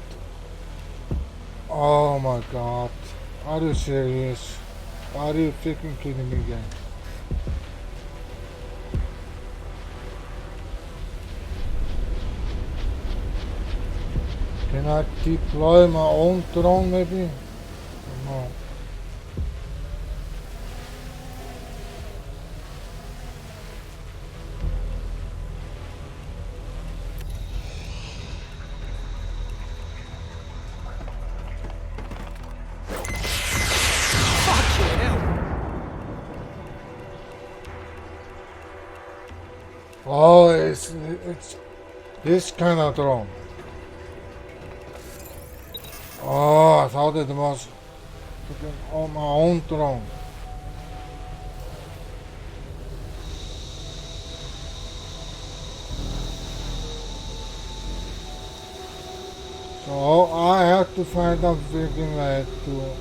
Oh my god. Are you serious? Are you freaking kidding me again? Can I deploy my own drone maybe? No. Oh, it's this kind of drone. Oh, I thought it was on my own drone. So I have to find a freaking way to.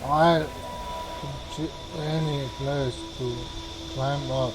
I don't see any place to climb up.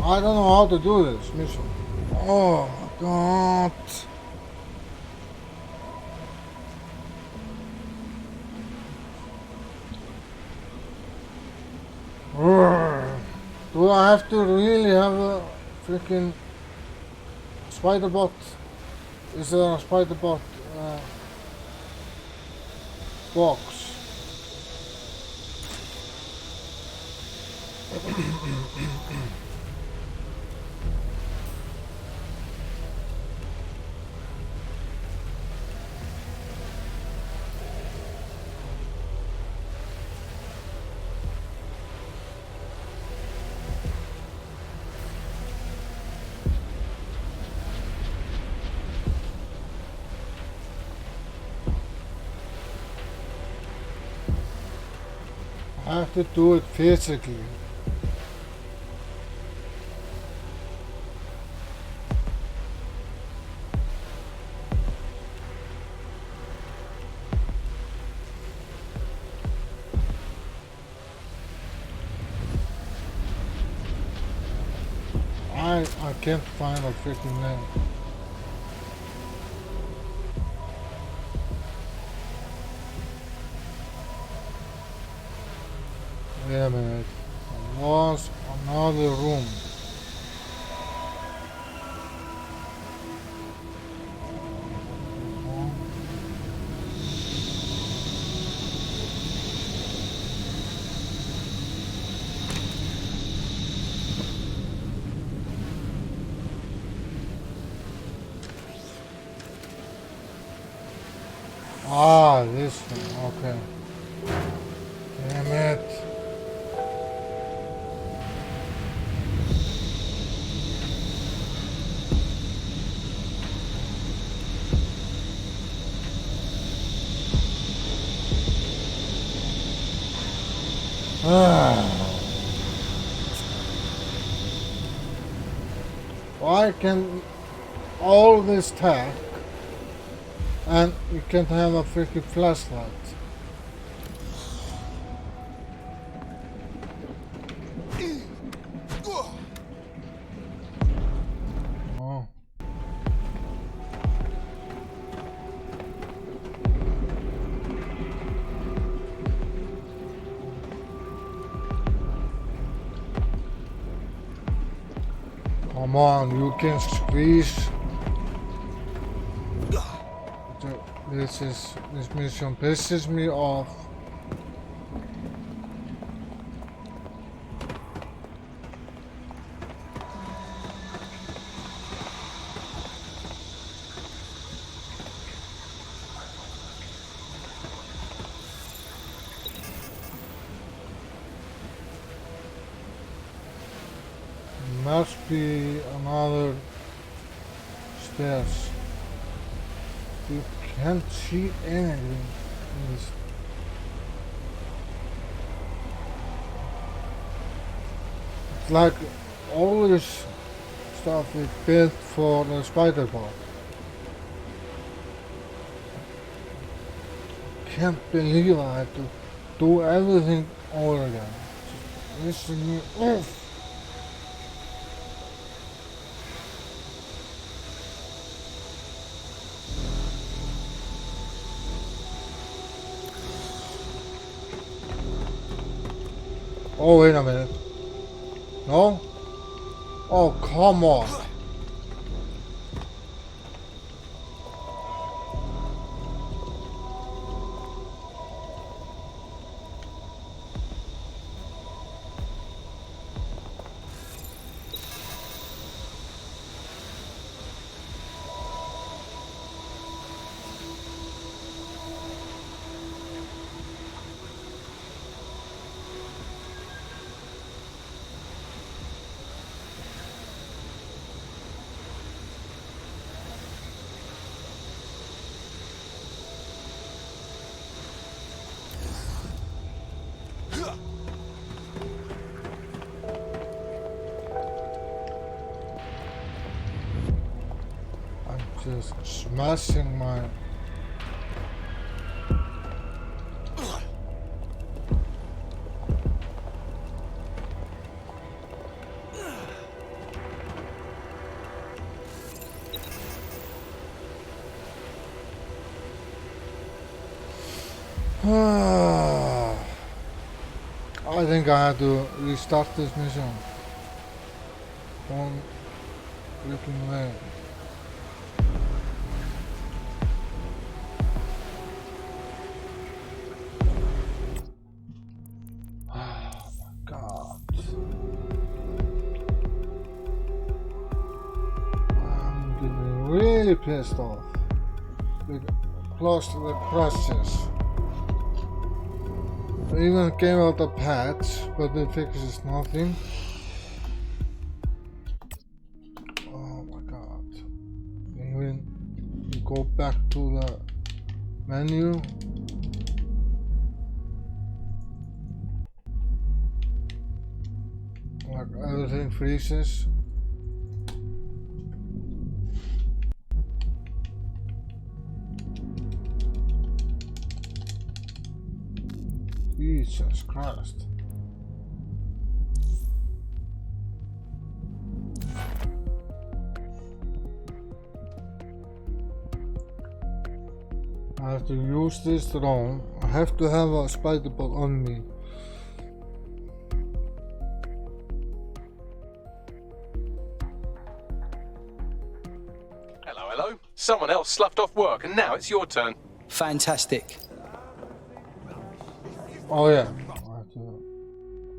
I don't know how to do this mission. Oh my god. Do I have to really have a freaking spider bot? Is there a spider bot box? I have to do it physically. can't find a freaking name. Wait a minute. There was another room. Ah, this one, okay. Damn it. Why can all this tech and you can't have a freaking flashlight? Oh. Come on, you can squeeze. This mission pisses me off. Must be another stairs. You can't see anything. It's like all this stuff is built for the spider bot. Can't believe I had to do everything over again. Just pissing me off. Oh, wait a minute. No? Oh, come on. Just smashing my I think I had to restart this mission. One freaking way. Really pissed off. Plus the crashes. They even came out a patch, but it fixes nothing. Oh my god. Even you go back to the menu. Like everything freezes. Jesus Christ. I have to use this drone. I have to have a spider bot on me. Hello, hello. Someone else sloughed off work, and now it's your turn. Fantastic. Oh yeah, I have to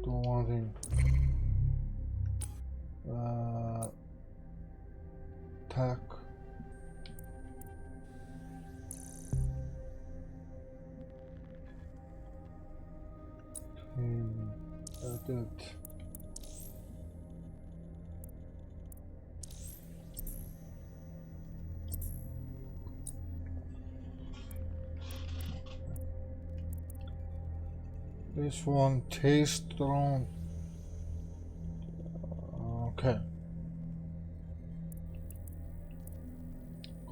do one thing. Attack. Edit. This one, taste drone. Okay.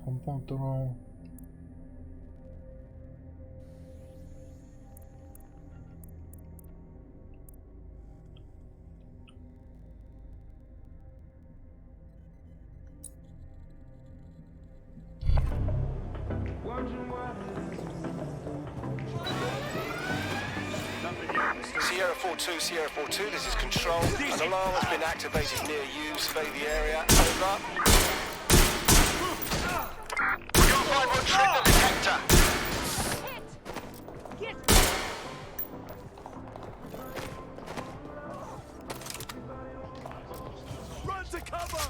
Compound drone. Sierra 4-2, Sierra 4-2, this is Control. An alarm has been activated near you. Survey the area. Over. We got 5 trigger detector. Run to cover!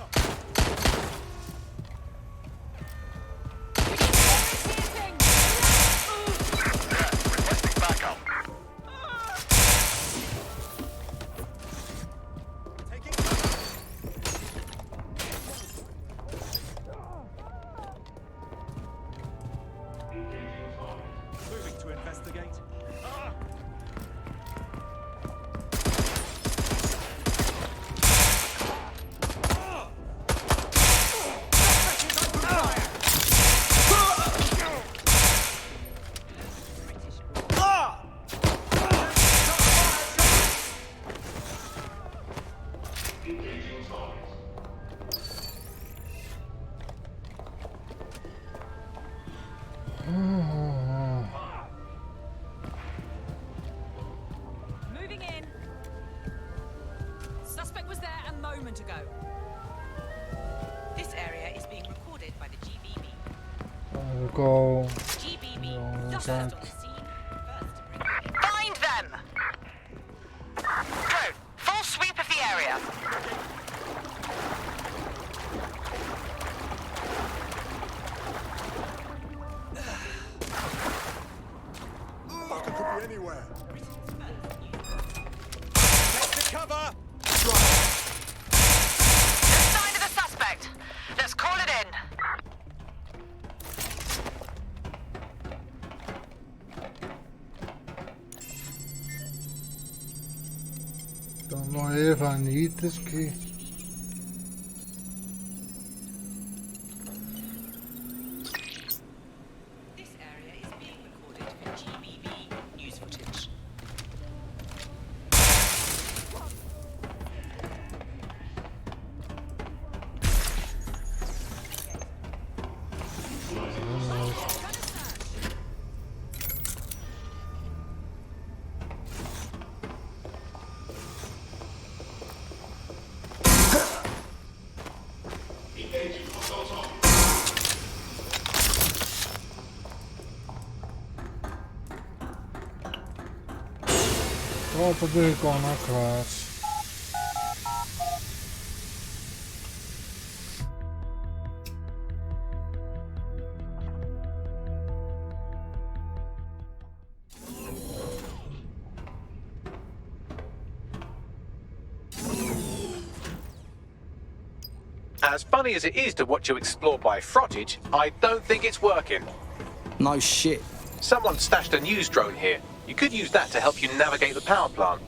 Requesting backup. Moving to investigate. Moving in. Suspect was there a moment ago. This area is being recorded by the GBB. I'll go. GBB. Suspect on the scene. Find them! Go! Full sweep of the area. Fucker could be anywhere. Take to cover. No sign of the suspect. Let's call it in. Don't know if I need this key. This area is being recorded for GBB news footage. Probably gonna crash. As funny as it is to watch you explore by frottage, I don't think it's working. No shit. Someone stashed a news drone here. You could use that to help you navigate the power plant.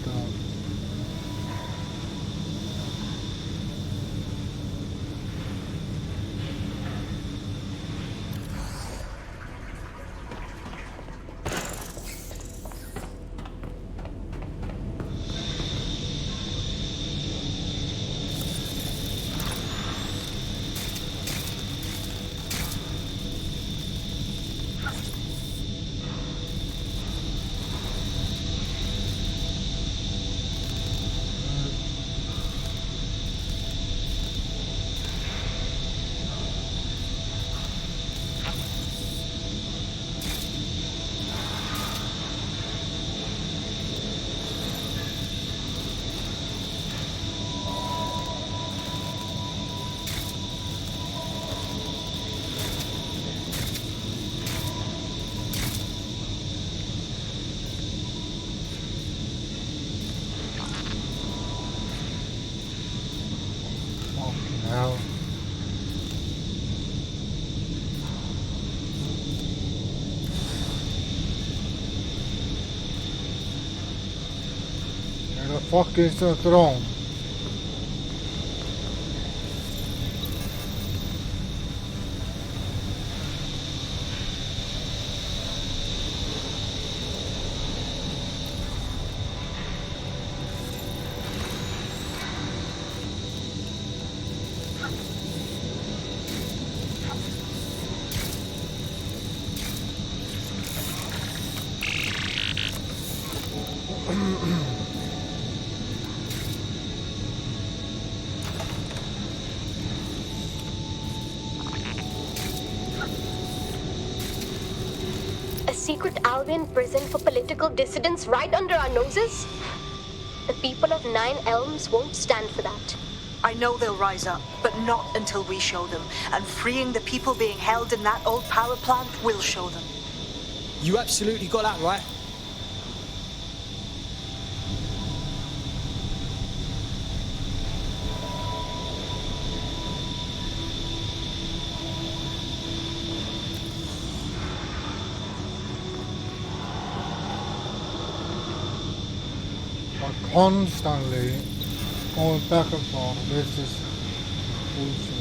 God. Hell. Where the fuck is the throne? A secret Albion prison for political dissidents right under our noses? The people of Nine Elms won't stand for that. I know they'll rise up, but not until we show them. And freeing the people being held in that old power plant will show them. You absolutely got that right. Constantly going back and forth with this bullshit.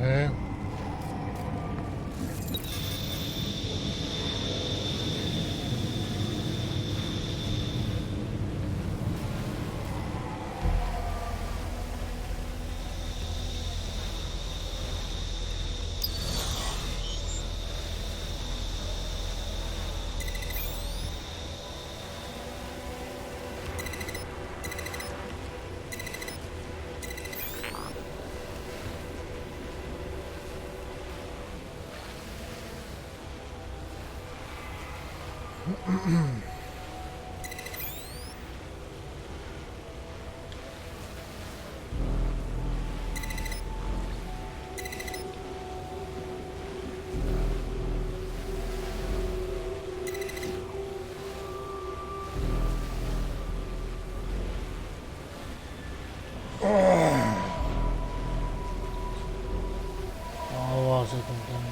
Okay. How was it again?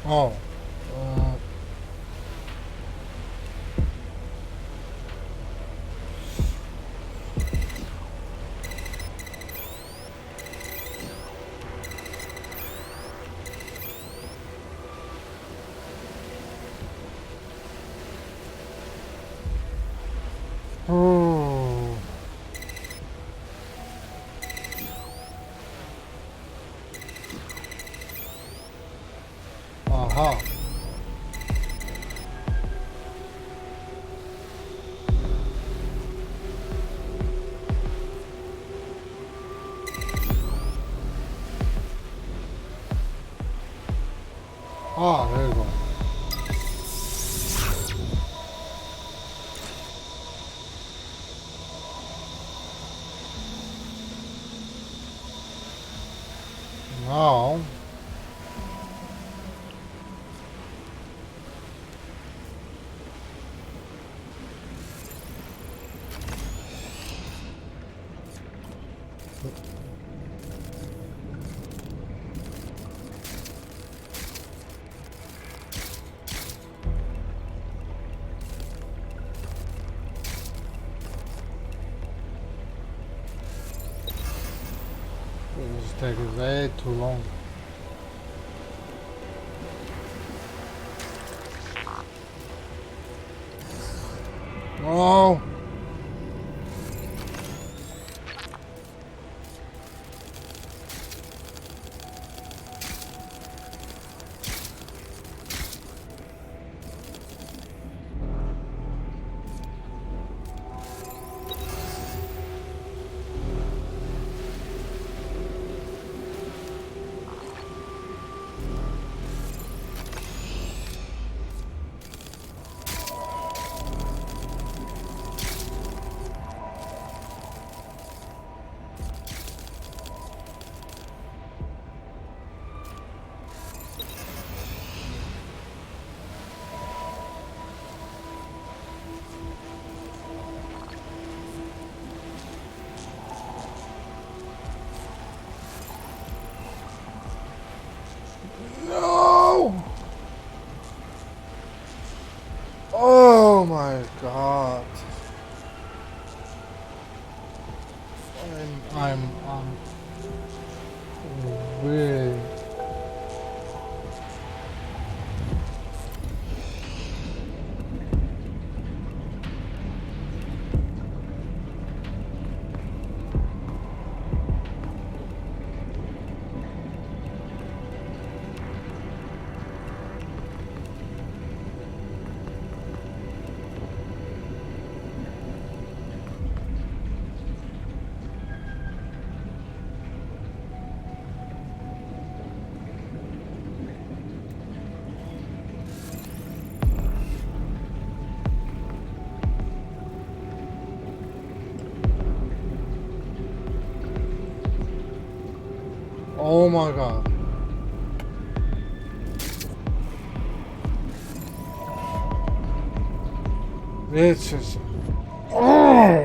Oh. Oh. Aha. Ah, there you go. Now, this is taking way too long. No. No! Oh my god. I'm really. Oh my god. This is. Oh!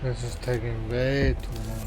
This is taking way too long.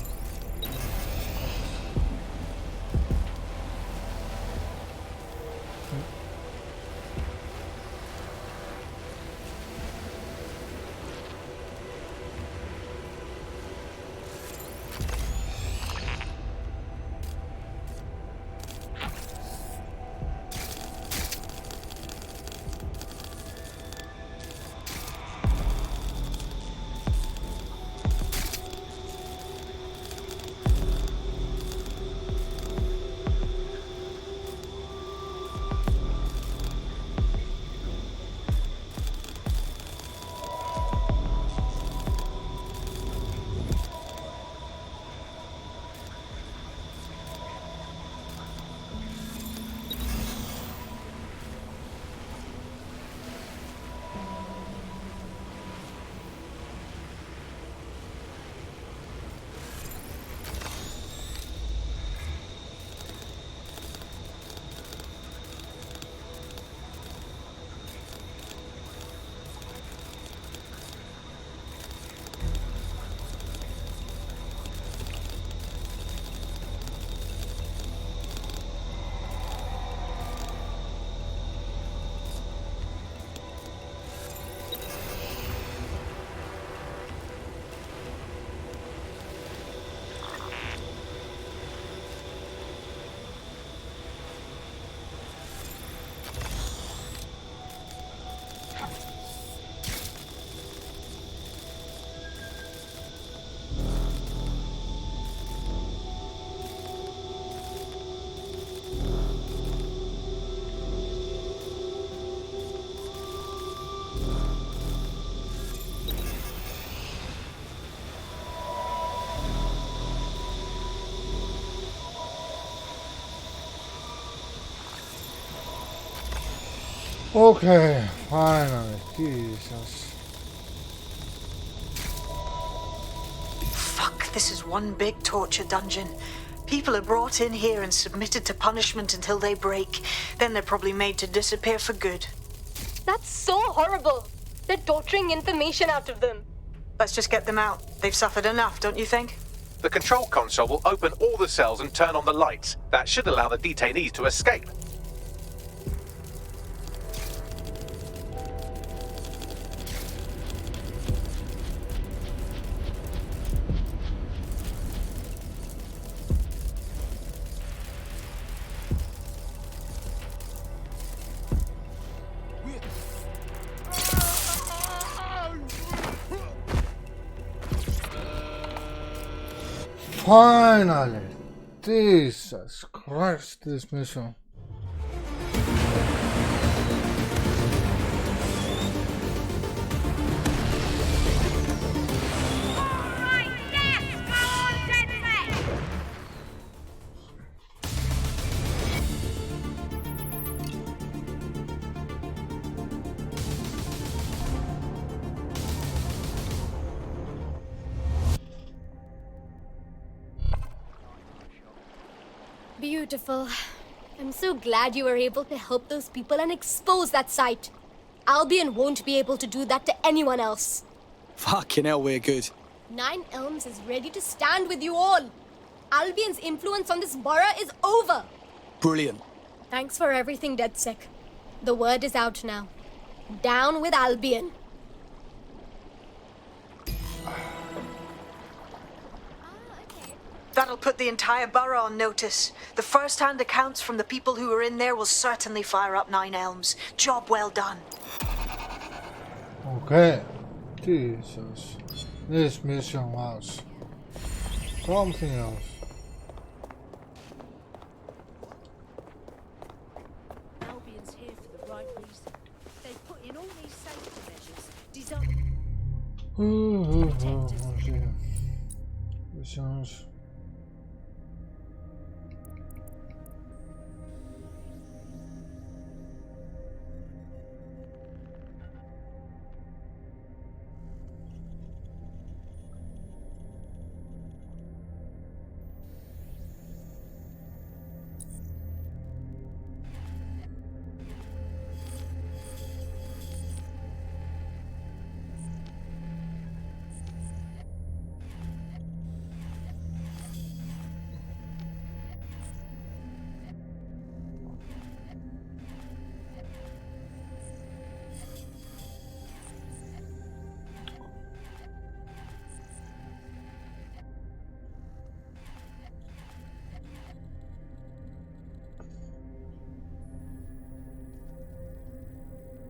Okay, finally, Jesus. Fuck, this is one big torture dungeon. People are brought in here and submitted to punishment until they break. Then they're probably made to disappear for good. That's so horrible. They're torturing information out of them. Let's just get them out. They've suffered enough, don't you think? The control console will open all the cells and turn on the lights. That should allow the detainees to escape. Finally! Jesus Christ, this mission. Beautiful. I'm so glad you were able to help those people and expose that site. Albion won't be able to do that to anyone else. Fucking hell, we're good. Nine Elms is ready to stand with you all. Albion's influence on this borough is over. Brilliant. Thanks for everything, DedSec. The word is out now. Down with Albion. That'll put the entire borough on notice. The first-hand accounts from the people who were in there will certainly fire up Nine Elms. Job well done. Okay. Jesus. This mission was something else. Albion's here for the right reason. They've put in all these safety measures designed Missions.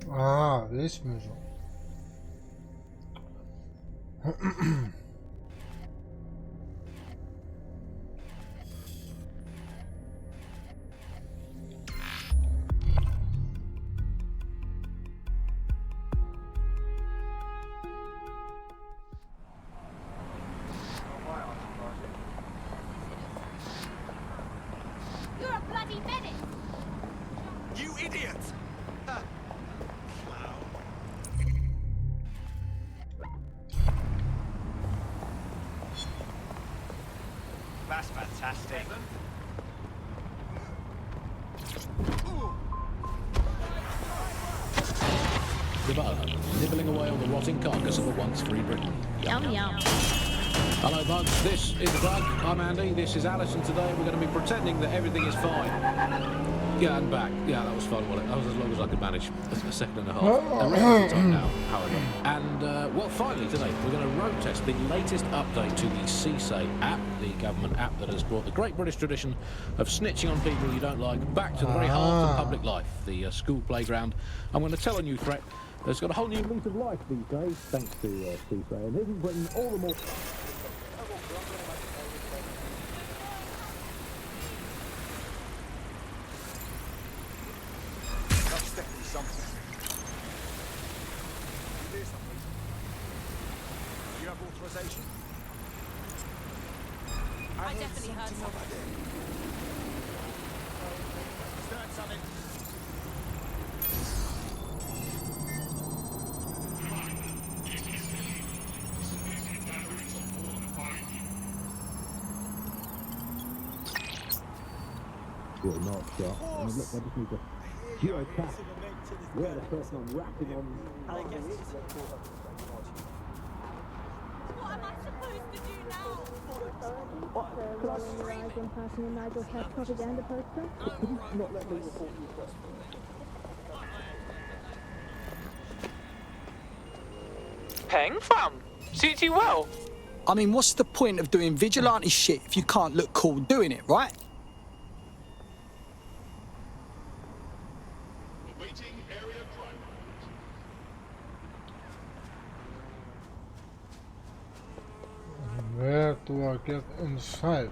Ah, this museum. You're a bloody menace! You idiot! That's fantastic. The bug, nibbling away on the rotting carcass of a once free Britain. Yum yum. Hello, bugs. This is the bug. I'm Andy. This is Alice, and today we're going to be pretending that everything is fine. Yeah, and back. Yeah, that was fun, wasn't it? That was as long as I could manage. A second and a half. Around the time now, however. And, well, finally today, we're going to road test the latest update to the CSAY app, the government app that has brought the great British tradition of snitching on people you don't like back to the very heart of public life, the school playground. I'm going to tell a new threat that's got a whole new lease of life these days, thanks to CSAY, and isn't Britain all the more... That's definitely something. You hear something? You have authorization? I definitely heard something. Stern something. Well, not shot. I mean, look, I just need to geocache where the person I'm rapping on. What am I supposed to do now? Nigel passing a Nigel Cash propaganda poster? Not let me report you first. Peng, fam. Suits you well. I mean, what's the point of doing vigilante shit if you can't look cool doing it, right? Where do I get inside?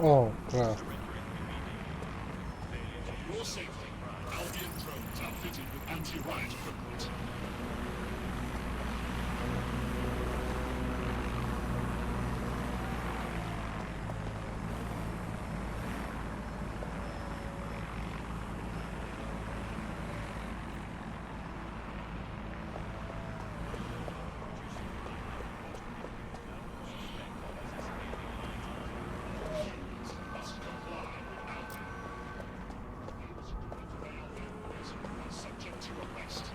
Oh crap. Your safety. Albion drones are fitted with anti-riot equipment. Subject to arrest.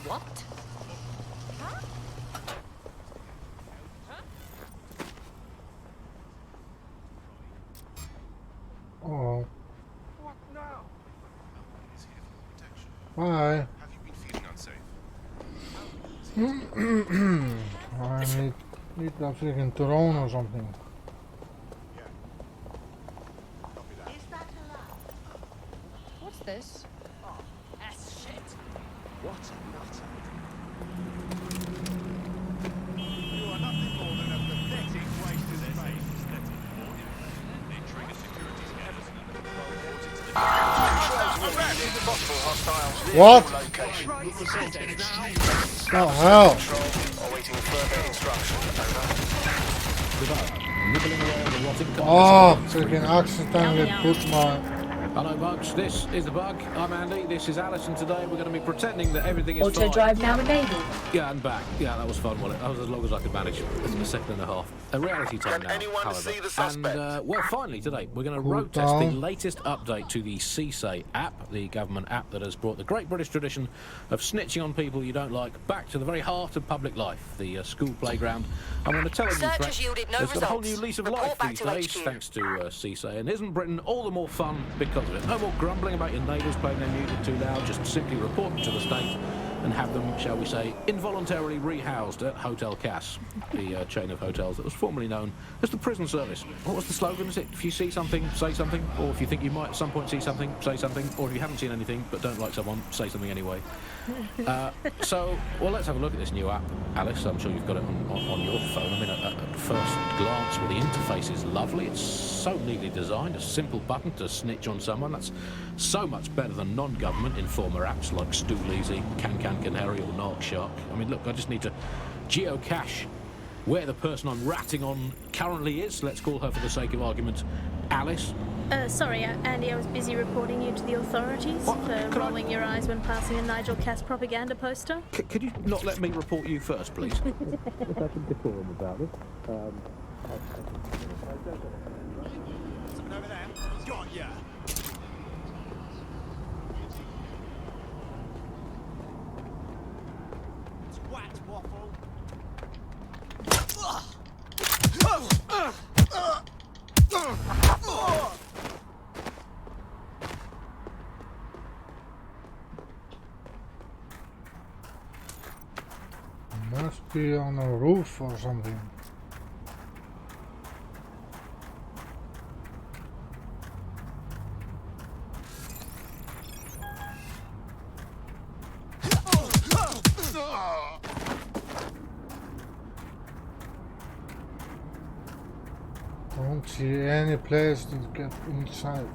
What? Oh. What now? Bye. Have you been feeling unsafe? I need a freaking drone or something. What's this? Oh, that's shit. What a nutter. You are nothing more than a pathetic What? The hell? Oh, freaking accidentally put my... Hello, Bugs. This is the Bug. I'm Andy. This is Alice, and today we're going to be pretending that everything is Auto fine. drive now enabled. Yeah, and back. Yeah, that was fun, wasn't it? That was as long as I could manage. A second and a half. A reality time now, however. And, well, finally, today, we're going to road test the latest update to the CSAY app, the government app that has brought the great British tradition of snitching on people you don't like back to the very heart of public life, the school playground. I'm going to tell you, Search has yielded no there's got a whole new results. lease of Report life back these to days, HQ. thanks to CSAY. And isn't Britain all the more fun because of it? No more grumbling about your neighbours playing their music too loud, just simply report to the state and have them, shall we say, involuntarily rehoused at Hotel Cass, the chain of hotels that was formerly known as the prison service. What was the slogan? Is it, if you see something, say something? Or if you think you might at some point see something, say something? Or if you haven't seen anything but don't like someone, say something anyway. Well, let's have a look at this new app. Alice, I'm sure you've got it on your phone. I mean, at first glance, well, the interface is lovely. It's so neatly designed. A simple button to snitch on someone. That's so much better than non-government informer apps like Stool-Easy, Can Canary or Narc Shark. I mean, look, I just need to geocache where the person I'm ratting on currently is. Let's call her, for the sake of argument, Alice. Sorry, Andy, I was busy reporting you to the authorities for rolling your eyes when passing a Nigel Cass propaganda poster. Could you not let me report you first, please? If I can decorum about this. Something over there. Got ya. Twat waffle. Must be on a roof or something. Don't see any place to get inside.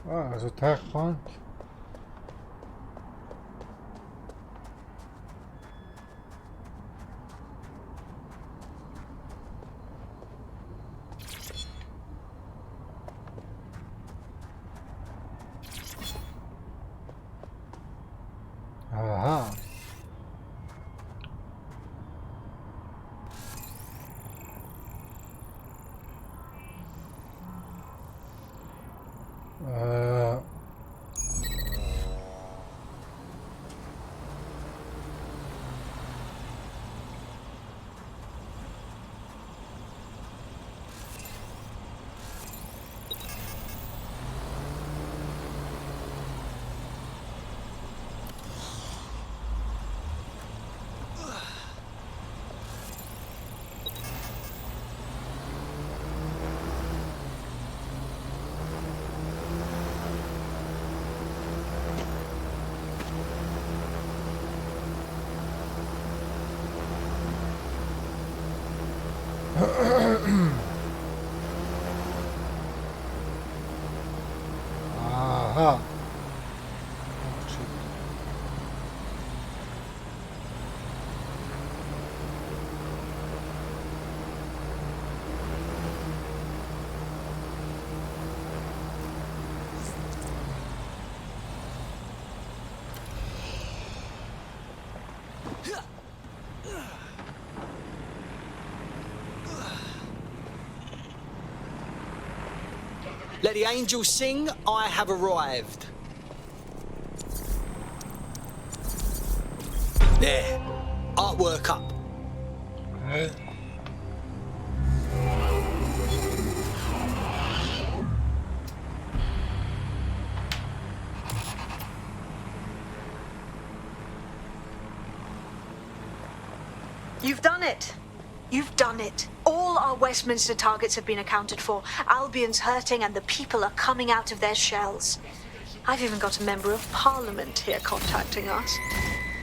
Ah, there's a attack point. Aha. Aha. Oh, shit. Let the angels sing, I have arrived. There. Artwork up. You've done it. You've done it. All our Westminster targets have been accounted for. Albion's hurting and the people are coming out of their shells. I've even got a member of Parliament here contacting us.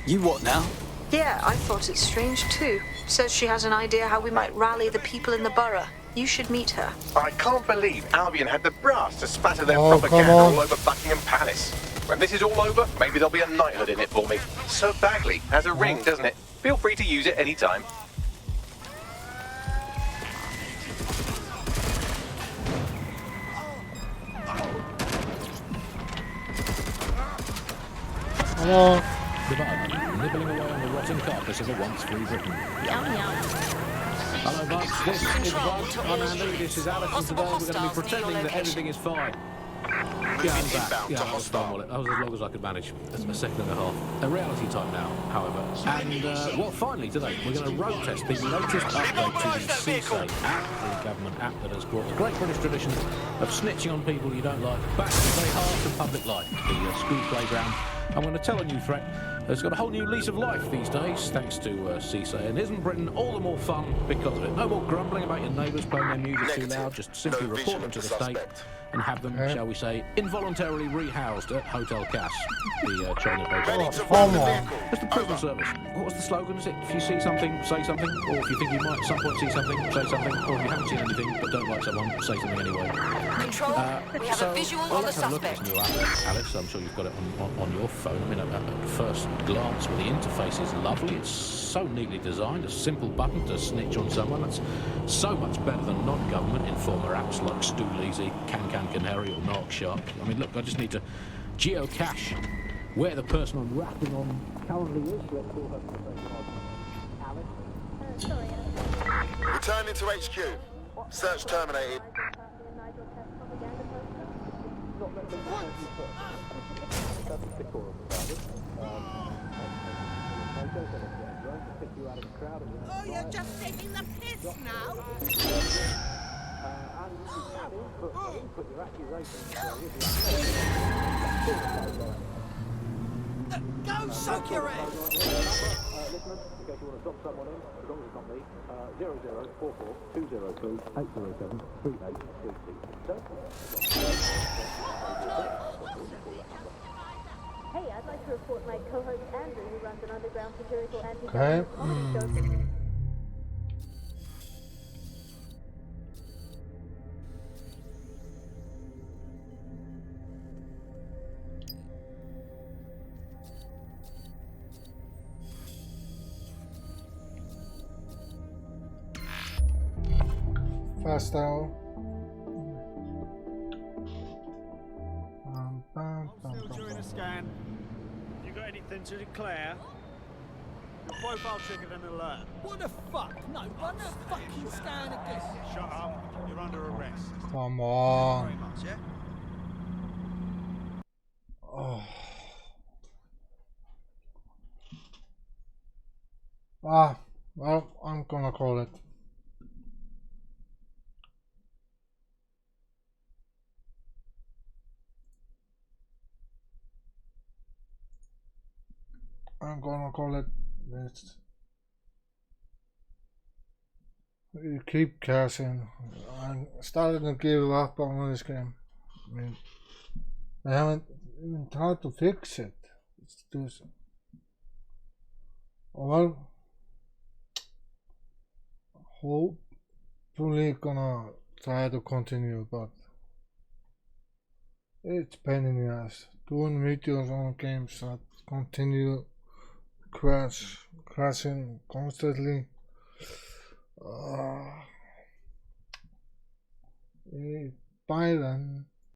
You what now? Yeah, I thought it strange too. Says she has an idea how we might rally the people in the borough. You should meet her. I can't believe Albion had the brass to spatter their Oh, propaganda come on. all over Buckingham Palace. When this is all over, maybe there'll be a knighthood in it for me. Sir Bagley has a ring, doesn't it? Feel free to use it anytime. Hello. Nibbling away on the rotten carcass of a once free Britain. Yum yum. Hello, Bugs. This is Bugs. I'm Andy. This is Alison. Today we're going to be pretending that everything is fine. Yeah, I'm back. Yeah, that was fun, wasn't it? That was as long as I could manage. That's a second and a half. A reality time now, however. And, well, finally, today, we're going to road test the latest update to the CISA app, the government app that has brought the great British tradition of snitching on people you don't like back to the very heart of public life, the school playground. I'm going to tell a new threat that's got a whole new lease of life these days, thanks to CISA. And isn't Britain all the more fun because of it? No more grumbling about your neighbours playing their music too loud. Just simply report them to the state and have them, shall we say, involuntarily rehoused at Hotel Cass, the China base. It's the prison service. What was the slogan? Is it, if you see something, say something? Or if you think you might at some point see something, say something? Or if you haven't seen anything but don't like someone, say something anyway. Control, we have a visual on the let's have a look at suspect. this new app, Alex. I'm sure you've got it on your phone. I mean, at first glance, well, the interface is lovely. It's so neatly designed. A simple button to snitch on someone. That's so much better than non-government informer apps like Stool-Easy, Can Canary, or Narc Shark. I mean, look, I just need to geocache where the person I'm rapping on currently is. Let's call her Returning to HQ. Search terminated. Oh, you're just taking the piss now? Go suck your ass! Hey, I'd like to report my co-host Andrew, who runs an underground satirical Okay. Fast out. Still during a scan. You got anything to declare? Your profile triggered an alert. What the fuck? No, run a fucking scan again. Shut up. You're under arrest. Come on. Very much, yeah? Oh. Well, I'm gonna call it. I'm gonna call it this. You keep cashing. I'm starting to give up on this game. I mean, I haven't even tried to fix it. It's just, well, hopefully gonna try to continue, but it's pain in the ass. Doing videos on games that continue crashing constantly. By then,